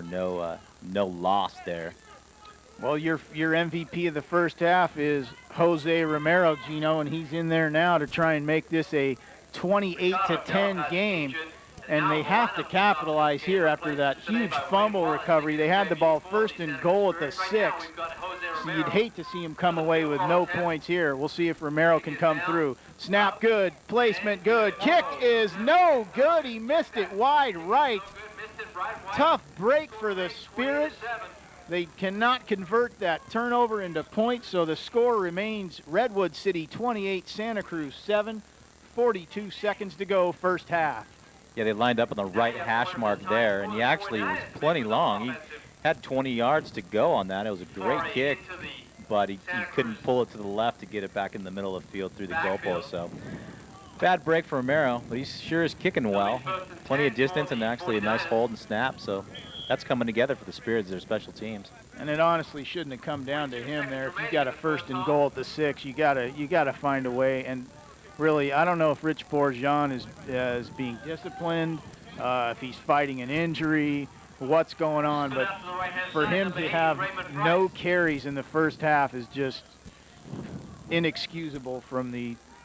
no loss there. Well, your MVP of the first half is Jose Romero, Gino, and he's in there now to try and make this a 28-10 game. And they have to capitalize here after that huge fumble recovery. They had the ball 1st and goal at the 6. So you'd hate to see him come away with no points here. We'll see if Romero can come through. Snap good, placement good. Kick is no good. He missed it wide right. Tough break for the Spirit. They cannot convert that turnover into points, so the score remains Redwood City 28, Santa Cruz 7, 42 seconds to go, first half. Yeah, they lined up on the right hash mark there, and he actually was plenty long. He had 20 yards to go on that. It was a great kick, but he couldn't pull it to the left to get it back in the middle of the field through the goalpost. So bad break for Romero, but he sure is kicking well. Plenty of distance and actually a nice hold and snap. So that's coming together for the Spirits, their special teams. And it honestly shouldn't have come down to him there. If you got a 1st and goal at the 6, you gotta find a way. And really, I don't know if Rich Bourgeon is being disciplined, if he's fighting an injury, what's going on, but for him to have no carries in the first half is just inexcusable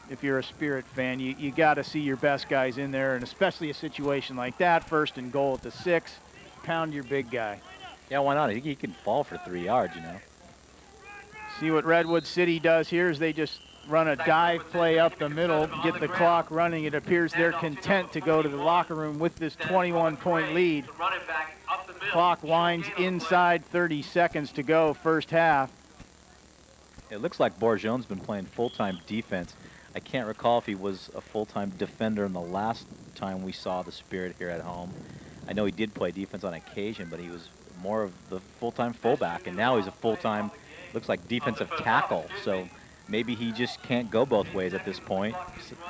if you're a Spirit fan. You got to see your best guys in there, and especially a situation like that, 1st and goal at the 6, pound your big guy. Yeah, why not? He can fall for 3 yards, you know. See what Redwood City does here is they just run a dive play up the middle, get the clock running. It appears they're content to go to the locker room with this 21-point lead. Clock winds inside 30 seconds to go, first half. It looks like Bourgeon's been playing full-time defense. I can't recall if he was a full-time defender in the last time we saw the Spirit here at home. I know he did play defense on occasion, but he was more of the full-time fullback, and now he's a full-time, looks like defensive tackle. So maybe he just can't go both ways at this point,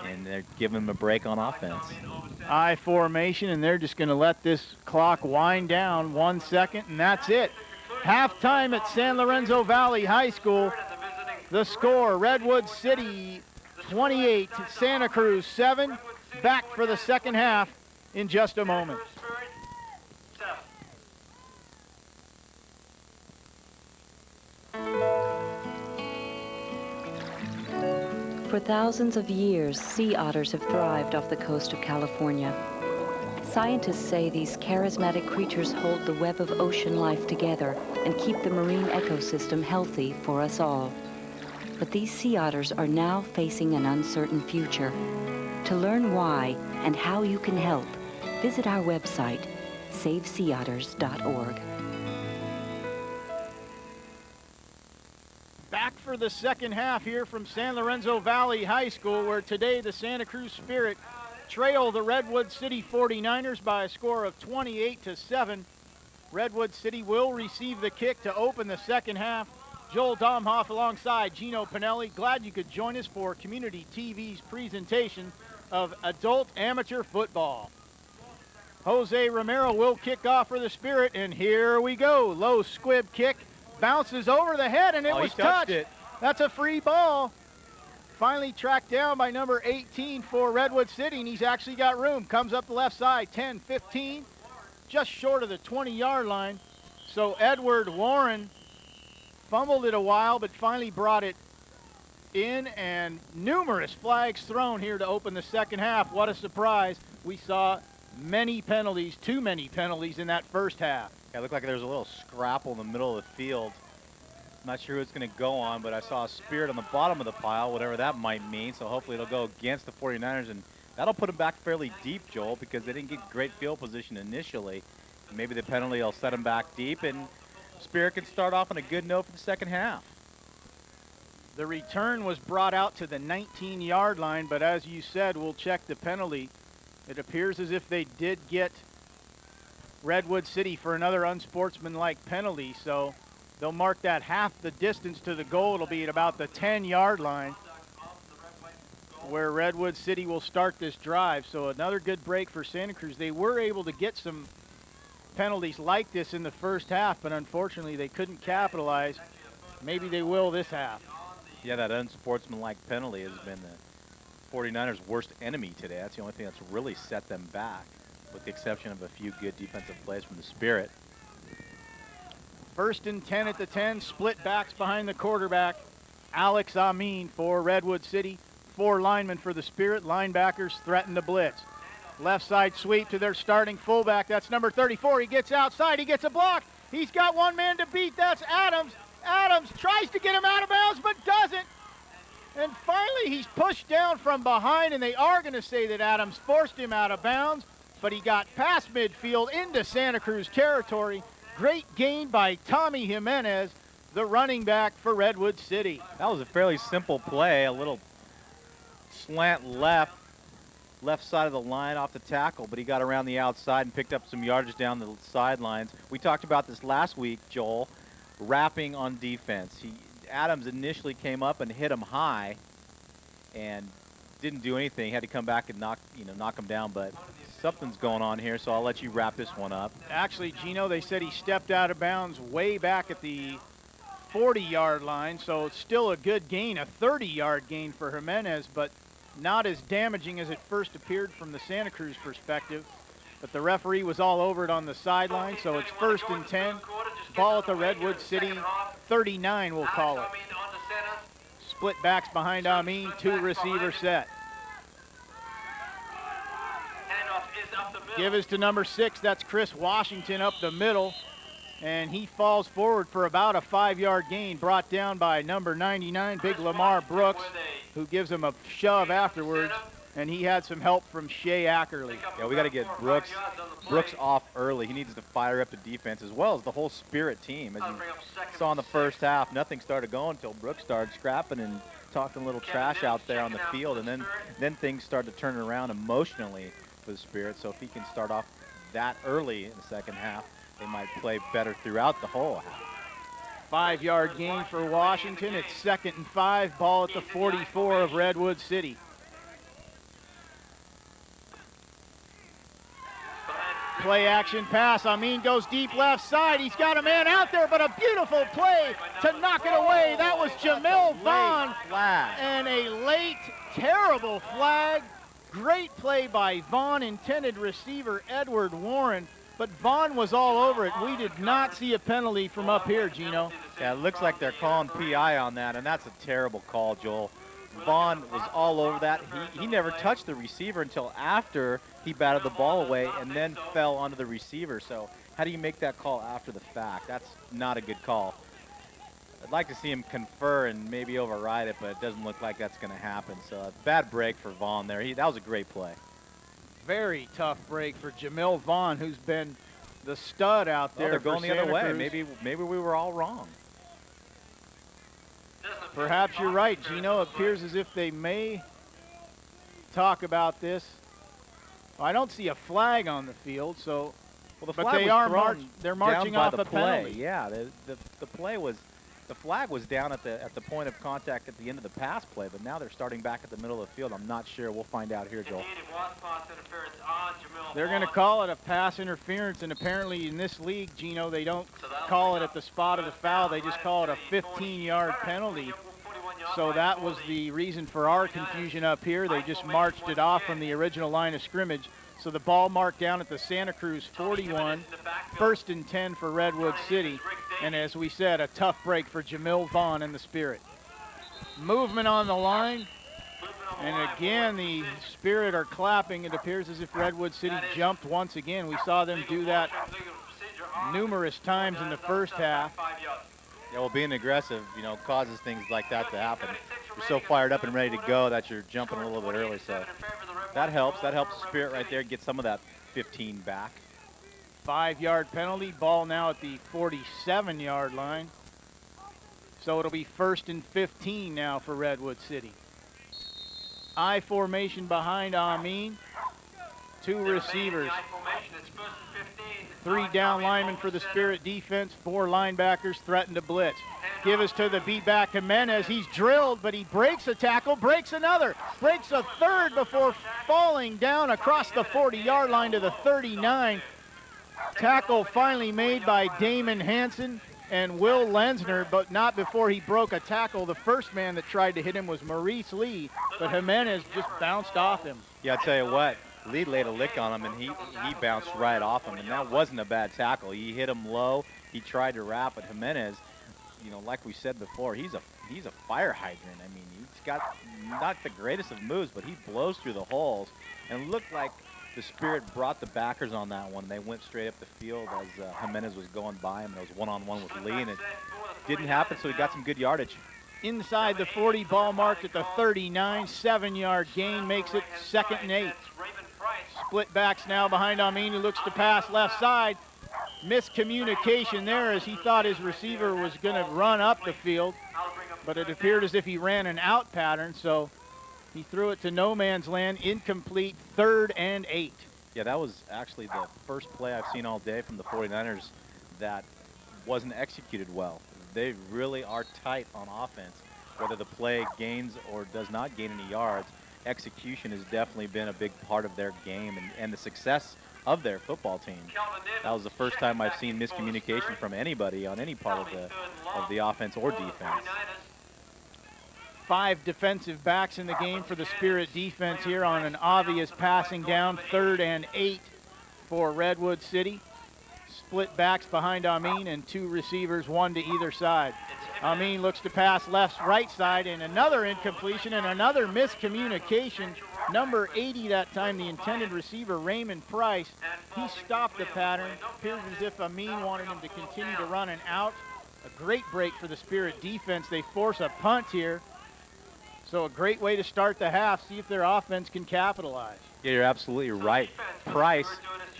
and they're giving him a break on offense. I formation, and they're just going to let this clock wind down 1 second, and that's it. Halftime at San Lorenzo Valley High School. The score, Redwood City 28, Santa Cruz 7. Back for the second half in just a moment. For thousands of years, sea otters have thrived off the coast of California. Scientists say these charismatic creatures hold the web of ocean life together and keep the marine ecosystem healthy for us all. But these sea otters are now facing an uncertain future. To learn why and how you can help, visit our website, saveseaotters.org. Back for the second half here from San Lorenzo Valley High School, where today the Santa Cruz Spirit trail the Redwood City 49ers by a score of 28-7. Redwood City will receive the kick to open the second half. Joel Domhoff alongside Gino Panelli. Glad you could join us for Community TV's presentation of adult amateur football. Jose Romero will kick off for the Spirit, and here we go. Low squib kick. Bounces over the head, and it was touched. That's a free ball. Finally tracked down by number 18 for Redwood City, and he's actually got room. Comes up the left side, 10, 15, just short of the 20-yard line. So Edward Warren fumbled it a while, but finally brought it in, and numerous flags thrown here to open the second half. What a surprise. We saw many penalties, too many penalties in that first half. Yeah, it looked like there was a little scrapple in the middle of the field. I'm not sure who it's going to go on, but I saw a Spirit on the bottom of the pile, whatever that might mean. So hopefully it'll go against the 49ers, and that'll put them back fairly deep, Joel, because they didn't get great field position initially. Maybe the penalty will set them back deep, and Spirit can start off on a good note for the second half. The return was brought out to the 19-yard line, but as you said, we'll check the penalty. It appears as if they did get Redwood City for another unsportsmanlike penalty, so they'll mark that half the distance to the goal. It'll be at about the 10-yard line where Redwood City will start this drive. So another good break for Santa Cruz. They were able to get some penalties like this in the first half, but unfortunately they couldn't capitalize. Maybe they will this half. Yeah, that unsportsmanlike penalty has been the 49ers' worst enemy today. That's the only thing that's really set them back, with the exception of a few good defensive plays from the Spirit. 1st and 10 at the 10, split backs behind the quarterback. Alex Amin for Redwood City. 4 linemen for the Spirit. Linebackers threaten the blitz. Left side sweep to their starting fullback. That's number 34. He gets outside. He gets a block. He's got one man to beat. That's Adams. Adams tries to get him out of bounds, but doesn't. And finally, he's pushed down from behind, and they are going to say that Adams forced him out of bounds, but he got past midfield into Santa Cruz territory. Great gain by Tommy Jimenez, the running back for Redwood City. That was a fairly simple play, a little slant left side of the line off the tackle, but he got around the outside and picked up some yardage down the sidelines. We talked about this last week, Joel, wrapping on defense. Adams initially came up and hit him high and didn't do anything. He had to come back and knock him down, but something's going on here, so I'll let you wrap this one up. Actually, Gino, they said he stepped out of bounds way back at the 40-yard line, so it's still a good gain, a 30-yard gain for Jimenez, but not as damaging as it first appeared from the Santa Cruz perspective. But the referee was all over it on the sideline, so it's 1st and 10. Ball at the Redwood City 39, we'll call it. Split backs behind Amin, 2 receiver set. Give us to number 6, that's Chris Washington up the middle. And he falls forward for about a 5-yard gain, brought down by number 99, Big Lamar Brooks, who gives him a shove afterwards. And he had some help from Shea Ackerley. Yeah, we got to get Brooks off early. He needs to fire up the defense as well as the whole Spirit team. As you saw in the first half, nothing started going until Brooks started scrapping and talking a little trash out there on the field. And then things started to turn around emotionally for the Spirit. So if he can start off that early in the second half, they might play better throughout the whole half. 5-yard gain for Washington. It's 2nd and 5. Ball at the 44 of Redwood City. Play action pass. Amin goes deep left side. He's got a man out there, but a beautiful play to knock it away. That was Jamil Vaughn. And a late, terrible flag. Great play by Vaughn, intended receiver Edward Warren. But Vaughn was all over it. We did not see a penalty from up here, Gino. Yeah, it looks like they're calling PI on that, and that's a terrible call, Joel. Vaughn was all over that. He never touched the receiver until after he batted the ball away and then fell onto the receiver. So how do you make that call after the fact? That's not a good call. I'd like to see him confer and maybe override it, but it doesn't look like that's going to happen. So a bad break for Vaughn there. That was a great play. Very tough break for Jamil Vaughn, who's been the stud out there. They're going the other way. Cruz. Maybe we were all wrong. Perhaps you're right, Gino. It appears as if they may talk about this. Well, I don't see a flag on the field, so. Well, the but flag they was are thrown they're marching down off by the a play. penalty. Yeah, the flag was down at the point of contact at the end of the pass play, but now they're starting back at the middle of the field. I'm not sure. We'll find out here, Joel. They're going to call it a pass interference, and apparently in this league, Gino, they don't call it at the spot of the foul. They just call it a 15-yard penalty. So that was the reason for our confusion up here. They just marched it off from the original line of scrimmage. So the ball marked down at the Santa Cruz 41, 1st and 10 for Redwood City. And as we said, a tough break for Jamil Vaughn and the Spirit. Movement on the line. And again, the Spirit are clapping. It appears as if Redwood City jumped once again. We saw them do that numerous times in the first half. Yeah, well, being aggressive, causes things like that to happen. You're so fired up and ready to go that you're jumping a little bit early. So that helps. That helps the Spirit right there get some of that 15 back. 5-yard penalty. Ball now at the 47-yard line. So it'll be 1st and 15 now for Redwood City. I formation behind Amin. 2 receivers. 3 down linemen for the Spirit defense. 4 linebackers threaten to blitz. Give us to the beat-back Jimenez. He's drilled, but he breaks a tackle, breaks another, breaks a third before falling down across the 40-yard line to the 39. Tackle finally made by Damon Hansen and Will Lensner, but not before he broke a tackle. The first man that tried to hit him was Maurice Lee, but Jimenez just bounced off him. Yeah, I'll tell you what, Lee laid a lick on him, and he bounced right off him, and that wasn't a bad tackle. He hit him low. He tried to wrap, but Jimenez, you know, like we said before, he's a fire hydrant. I mean, he's got not the greatest of moves, but he blows through the holes, and it looked like the Spirit brought the backers on that one. They went straight up the field as Jimenez was going by him, and it was one-on-one with Lee, and it didn't happen, so he got some good yardage. Inside the 40, ball marked at the 39, 7-yard gain makes it 2nd and 8. Split backs now behind Amin, who looks to pass left side. Miscommunication there as he thought his receiver was going to run up the field, but it appeared as if he ran an out pattern, so he threw it to no man's land, incomplete, 3rd and 8. Yeah, that was actually the first play I've seen all day from the 49ers that wasn't executed well. They really are tight on offense. Whether the play gains or does not gain any yards, execution has definitely been a big part of their game and the success of their football team. That was the first time I've seen miscommunication from anybody on any part of the offense or defense. 5 defensive backs in the game for the Spirit defense here on an obvious passing down, 3rd and 8 for Redwood City. Split backs behind Amin and 2 receivers, 1 to either side. Amin looks to pass left, right side, and another incompletion and another miscommunication. Number 80 that time, the intended receiver, Raymond Price. He stopped the pattern. Appears as if Amin wanted him to continue to run an out. A great break for the Spirit defense. They force a punt here. So a great way to start the half, see if their offense can capitalize. Yeah, you're absolutely right. Price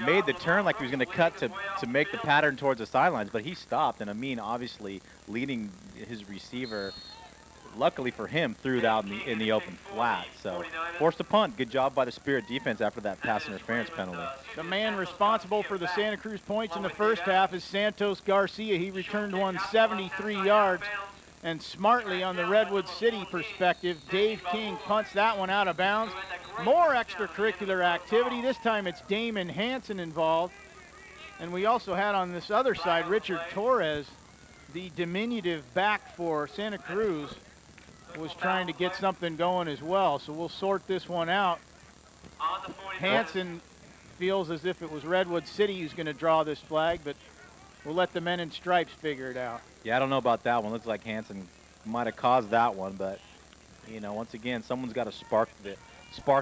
made the turn like he was going to cut to make the pattern towards the sidelines, but he stopped, and Amin obviously leading his receiver, luckily for him, threw it out in the open flat. So forced a punt. Good job by the Spirit defense after that pass interference penalty. The man responsible for the Santa Cruz points in the first half is Santos Garcia. He returned one 73 yards. And smartly on the Redwood City perspective, Dave King punts that one out of bounds. More extracurricular activity. This time it's Damon Hansen involved. And we also had on this other side Richard Torres, the diminutive back for Santa Cruz, was trying to get something going as well. So we'll sort this one out. Hansen feels as if it was Redwood City who's going to draw this flag, but we'll let the men in stripes figure it out. Yeah, I don't know about that one. Looks like Hansen might have caused that one, but, you know, once again, someone's got to spark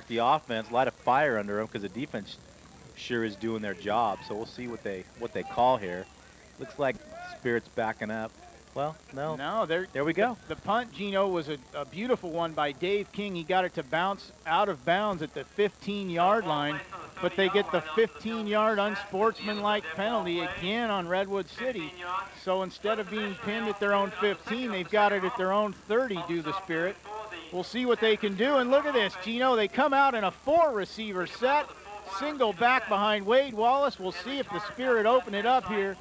the offense, light a fire under them, because the defense sure is doing their job. So we'll see what they call here. Looks like Spirit's backing up. Well, no, there we go. The punt, Gino, was a beautiful one by Dave King. He got it to bounce out of bounds at the 15-yard line, but they get the 15-yard unsportsmanlike penalty again on Redwood City. So instead of being pinned at their own 15, they've got it at their own 30, do the Spirit. We'll see what they can do. And look at this, Gino. They come out in a 4-receiver set, single back behind Wade Wallace. We'll see if the Spirit open it up here.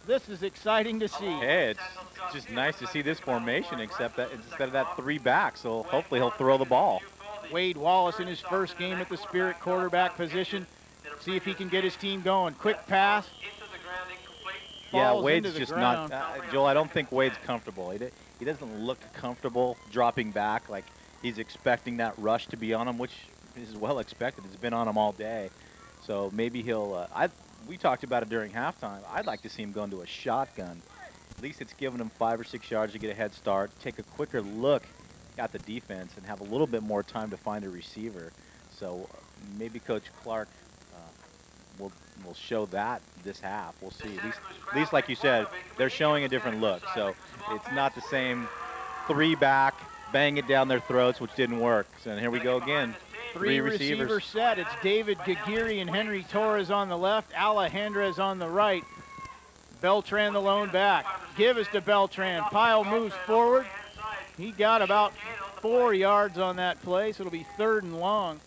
This is exciting to see. Hey, it's just nice to see this formation, except that instead of that 3 back, so hopefully he'll throw the ball. Wade Wallace in his first game at the Spirit quarterback position. See if he can get his team going. Quick pass. Yeah, Wade's just not, Joel, I don't think Wade's comfortable. He doesn't look comfortable dropping back like he's expecting that rush to be on him, which is well expected. It's been on him all day. So maybe he'll, we talked about it during halftime. I'd like to see him go into a shotgun. At least it's giving him 5 or 6 yards to get a head start, take a quicker look at the defense, and have a little bit more time to find a receiver. So maybe Coach Clark will show that this half. We'll see. At least like you said, they're showing a different look. So it's not the same 3 back, bang it down their throats, which didn't work. So here we go again. 3 receiver set. It's David Gagiri and Henry Torres on the left, Alejandrez on the right. Beltran the lone back. Give is to Beltran. Pyle moves forward. He got about 4 yards on that play, so it'll be 3rd and long.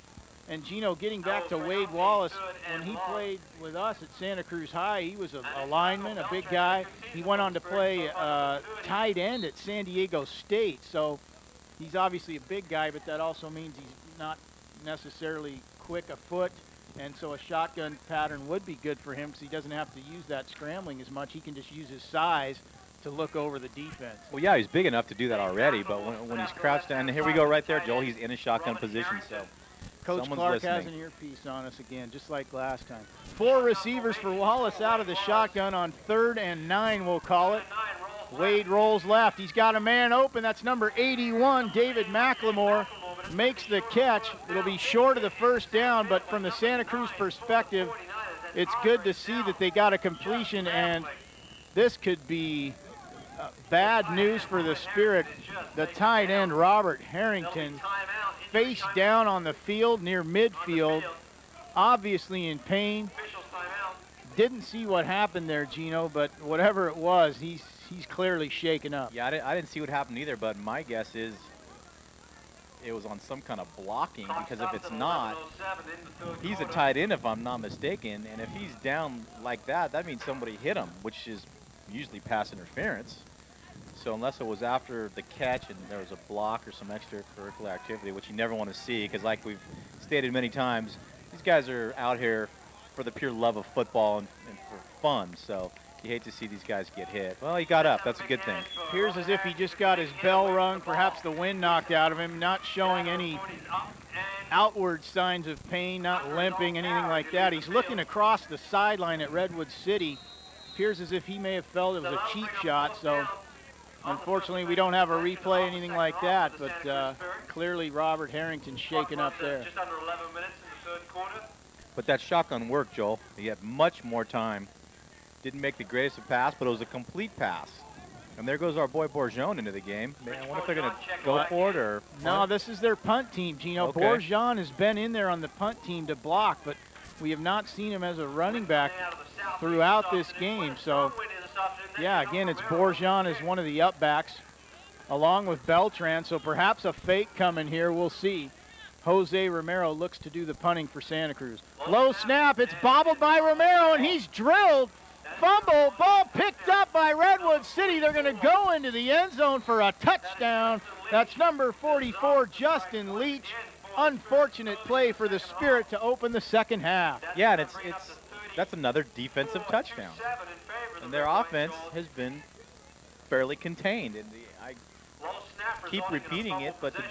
And Gino getting back to Wade Wallace. When he played with us at Santa Cruz High, he was a lineman, a big guy. He went on to play tight end at San Diego State. So he's obviously a big guy, but that also means he's not necessarily quick of foot. And so a shotgun pattern would be good for him because he doesn't have to use that scrambling as much. He can just use his size to look over the defense. Well, yeah, he's big enough to do that already, but when he's crouched down, and here we go right there, Joel, he's in a shotgun position, so Coach Clark has an earpiece on us again, just like last time. 4 receivers for Wallace out of the shotgun on 3rd and 9, we'll call it. Wade rolls left. He's got a man open. That's number 81, David McLemore. Makes the catch. It'll be short of the first down, but from the Santa Cruz perspective, it's good to see that they got a completion, and this could be bad news for the Spirit. The tight end, Robert Harrington, face down on the field near midfield, obviously in pain. Didn't see what happened there, Gino, but whatever it was, he's clearly shaken up. Yeah, I didn't see what happened either, but my guess is it was on some kind of blocking, because if it's not, he's a tight end if I'm not mistaken, and if he's down like that, that means somebody hit him, which is usually pass interference. So unless it was after the catch and there was a block or some extracurricular activity, which you never want to see, because like we've stated many times, these guys are out here for the pure love of football and for fun, so you hate to see these guys get hit. Well, he got up. That's a good thing. Appears as if he just got his bell rung, perhaps the wind knocked out of him, not showing any outward signs of pain, not limping, anything like that. He's looking across the sideline at Redwood City. Appears as if he may have felt it was a cheap shot, so unfortunately we don't have a replay, anything like that, but clearly Robert Harrington shaken up there. Just under 11 minutes in the 3rd quarter. But that shotgun worked, Joel. He had much more time. Didn't make the greatest of pass, but it was a complete pass. And there goes our boy Bourgeon into the game. Man, I wonder if they're going to go for it or... No, this is their punt team, Gino. Okay. Bourgeon has been in there on the punt team to block, but we have not seen him as a running back throughout this game. So, yeah, again, it's Bourgeon as one of the upbacks, along with Beltran. So perhaps a fake coming here. We'll see. Jose Romero looks to do the punting for Santa Cruz. Low snap. It's bobbled by Romero, and he's drilled. Fumble, ball picked up by Redwood City. They're going to go into the end zone for a touchdown. That's number 44, Justin Leach. Unfortunate play for the Spirit to open the second half. Yeah, and that's another defensive touchdown. And their offense has been fairly contained. And I keep repeating it, but the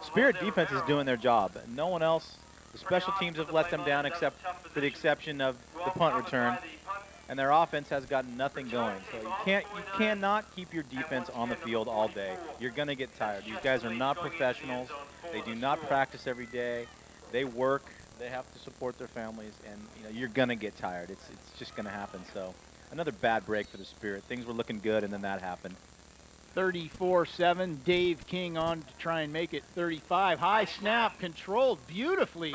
Spirit defense is doing their job. No one else, the special teams have let them down except for the exception of the punt return. And their offense has got nothing going. So you cannot keep your defense on the field all day. You're going to get tired. These guys are not professionals. They do not practice every day. They work. They have to support their families, and you're going to get tired. It's just going to happen. So another bad break for the Spirit. Things were looking good, and then that happened. 34-7. Dave King on to try and make it 35. High snap controlled beautifully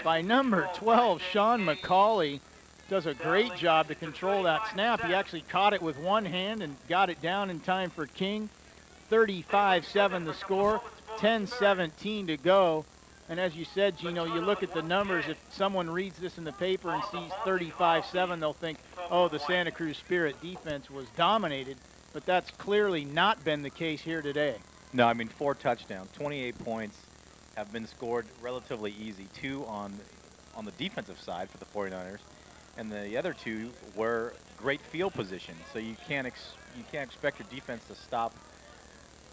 by number 12, Sean McCauley. Does a great job to control that snap. He actually caught it with one hand and got it down in time for King. 35-7 the score, 10-17 to go. And as you said, Gino, you look at the numbers. If someone reads this in the paper and sees 35-7, they'll think, oh, the Santa Cruz Spirit defense was dominated. But that's clearly not been the case here today. No, I mean 4 touchdowns, 28 points have been scored relatively easy. 2 on the defensive side for the 49ers. And the other 2 were great field position. So you can't expect your defense to stop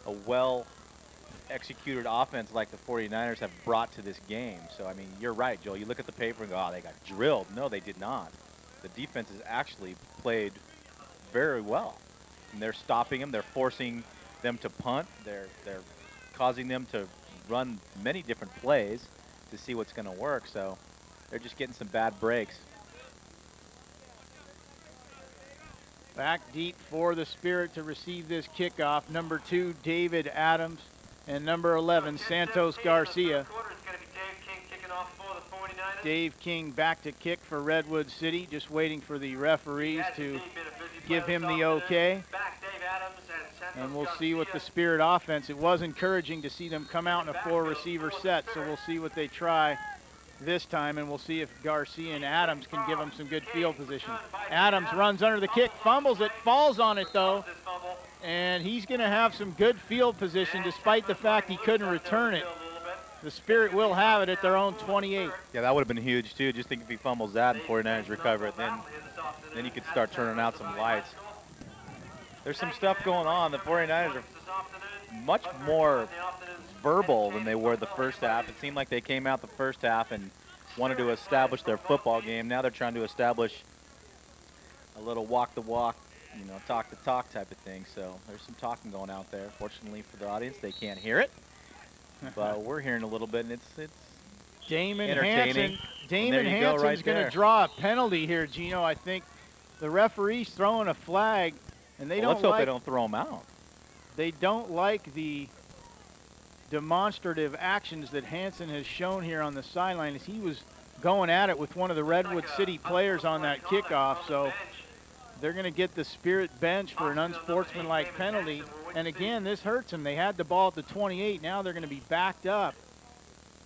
a well-executed offense like the 49ers have brought to this game. So, I mean, you're right, Joel. You look at the paper and go, oh, they got drilled. No, they did not. The defense has actually played very well. And they're stopping them. They're forcing them to punt. They're causing them to run many different plays to see what's going to work. So they're just getting some bad breaks. Back deep for the Spirit to receive this kickoff. Number 2, David Adams, and number 11, Santos Garcia. Dave King back to kick for Redwood City, just waiting for the referees to give him the okay. And we'll see what the Spirit offense, it was encouraging to see them come out in a 4-receiver set, so we'll see what they try this time, and we'll see if Garcia and Adams can give them some good field position. Adams runs under the kick, fumbles it, falls on it though, and he's going to have some good field position despite the fact he couldn't return it. The Spirit will have it at their own 28. Yeah, that would have been huge too. Just think if he fumbles that and 49ers recover it, then you could start turning out some lights. There's some stuff going on. The 49ers are much more verbal than they were the first half. It seemed like they came out the first half and wanted to establish their football game. Now they're trying to establish a little walk the walk, you know, talk the talk type of thing. So there's some talking going out there. Fortunately for the audience, they can't hear it, but we're hearing a little bit, and it's Damon entertaining. Damon Hanson's going to draw a penalty here, Gino. I think the referee's throwing a flag, and they let's hope they don't throw him out. They don't like the demonstrative actions that Hanson has shown here on the sideline as he was going at it with one of the Redwood City players on that kickoff. So they're going to get the Spirit bench for an unsportsmanlike penalty. And again, this hurts them. They had the ball at the 28. Now they're going to be backed up.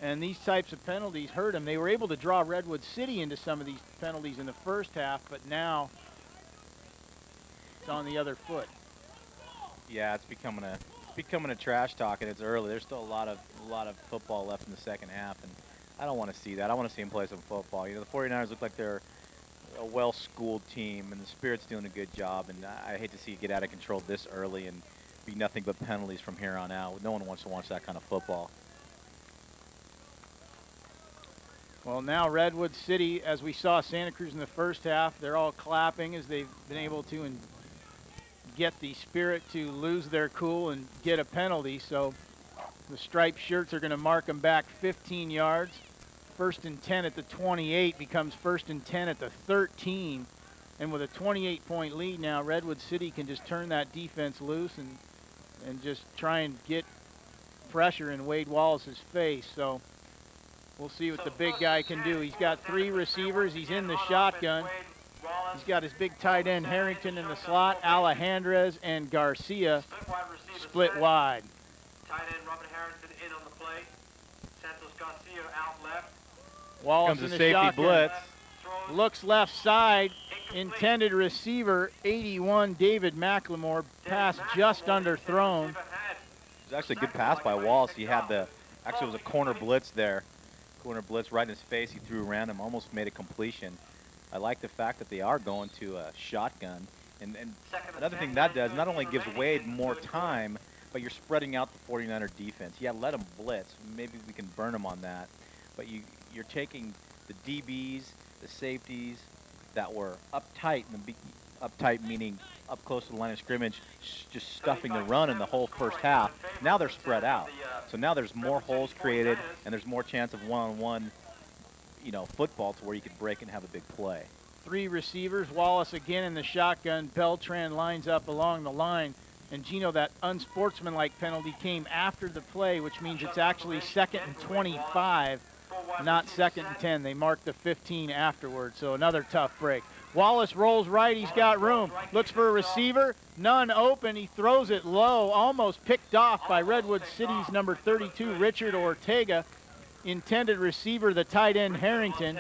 And these types of penalties hurt them. They were able to draw Redwood City into some of these penalties in the first half, but now it's on the other foot. Yeah, it's becoming a trash talk, and it's early. There's still a lot of football left in the second half, and I don't want to see that. I want to see them play some football. You know, the 49ers look like they're a well-schooled team, and the Spirit's doing a good job, and I hate to see it get out of control this early and be nothing but penalties from here on out. No one wants to watch that kind of football. Well, now Redwood City, as we saw Santa Cruz in the first half, they're all clapping as they've been able to get the Spirit to lose their cool and get a penalty. So the striped shirts are going to mark them back 15 yards. 1st and 10 at the 28 becomes 1st and 10 at the 13. And with a 28-point lead now, Redwood City can just turn that defense loose and just try and get pressure in Wade Wallace's face. So we'll see what the big guy can do. He's got 3 receivers. He's in the shotgun. He's got his big tight end Harrington in the slot. Alejandrez and Garcia split wide. Tight end Robert Harrington in on the play. Santos Garcia out left. Wallace Comes in a the safety shotgun. blitz. Looks left side. Intended receiver 81 David McLemore. Pass just underthrown. It was actually a good pass by Wallace. He had actually it was a corner blitz there. Corner blitz right in his face. He threw around him, almost made a completion. I like the fact that they are going to a shotgun. And another thing that does, not only gives Wade more time, but you're spreading out the 49er defense. Yeah, let them blitz. Maybe we can burn them on that. But you're taking the DBs, the safeties that were uptight, uptight meaning up close to the line of scrimmage, just stuffing the run in the whole first half. Now they're spread out. So now there's more holes created, and there's more chance of one-on-one, you know, football to where you could break and have a big play. 3 receivers. Wallace again in the shotgun. Beltran lines up along the line. And Gino, that unsportsmanlike penalty came after the play, which means it's actually 2nd and 25, not 2nd and 10. They marked the 15 afterwards, so another tough break. Wallace rolls right. He's got room. Looks for a receiver. None open. He throws it low, almost picked off by Redwood City's number 32, Richard Ortega. Intended receiver, the tight end Harrington,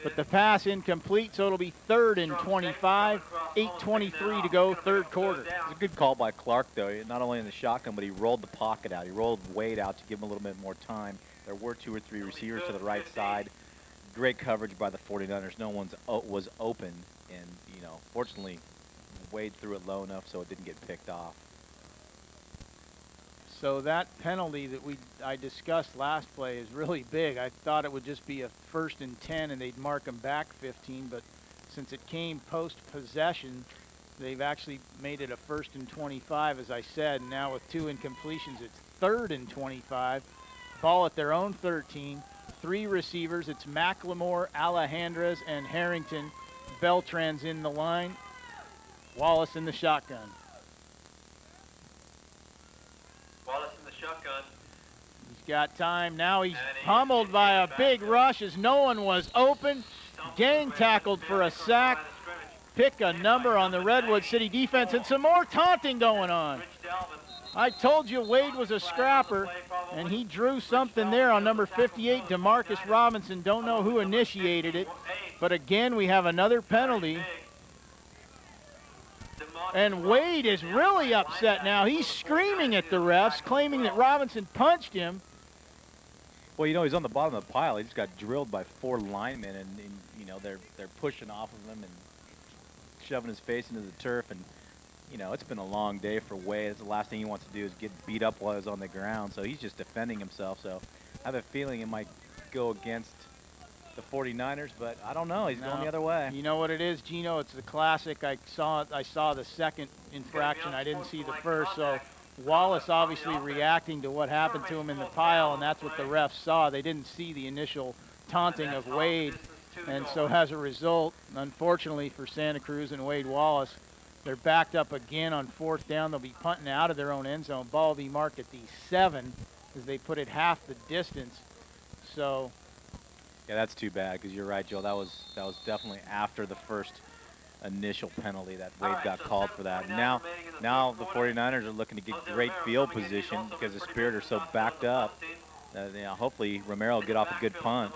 but the pass incomplete, so it'll be 3rd and 25, 8:23 to go, 3rd quarter. It's a good call by Clark, though. Not only in the shotgun, but he rolled the pocket out. He rolled Wade out to give him a little bit more time. There were 2 or 3 receivers to the right side. Great coverage by the 49ers. No one was open, and, you know, fortunately, Wade threw it low enough so it didn't get picked off. So that penalty that I discussed last play is really big. I thought it would just be a 1st and 10 and they'd mark them back 15, but since it came post-possession, they've actually made it a 1st and 25, as I said. And now with 2 incompletions, it's 3rd and 25. Ball at their own 13. 3 receivers. It's McLemore, Alejandrez, and Harrington. Beltran's in the line. Wallace in the shotgun. Wallace in the shotgun. He's got time. Now he's pummeled by a big rush as no one was open. Gang tackled for a sack. pick a number on the Redwood City defense, and some more taunting going on. I told you Wade was a scrapper, and he drew something there on number 58, DeMarcus Robinson. Don't know who initiated it, but again, we have another penalty. And Wade is really upset now. He's screaming at the refs, claiming that Robinson punched him. Well, you know, he's on the bottom of the pile. He just got drilled by 4 linemen, and you know, they're pushing off of him and shoving his face into the turf. And you know, it's been a long day for Wade. It's the last thing he wants to do is get beat up while he's on the ground. So he's just defending himself. So I have a feeling it might go against the 49ers, but I don't know. He's going the other way. You know what it is, Gino? It's the classic. I saw the second infraction. I didn't see the first. So Wallace obviously reacting to what happened to him in the pile, and that's what the refs saw. They didn't see the initial taunting of Wade. And so as a result, unfortunately for Santa Cruz and Wade Wallace, they're backed up again on 4th down. They'll be punting out of their own end zone. Ball will be marked at the 7 as they put it half the distance. So yeah, that's too bad, because you're right, Joe. That was definitely after the first initial penalty that Wade got called for that. Now the 49ers are looking to get great field position because the Spirit are so backed up. You know, hopefully Romero will get off a good punt.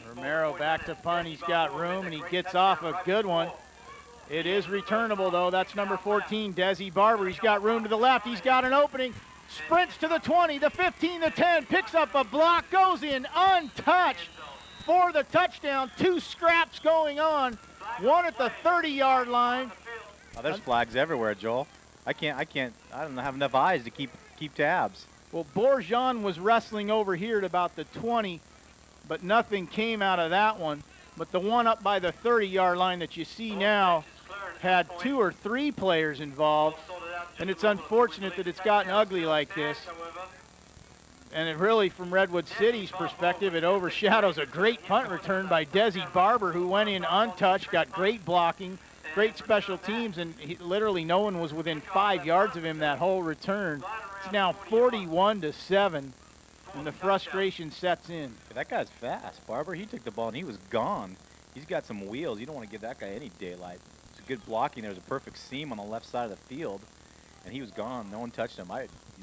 Romero back to punt. He's got room, and he gets off a good one. It is returnable, though. That's number 14, Desi Barber. He's got room to the left. He's got an opening. Sprints to the 20, the 15, the 10. Picks up a block, goes in untouched for the touchdown. 2 scraps going on. One at the 30-yard line. Oh, there's flags everywhere, Joel. I don't have enough eyes to keep tabs. Well, Bourgeon was wrestling over here at about the 20, but nothing came out of that one. But the one up by the 30-yard line that you see now had 2 or 3 players involved, and it's unfortunate that it's gotten ugly like this. And it really, from Redwood City's perspective, it overshadows a great punt return by Desi Barber, who went in untouched, got great blocking, great special teams, and literally no one was within 5 yards of him that whole return. It's now 41-7, and the frustration sets in. That guy's fast. Barber, he took the ball and he was gone. He's got some wheels. You don't want to give that guy any daylight. It's good blocking. There's a perfect seam on the left side of the field, and he was gone. No one touched him.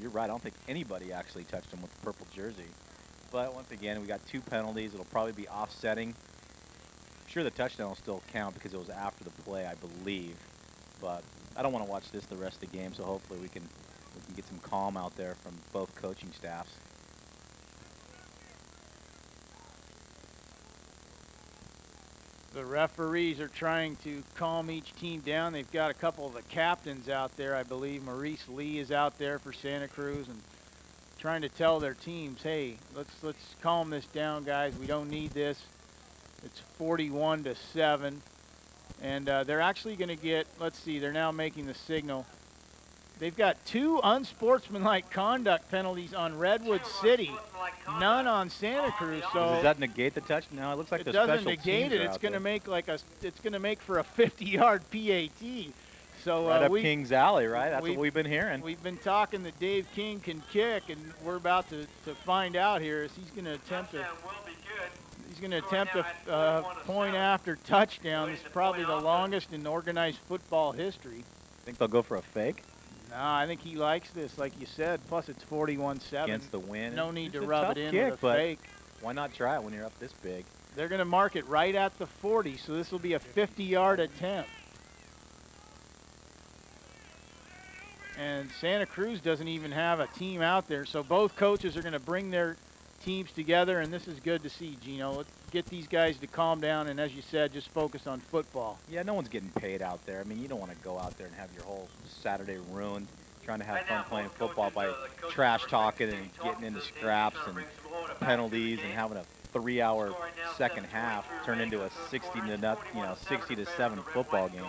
You're right. I don't think anybody actually touched him with the purple jersey. But once again, we got 2 penalties. It'll probably be offsetting. I'm sure the touchdown will still count because it was after the play, I believe. But I don't want to watch this the rest of the game, so hopefully we can get some calm out there from both coaching staffs. The referees are trying to calm each team down. They've got a couple of the captains out there, I believe. Maurice Lee is out there for Santa Cruz and trying to tell their teams, hey, let's calm this down, guys. We don't need this. It's 41-7. And they're actually going to get, let's see, they're now making the signal. They've got 2 unsportsmanlike conduct penalties on Redwood City, none on Santa Cruz. So does that negate the touchdown? No, it looks like the special teams are out there. It doesn't negate it. It's going to make it's going to make for a 50-yard PAT. So right up King's Alley, right? That's what we've been hearing. We've been talking that Dave King can kick, and we're about to find out here as he's going to attempt a point after touchdown. This is probably the longest in organized football history. Think they'll go for a fake? No, I think he likes this, like you said. Plus, it's 41-7. Against the wind. No need to rub it in with a fake. Why not try it when you're up this big? They're going to mark it right at the 40, so this will be a 50-yard attempt. And Santa Cruz doesn't even have a team out there, so both coaches are going to bring their teams together, and this is good to see, Gino. Let's get these guys to calm down and, as you said, just focus on football. Yeah, no one's getting paid out there. I mean, you don't want to go out there and have your whole Saturday ruined trying to have fun playing football by trash talking and getting into scraps and penalties and having a 3-hour second half turn into a 60-7 football game.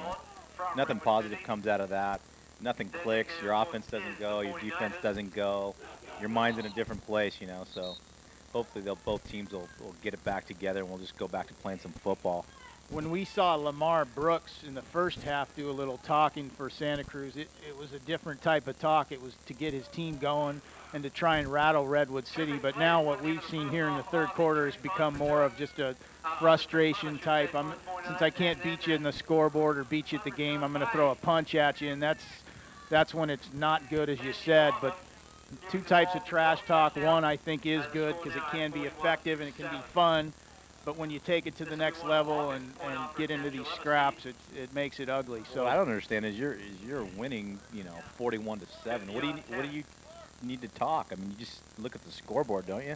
Nothing positive comes out of that. Nothing clicks. Your offense doesn't go. Your defense doesn't go. Your mind's in a different place, you know. So hopefully both teams will get it back together and we'll just go back to playing some football. When we saw Lamar Brooks in the first half do a little talking for Santa Cruz, it was a different type of talk. It was to get his team going and to try and rattle Redwood City. But now what we've seen here in the third quarter has become more of just a frustration type. since I can't beat you in the scoreboard or beat you at the game, I'm going to throw a punch at you, and that's when it's not good, as you said. But two types of trash talk. One I think is good because it can be effective and it can be fun. But when you take it to the next level and get into these scraps, it makes it ugly. So what I don't understand is you're winning, 41-7. What do you need to talk? I mean, you just look at the scoreboard, don't you?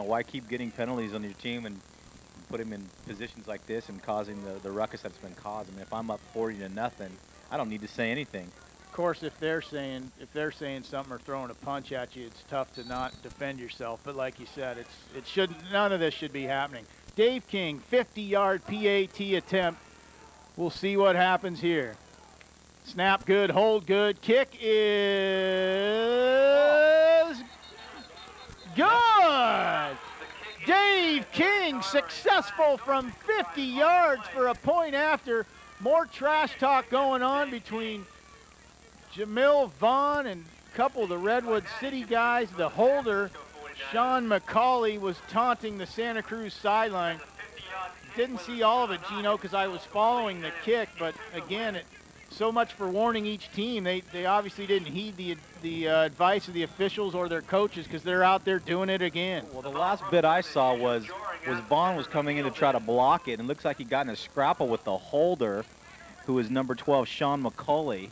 Why keep getting penalties on your team and put him in positions like this and causing the ruckus that's been caused? I mean, if I'm up 40-0, I don't need to say anything. Of course, if they're saying something or throwing a punch at you, it's tough to not defend yourself. But like you said, none of this should be happening. Dave King, 50-yard PAT attempt. We'll see what happens here. Snap good, hold good. Kick is good. Dave King successful from 50 yards for a point after. More trash talk going on between Jamil Vaughn and a couple of the Redwood City guys. The holder, Sean McCauley, was taunting the Santa Cruz sideline. Didn't see all of it, Gino, because I was following the kick. But again, so much for warning each team. They obviously didn't heed the advice of the officials or their coaches because they're out there doing it again. Well, the last bit I saw was Vaughn was coming in to try to block it, and it looks like he got in a scrapple with the holder, who is number 12, Sean McCauley.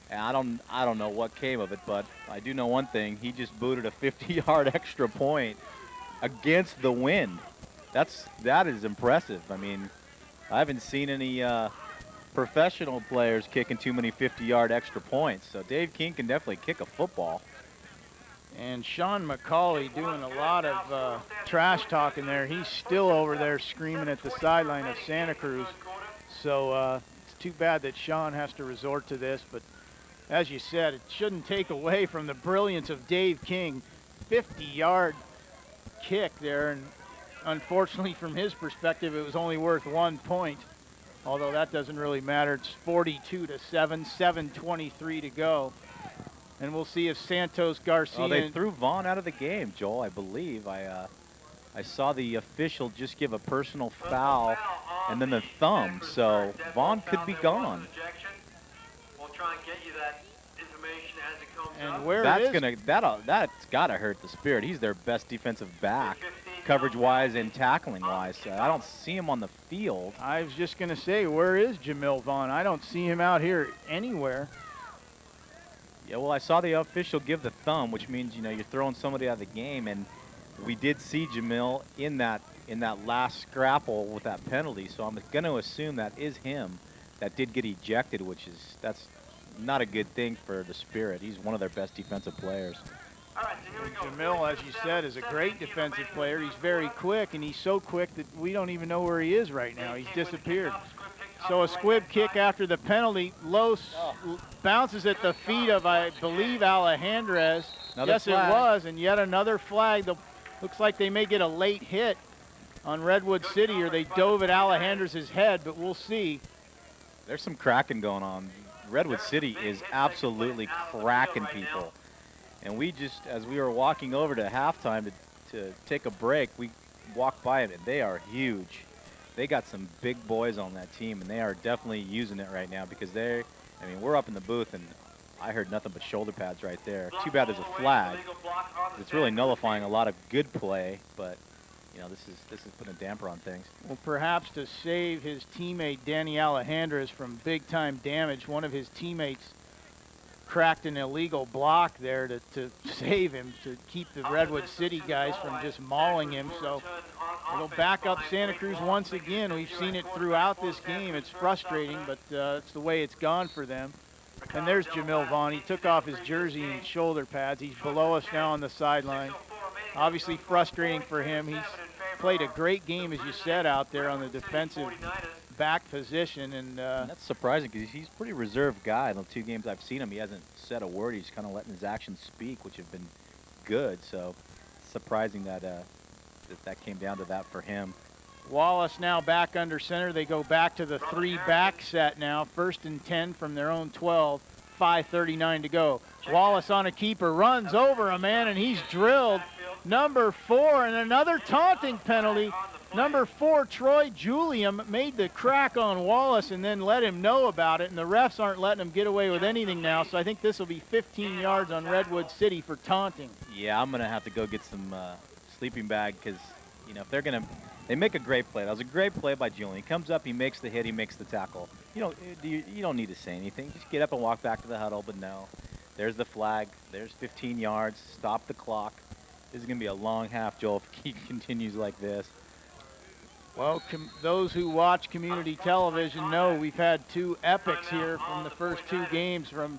And I don't know what came of it, but I do know one thing. He just booted a 50-yard extra point against the wind. That is impressive. I mean, I haven't seen any professional players kicking too many 50-yard extra points. So Dave King can definitely kick a football. And Sean McCauley doing a lot of trash talking there. He's still over there screaming at the sideline of Santa Cruz. So it's too bad that Sean has to resort to this, but as you said, it shouldn't take away from the brilliance of Dave King. 50-yard kick there, and unfortunately from his perspective, it was only worth 1 point, although that doesn't really matter. It's 42-7, 7:23 to go. And we'll see if Santos Garcia... Oh, they threw Vaughn out of the game, Joel, I believe. I saw the official just give a personal foul and then the thumb, so Vaughn could be gone. We'll try and get you that information as it comes and up. where That's gotta hurt the Spirit. He's their best defensive back, coverage-wise and tackling-wise. I don't see him on the field. I was just going to say, where is Jamil Vaughn? I don't see him out here anywhere. Yeah, well, I saw the official give the thumb, which means, you're throwing somebody out of the game, and we did see Jamil in that last scrapple with that penalty, so I'm going to assume that is him that did get ejected, that's not a good thing for the Spirit. He's one of their best defensive players. All right, so here we go. Jamil, as you said, is a great defensive player. He's very quick, and he's so quick that we don't even know where he is right now. He's disappeared. So a squib kick after the penalty. Bounces at the feet of, I believe, Alejandrez. Yes, it was, and yet another flag. Looks like they may get a late hit on Redwood City, or they dove at Alejandrez's head, but we'll see. There's some cracking going on. Redwood City is absolutely cracking people. And we just, as we were walking over to halftime to take a break, we walked by it, and they are huge. They got some big boys on that team, and they are definitely using it right now because we're up in the booth, and I heard nothing but shoulder pads right there. Too bad there's a flag. It's really nullifying a lot of good play, but this is putting a damper on things. Well, perhaps to save his teammate Danny Alejandrez from big-time damage, one of his teammates cracked an illegal block there to save him, to keep the Redwood City guys from just mauling him. So it'll back up Santa Cruz once again. We've seen it throughout this game. It's frustrating, but it's the way it's gone for them. And there's Jamil Vaughn. He took off his jersey and shoulder pads. He's below us now on the sideline. Obviously frustrating for him. He's played a great game, as you said, out there on the defensive back position. And that's surprising because he's a pretty reserved guy. In the 2 games I've seen him, he hasn't said a word. He's kind of letting his actions speak, which have been good. So surprising that that came down to that for him. Wallace now back under center. They go back to the 3-back set now. 1st and 10 from their own 12. 5:39 to go. Wallace on a keeper, runs over a man, and he's drilled. Number 4, and another taunting penalty. Number 4, Troy Julium, made the crack on Wallace and then let him know about it, and the refs aren't letting him get away with anything now, so I think this will be 15 yards on Redwood City for taunting. Yeah, I'm going to have to go get some sleeping bag because, you know, if they're going to, they make a great play. That was a great play by Julian. He comes up, he makes the hit, he makes the tackle. You don't need to say anything. Just get up and walk back to the huddle, but no. There's the flag. There's 15 yards. Stop the clock. This is going to be a long half, Joel, if he continues like this. Well, those who watch community television know we've had 2 epics here from the first 2 games from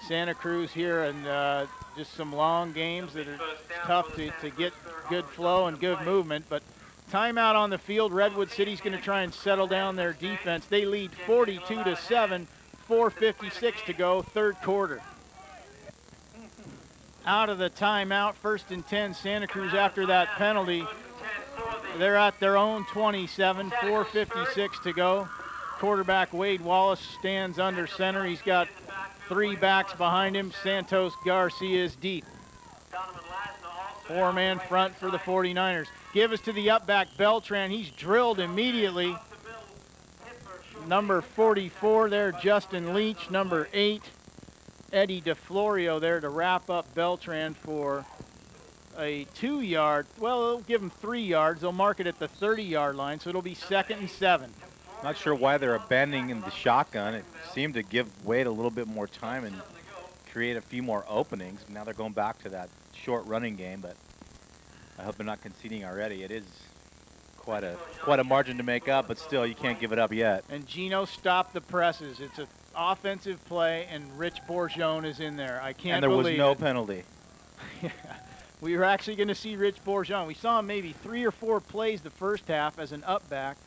Santa Cruz here, and just some long games that are tough to get good flow and good movement. But timeout on the field. Redwood City's going to try and settle down their defense. They lead 42-7, 4:56 to go, third quarter. Out of the timeout, 1st and 10, Santa Cruz after that penalty. They're at their own 27, 4:56 to go. Quarterback Wade Wallace stands under center. He's got 3 backs behind him. Santos Garcia is deep. 4-man front for the 49ers. Give us to the up back, Beltran. He's drilled immediately. Number 44 there, Justin Leach. Number 8, Eddie DeFlorio there to wrap up Beltran for a 2-yard. Well, they'll give him 3 yards. They'll mark it at the 30-yard line, so it'll be 2nd and 7. Not sure why they're abandoning the shotgun. It seemed to give Wade a little bit more time and create a few more openings. Now they're going back to that short running game, but I hope they're not conceding already. It is quite a margin to make up, but still, you can't give it up yet. And Gino stopped the presses. It's an offensive play, and Rich Bourgeon is in there. I can't believe it. And there was no penalty. We were actually going to see Rich Bourgeon. We saw him maybe 3 or 4 plays the first half as an up back,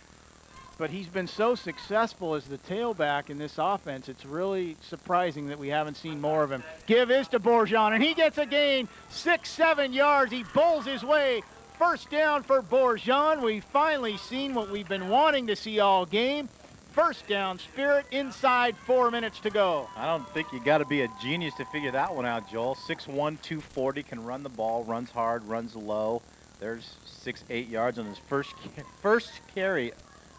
but he's been so successful as the tailback in this offense. It's really surprising that we haven't seen more of him. Give is to Bourgeon, and he gets a gain, 6-7 yards. He bowls his way. First down for Bourgeon. We've finally seen what we've been wanting to see all game. First down, Spirit, inside 4 minutes to go. I don't think you got to be a genius to figure that one out, Joel. 6'1", 240, can run the ball, runs hard, runs low. There's 6-8 yards on his first carry.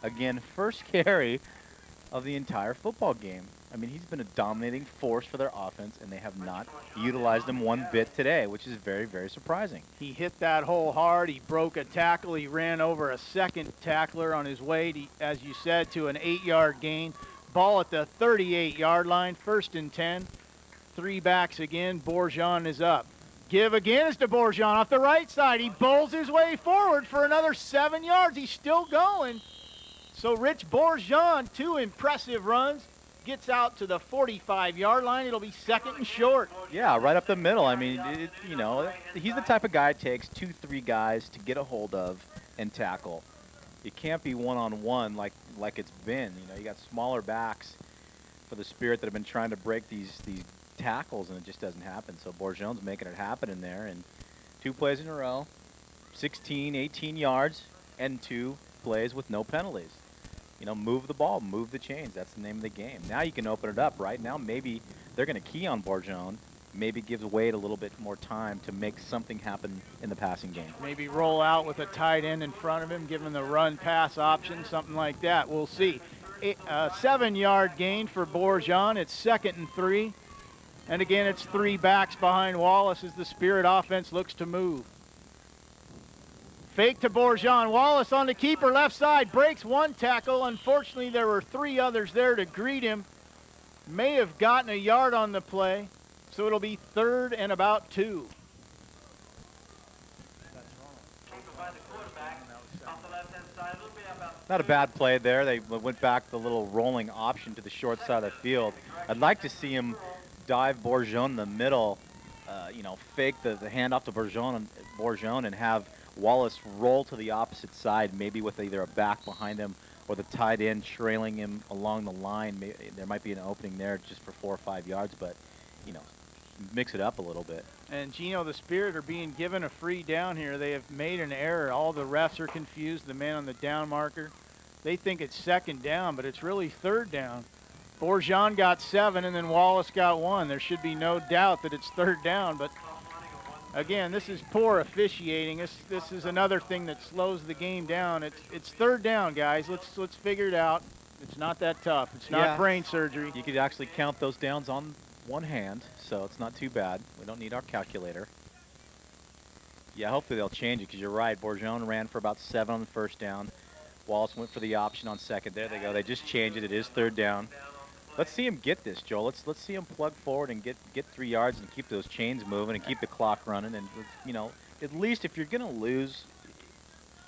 Again, first carry of the entire football game. I mean, he's been a dominating force for their offense, and they have not utilized him one bit today, which is very, very surprising. He hit that hole hard. He broke a tackle. He ran over a second tackler on his way, as you said, to an 8-yard gain. Ball at the 38-yard line, 1st and 10. 3 backs again. Bourgeon is up. Give again is to Bourgeon off the right side. He bowls his way forward for another 7 yards. He's still going. So Rich Bourgeon, 2 impressive runs. Gets out to the 45-yard line. It'll be 2nd and short. Yeah, right up the middle. I mean, you know, he's the type of guy it takes 2-3 guys to get a hold of and tackle. It can't be one-on-one like it's been. You know, you got smaller backs for the Spirit that have been trying to break these tackles, and it just doesn't happen. So Bourgeon's making it happen in there, and 2 plays in a row, 16, 18 yards, and 2 plays with no penalties. You know, move the ball, move the chains. That's the name of the game. Now you can open it up, right? Now maybe they're going to key on Bourgeon, maybe gives Wade a little bit more time to make something happen in the passing game. Maybe roll out with a tight end in front of him, give him the run-pass option, something like that. We'll see. A 7-yard gain for Bourgeon. It's 2nd and 3. And again, it's 3 backs behind Wallace as the Spirit offense looks to move. Fake to Bourgeon. Wallace on the keeper, left side, breaks 1 tackle. Unfortunately, there were 3 others there to greet him. May have gotten a yard on the play, so it'll be 3rd and about 2. Not a bad play there. They went back the little rolling option to the short side of the field. I'd like to see him dive Bourgeon in the middle, you know, fake the handoff to Bourgeon and have Wallace roll to the opposite side, maybe with either a back behind him or the tight end trailing him along the line. Maybe there might be an opening there just for 4 or 5 yards, but, you know, mix it up a little bit. And Gino, the Spirit are being given a free down here. They have made an error. All the refs are confused, the man on the down marker. They think it's 2nd down, but it's really 3rd down. Bourgeon got 7, and then Wallace got 1. There should be no doubt that it's 3rd down, but Again, this is poor officiating. This is another thing that slows the game down. It's third down, guys. Let's figure it out. It's not that tough. It's not brain surgery. You could actually count those downs on one hand, so it's not too bad. We don't need our calculator. Yeah, hopefully they'll change it, because you're right. Bourgeon ran for about 7 on the first down. Wallace went for the option on second. There they go. They just changed it. It is third down. Let's see him get this, Joel. Let's see him plug forward and get 3 yards and keep those chains moving and keep the clock running. And, you know, at least if you're going to lose,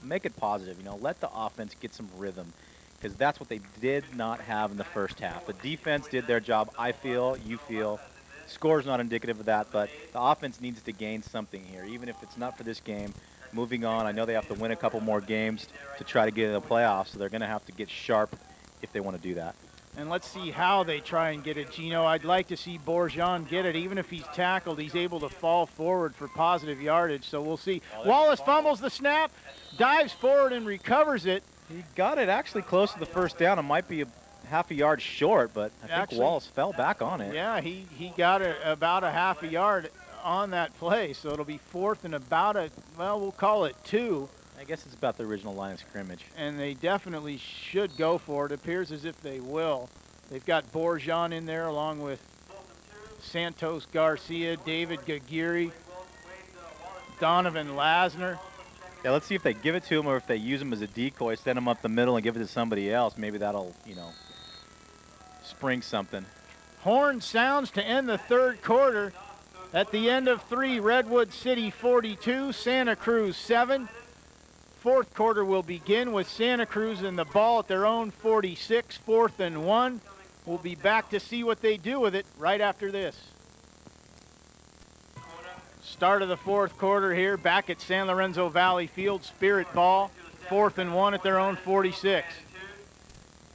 make it positive. You know, let the offense get some rhythm, because that's what they did not have in the first half. The defense did their job, I feel, you feel. Score's not indicative of that, but the offense needs to gain something here, even if it's not for this game. Moving on, I know they have to win a couple more games to try to get in the playoffs, so they're going to have to get sharp if they want to do that. And let's see how they try and get it, Gino. I'd like to see Bourgeon get it. Even if he's tackled, he's able to fall forward for positive yardage, so we'll see. Wallace fumbles the snap, dives forward and recovers it. He got it actually close to the first down. It might be half a yard short, but I think Wallace fell back on it. Yeah, he got it about a half a yard on that play, so it'll be 4th and about we'll call it 2. I guess it's about the original line of scrimmage. And they definitely should go for it. It appears as if they will. They've got Bourgeon in there along with Santos Garcia, David Gagiri, Donovan Lasner. Yeah, let's see if they give it to him or if they use him as a decoy, send him up the middle and give it to somebody else. Maybe that'll, you know, spring something. Horn sounds to end the third quarter. At the end of 3, Redwood City 42, Santa Cruz 7. Fourth quarter will begin with Santa Cruz in the ball at their own 46, 4th and 1. We'll be back to see what they do with it right after this. Start of the fourth quarter here, back at San Lorenzo Valley Field, Spirit ball, 4th and 1 at their own 46.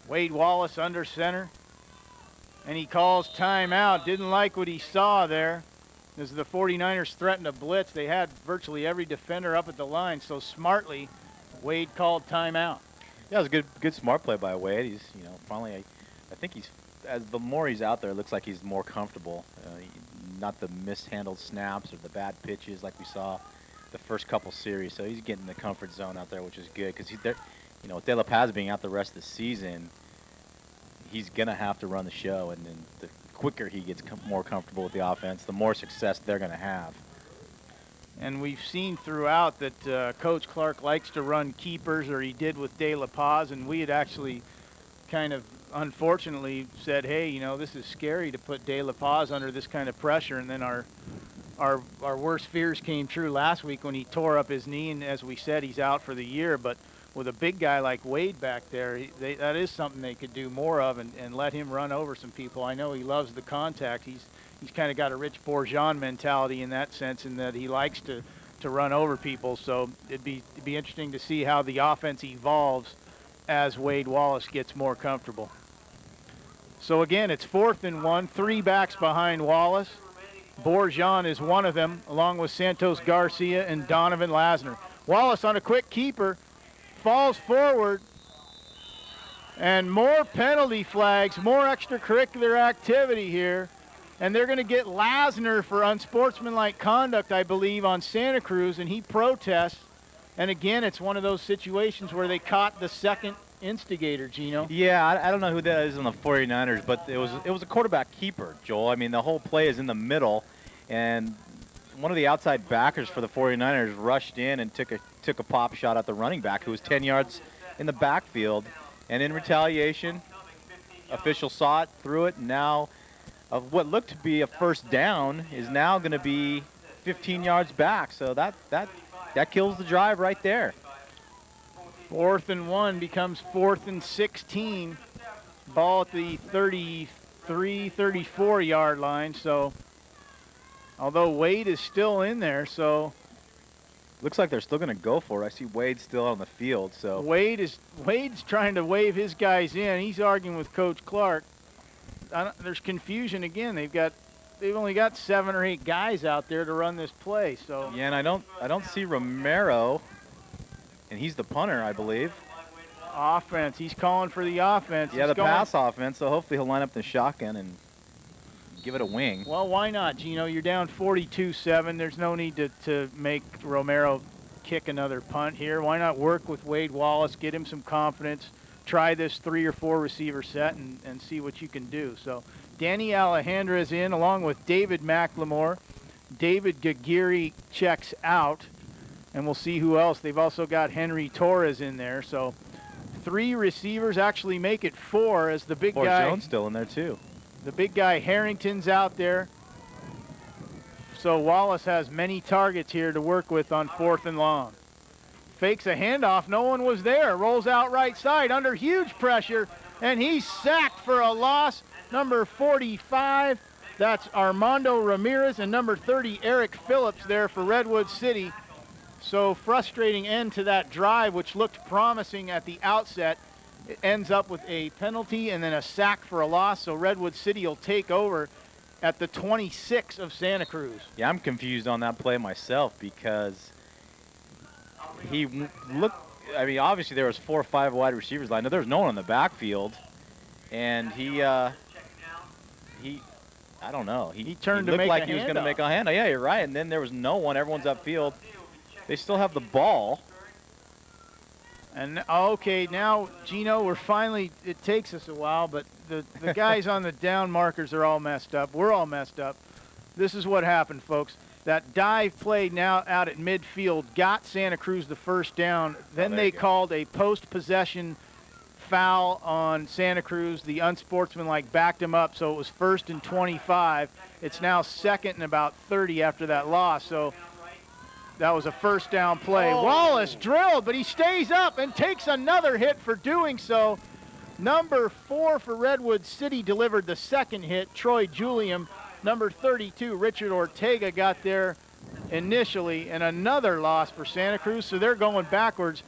Wade Wallace under center, and he calls timeout. Didn't like what he saw there. As the 49ers threatened a blitz, they had virtually every defender up at the line, so smartly, Wade called timeout. Yeah, it was a good smart play by Wade. He's, you know, finally, I think he's, as the more he's out there, it looks like he's more comfortable. Not the mishandled snaps or the bad pitches like we saw the first couple series. So he's getting the comfort zone out there, which is good, because you know, with De La Paz being out the rest of the season, he's going to have to run the show, and then the quicker he gets more comfortable with the offense, the more success they're going to have. And we've seen throughout that Coach Clark likes to run keepers, or he did with De La Paz, and we had actually kind of unfortunately said, hey, you know, this is scary to put De La Paz under this kind of pressure, and then our worst fears came true last week when he tore up his knee, and as we said, he's out for the year. But with a big guy like Wade back there, that is something they could do more of, and let him run over some people. I know he loves the contact. He's kind of got a Rich Bourgeon mentality in that sense, in that he likes to run over people. So it'd be interesting to see how the offense evolves as Wade Wallace gets more comfortable. So again, it's 4th and 1, 3 backs behind Wallace. Bourgeon is one of them, along with Santos Garcia and Donovan Lasner. Wallace on a quick keeper, falls forward, and more penalty flags, more extracurricular activity here. And they're going to get Lasner for unsportsmanlike conduct, I believe, on Santa Cruz, and he protests. And again, it's one of those situations where they caught the second instigator, Gino. Yeah, I don't know who that is on the 49ers, but it was a quarterback keeper, Joel. I mean, the whole play is in the middle, and one of the outside backers for the 49ers rushed in and took a pop shot at the running back, who was 10 yards in the backfield. And in retaliation, official saw it, threw it, and now of what looked to be a first down is now going to be 15 yards back. So that kills the drive right there. 4th and 1 becomes 4th and 16. Ball at the 33, 34 yard line. So although Wade is still in there, so looks like they're still going to go for it. I see Wade still on the field. So Wade's trying to wave his guys in. He's arguing with Coach Clark. There's confusion again. They've only got 7 or 8 guys out there to run this play. So yeah, and I don't see Romero, and he's the punter, I believe. Offense. He's calling for the offense. Yeah, the pass offense. So hopefully he'll line up the shotgun and give it a wing. Well, why not, Gino? You're down 42-7. There's no need to make Romero kick another punt here. Why not work with Wade Wallace, get him some confidence, try this 3 or 4 receiver set and see what you can do. So Danny Alejandra is in along with David McLemore. David Gagiri checks out, and we'll see who else. They've also got Henry Torres in there. So 3 receivers, actually make it 4 as the big guy. Jones still in there too. The big guy Harrington's out there. So Wallace has many targets here to work with on 4th and long. Fakes a handoff, no one was there. Rolls out right side under huge pressure, and he's sacked for a loss. Number 45, that's Armando Ramirez, and number 30, Eric Phillips there for Redwood City. So frustrating end to that drive, which looked promising at the outset. It ends up with a penalty and then a sack for a loss, so Redwood City will take over at the 26 of Santa Cruz. Yeah, I'm confused on that play myself because he looked, I mean, obviously there was 4 or 5 wide receivers lined up. There was no one in the backfield, and he I don't know. He turned to looked make like a he was going to handoff. make a handoff. Yeah, you're right. And then there was no one. Everyone's upfield. They still have the ball. And okay, now Gino, we're finally, it takes us a while, but the guys on the down markers are all messed up. We're all messed up. This is what happened, folks. That dive play now out at midfield got Santa Cruz the first down. Then they called a post-possession foul on Santa Cruz. The unsportsmanlike backed him up, so it was 1st and 25. It's now 2nd and about 30 after that loss. So that was a first down play. Oh. Wallace drilled, but he stays up and takes another hit for doing so. Number 4 for Redwood City delivered the second hit, Troy Julian. Number 32, Richard Ortega, got there initially, and another loss for Santa Cruz, so they're going backwards.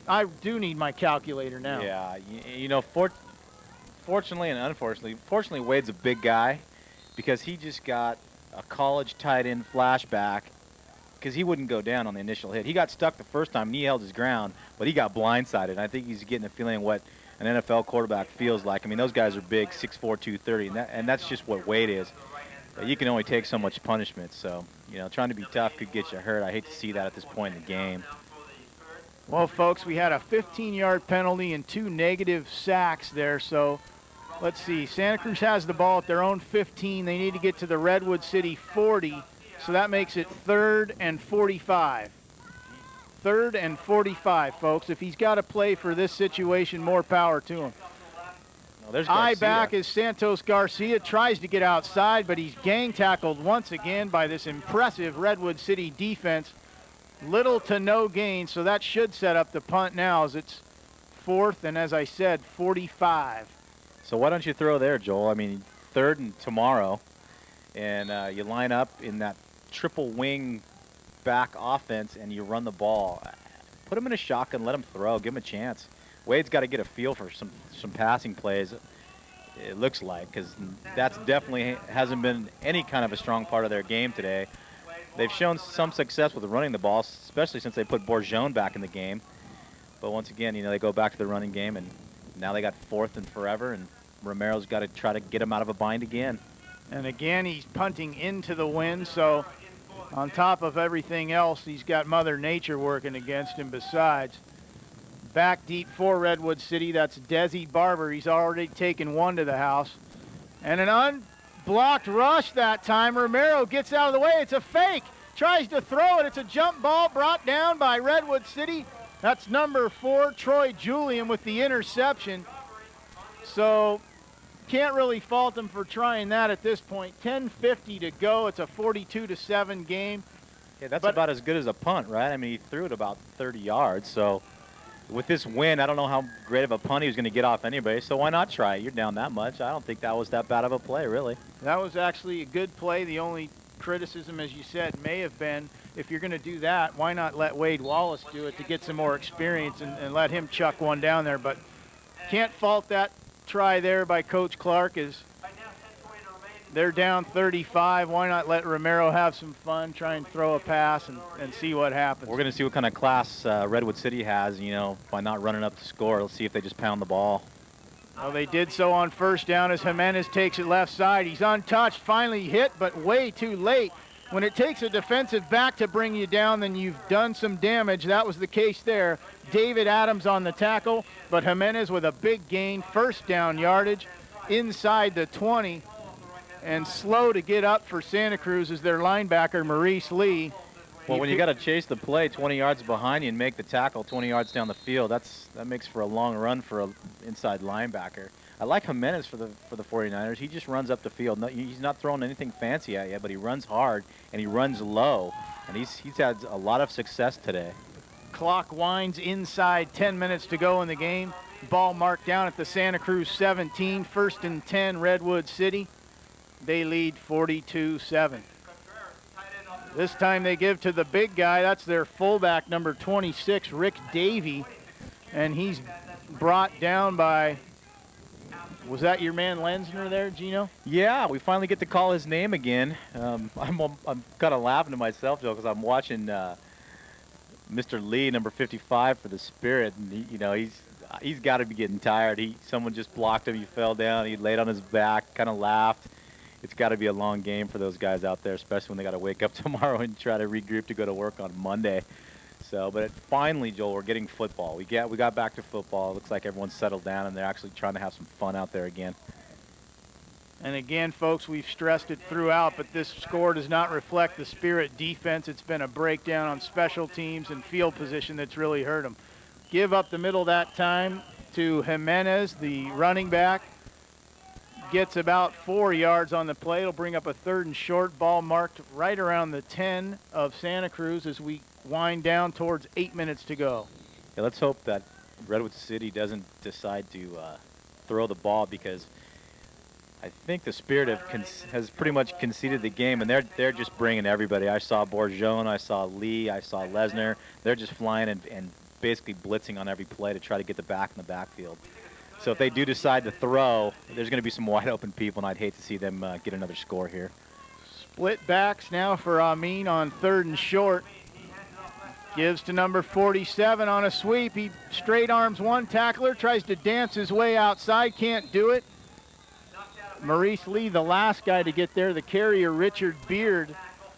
I do need my calculator now. Yeah, you know, fortunately and unfortunately, fortunately Wade's a big guy because he just got a college tight end flashback because he wouldn't go down on the initial hit. He got stuck the first time and he held his ground, but he got blindsided. I think he's getting a feeling what an NFL quarterback feels like. I mean, those guys are big, 6'4", 230, and that's just what Wade is. You can only take so much punishment, so, you know, trying to be tough could get you hurt. I hate to see that at this point in the game. Well, folks, we had a 15-yard penalty and 2 negative sacks there, so let's see. Santa Cruz has the ball at their own 15. They need to get to the Redwood City 40, so that makes it 3rd and 45. 3rd and 45, folks. If he's got to play for this situation, more power to him. Eye back is Santos Garcia, tries to get outside, but he's gang tackled once again by this impressive Redwood City defense. Little to no gain, so that should set up the punt now as it's 4th and, as I said, 45. So why don't you throw there, Joel? I mean, 3rd and tomorrow, and you line up in that triple wing back offense and you run the ball. Put him in a shotgun, let him throw, give him a chance. Wade's got to get a feel for some passing plays, it looks like, because that's definitely hasn't been any kind of a strong part of their game today. They've shown some success with running the ball, especially since they put Bourgeon back in the game. But once again, you know, they go back to the running game, and now they got 4th and forever, and Romero's got to try to get him out of a bind again. And again, he's punting into the wind, so on top of everything else, he's got Mother Nature working against him besides. Back deep for Redwood City, that's Desi Barber. He's already taken 1 to the house. And an unblocked rush that time. Romero gets out of the way. It's a fake. Tries to throw it. It's a jump ball brought down by Redwood City. That's number 4, Troy Julian, with the interception. So can't really fault him for trying that at this point. 10:50 to go. It's a 42-7 game. Yeah, that's about as good as a punt, right? I mean, he threw it about 30 yards, so with this win, I don't know how great of a punt he was going to get off anybody, so why not try it? You're down that much. I don't think that was that bad of a play, really. That was actually a good play. The only criticism, as you said, may have been, if you're going to do that, why not let Wade Wallace do it to get some more experience and let him chuck one down there. But can't fault that try there by Coach Clark, as they're down 35. Why not let Romero have some fun, try and throw a pass and see what happens. We're going to see what kind of class Redwood City has, you know, by not running up the score. Let's see if they just pound the ball. Well, they did so on first down as Jimenez takes it left side. He's untouched, finally hit, but way too late. When it takes a defensive back to bring you down, then you've done some damage. That was the case there. David Adams on the tackle, but Jimenez with a big gain, first down yardage inside the 20. And slow to get up for Santa Cruz is their linebacker, Maurice Lee. Well, when you got to chase the play 20 yards behind you and make the tackle 20 yards down the field, that makes for a long run for an inside linebacker. I like Jimenez for the 49ers. He just runs up the field. No, he's not throwing anything fancy at you, but he runs hard and he runs low, and he's had a lot of success today. Clock winds inside, 10 minutes to go in the game. Ball marked down at the Santa Cruz 17, 1st and 10, Redwood City. They lead 42-7. This time they give to the big guy. That's their fullback, number 26, Rick Davey. And he's brought down by, was that your man Lenzner there, Gino? Yeah, we finally get to call his name again. I'm kind of laughing to myself, Joe, because I'm watching Mr. Lee, number 55 for the Spirit. And he's got to be getting tired. Someone just blocked him. He fell down. He laid on his back, kind of laughed. It's got to be a long game for those guys out there, especially when they got to wake up tomorrow and try to regroup to go to work on Monday. So, but finally, Joel, we're getting football. We got back to football. It looks like everyone's settled down and they're actually trying to have some fun out there again. And again, folks, we've stressed it throughout, but this score does not reflect the Spirit defense. It's been a breakdown on special teams and field position that's really hurt them. Give up the middle that time to Jimenez, the running back. Gets about 4 yards on the play. It'll bring up a 3rd and short, ball marked right around the 10 of Santa Cruz as we wind down towards 8 minutes to go. Yeah, let's hope that Redwood City doesn't decide to throw the ball, because I think the Spirit has pretty much conceded the game, and they're just bringing everybody. I saw Bourgeon, I saw Lee, I saw Lesnar. They're just flying and basically blitzing on every play to try to get the back in the backfield. So if they do decide to throw, there's going to be some wide open people, and I'd hate to see them get another score here. Split backs now for Amin on 3rd and short. Gives to number 47 on a sweep. He straight arms one tackler, tries to dance his way outside, can't do it. Maurice Lee, the last guy to get there, the carrier, Richard Beard.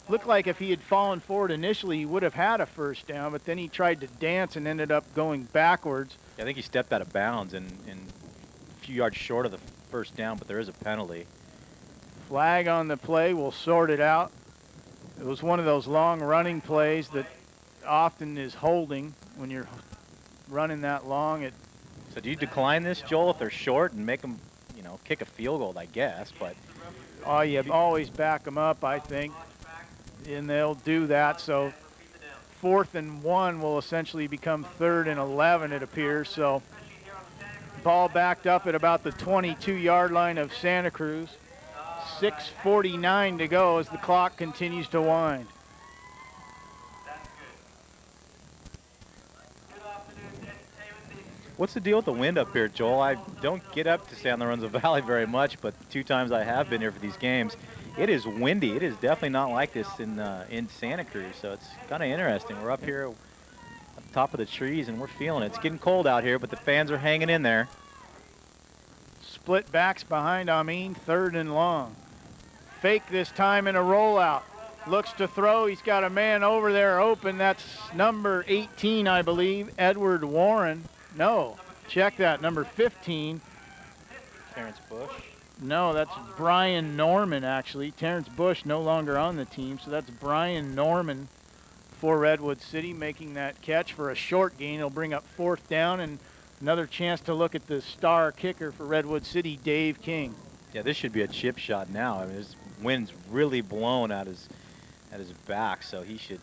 Looked like if he had fallen forward initially, he would have had a first down, but then he tried to dance and ended up going backwards. I think he stepped out of bounds and a few yards short of the first down, but there is a penalty. Flag on the play, we'll sort it out. It was one of those long running plays that often is holding when you're running that long. So do you decline this, Joel, if they're short and make them, kick a field goal, I guess, but. Oh, you always back them up, I think, and they'll do that. So 4th and 1 will essentially become 3rd and 11, it appears. So ball backed up at about the 22-yard line of Santa Cruz. 6:49 to go as the clock continues to wind. What's the deal with the wind up here, Joel? I don't get up to San Lorenzo Valley very much, but 2 times I have been here for these games. It is windy. It is definitely not like this in Santa Cruz, so it's kind of interesting. We're up here at the top of the trees, and we're feeling it. It's getting cold out here, but the fans are hanging in there. Split backs behind Amin, 3rd and long. Fake this time in a rollout. Looks to throw. He's got a man over there open. That's number 18, I believe, Edward Warren. No, check that, number 15. Terrence Bush. No, that's Brian Norman, actually. Terrence Bush no longer on the team, so that's Brian Norman for Redwood City making that catch for a short gain. It'll bring up 4th down and another chance to look at the star kicker for Redwood City, Dave King. Yeah, this should be a chip shot now. I mean, his wind's really blown at his back, so he should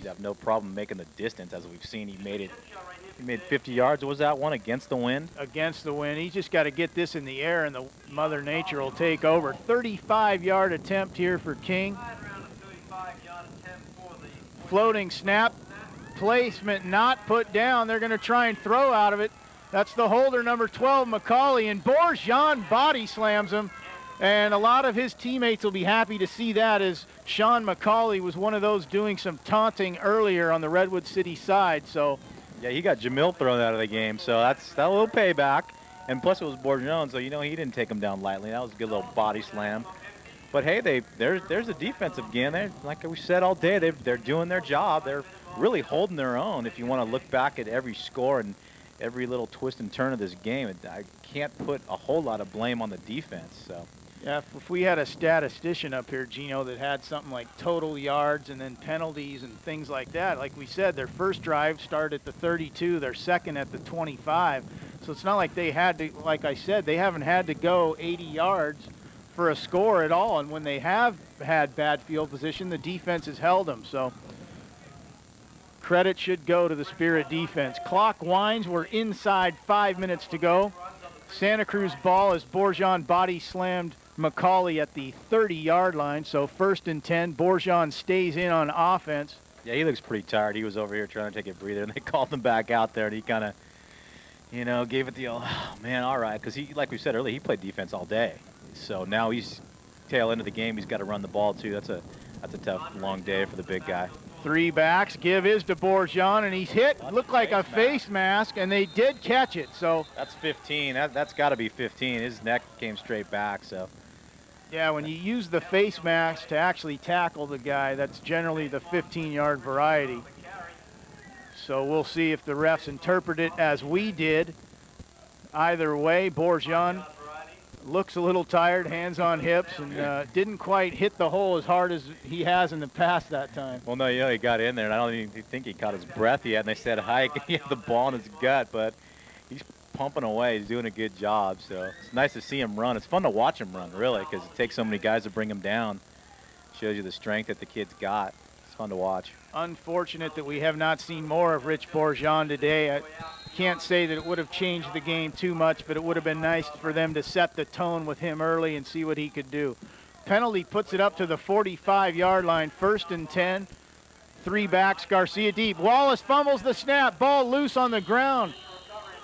have no problem making the distance. As we've seen, he made 50 yards. Was that one against the wind? Against the wind. He's just got to get this in the air, and the Mother Nature will take over. 35-yard attempt here for King. Floating snap. Placement not put down. They're going to try and throw out of it. That's the holder, number 12, McCauley, and Bourgeon body slams him. And a lot of his teammates will be happy to see that, as Sean McCauley was one of those doing some taunting earlier on the Redwood City side. So, yeah, he got Jamil thrown out of the game, so that's that little payback. And plus it was Bourgeon, so you know he didn't take him down lightly. That was a good little body slam. But hey, there's a defensive game. Like we said all day, they're doing their job. They're really holding their own. If you want to look back at every score and every little twist and turn of this game, I can't put a whole lot of blame on the defense. So. Yeah, if we had a statistician up here, Gino, that had something like total yards and then penalties and things like that, like we said, their first drive started at the 32, their second at the 25. So it's not like they had to, like I said, they haven't had to go 80 yards for a score at all. And when they have had bad field position, the defense has held them. So credit should go to the Spirit defense. Clock winds. We're inside 5 minutes to go. Santa Cruz ball as Bourgeon body slammed McCauley at the 30-yard line. So 1st and 10. Bourgeon stays in on offense. Yeah, he looks pretty tired. He was over here trying to take a breather, and they called him back out there, and he kind of, you know, gave it the, oh, man, all right. Because he, like we said earlier, he played defense all day. So now he's tail end of the game. He's got to run the ball, too. That's a tough, long day for the big guy. 3 backs. Give is to Bourgeon, and he's hit. Looked like a face mask, and they did catch it. So that's 15. That's got to be 15. His neck came straight back. So yeah, when you use the face mask to actually tackle the guy, that's generally the 15-yard variety. So we'll see if the refs interpret it as we did. Either way, Bourgeon looks a little tired, hands on hips, and didn't quite hit the hole as hard as he has in the past that time. Well, no, you know, he got in there, and I don't even think he caught his breath yet, and they said hike, he had the ball in his gut, but he's pumping away. He's doing a good job, so it's nice to see him run. It's fun to watch him run, really, because it takes so many guys to bring him down. Shows you the strength that the kid's got. It's fun to watch. Unfortunate that we have not seen more of Rich Bourgeon today. I can't say that it would have changed the game too much, but it would have been nice for them to set the tone with him early and see what he could do. Penalty puts it up to the 45-yard line, 1st and 10. 3 backs, Garcia deep. Wallace fumbles the snap, ball loose on the ground.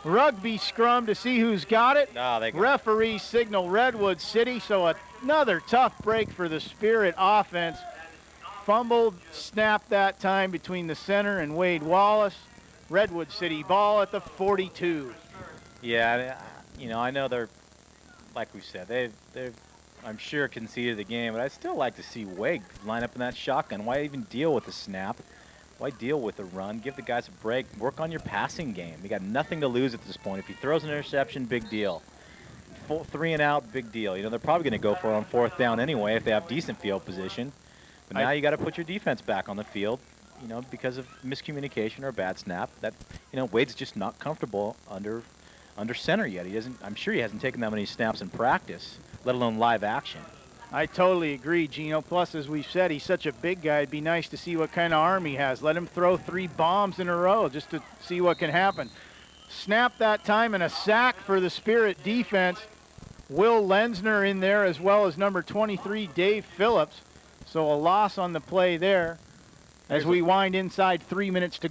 Rugby scrum to see who's got it. Referee signal Redwood City, so another tough break for the Spirit offense. Fumbled snap that time between the center and Wade Wallace. Redwood City ball at the 42. Yeah, you know, I know they're, like we said, they've I'm sure conceded the game, but I'd still like to see Wade line up in that shotgun. Why even deal with the snap? Why deal with the run? Give the guys a break. Work on your passing game. You got nothing to lose at this point. If he throws an interception, big deal. 3 and out, big deal. You know, they're probably going to go for it on 4th down anyway if they have decent field position. But now you got to put your defense back on the field, you know, because of miscommunication or a bad snap. That, you know, Wade's just not comfortable under center yet. He doesn't. I'm sure he hasn't taken that many snaps in practice, let alone live action. I totally agree, Gino. Plus, as we've said, he's such a big guy. It'd be nice to see what kind of arm he has. Let him throw 3 bombs in a row just to see what can happen. Snap that time and a sack for the Spirit defense. Will Lenzner in there as well as number 23, Dave Phillips. So a loss on the play there as we wind inside 3 minutes to go.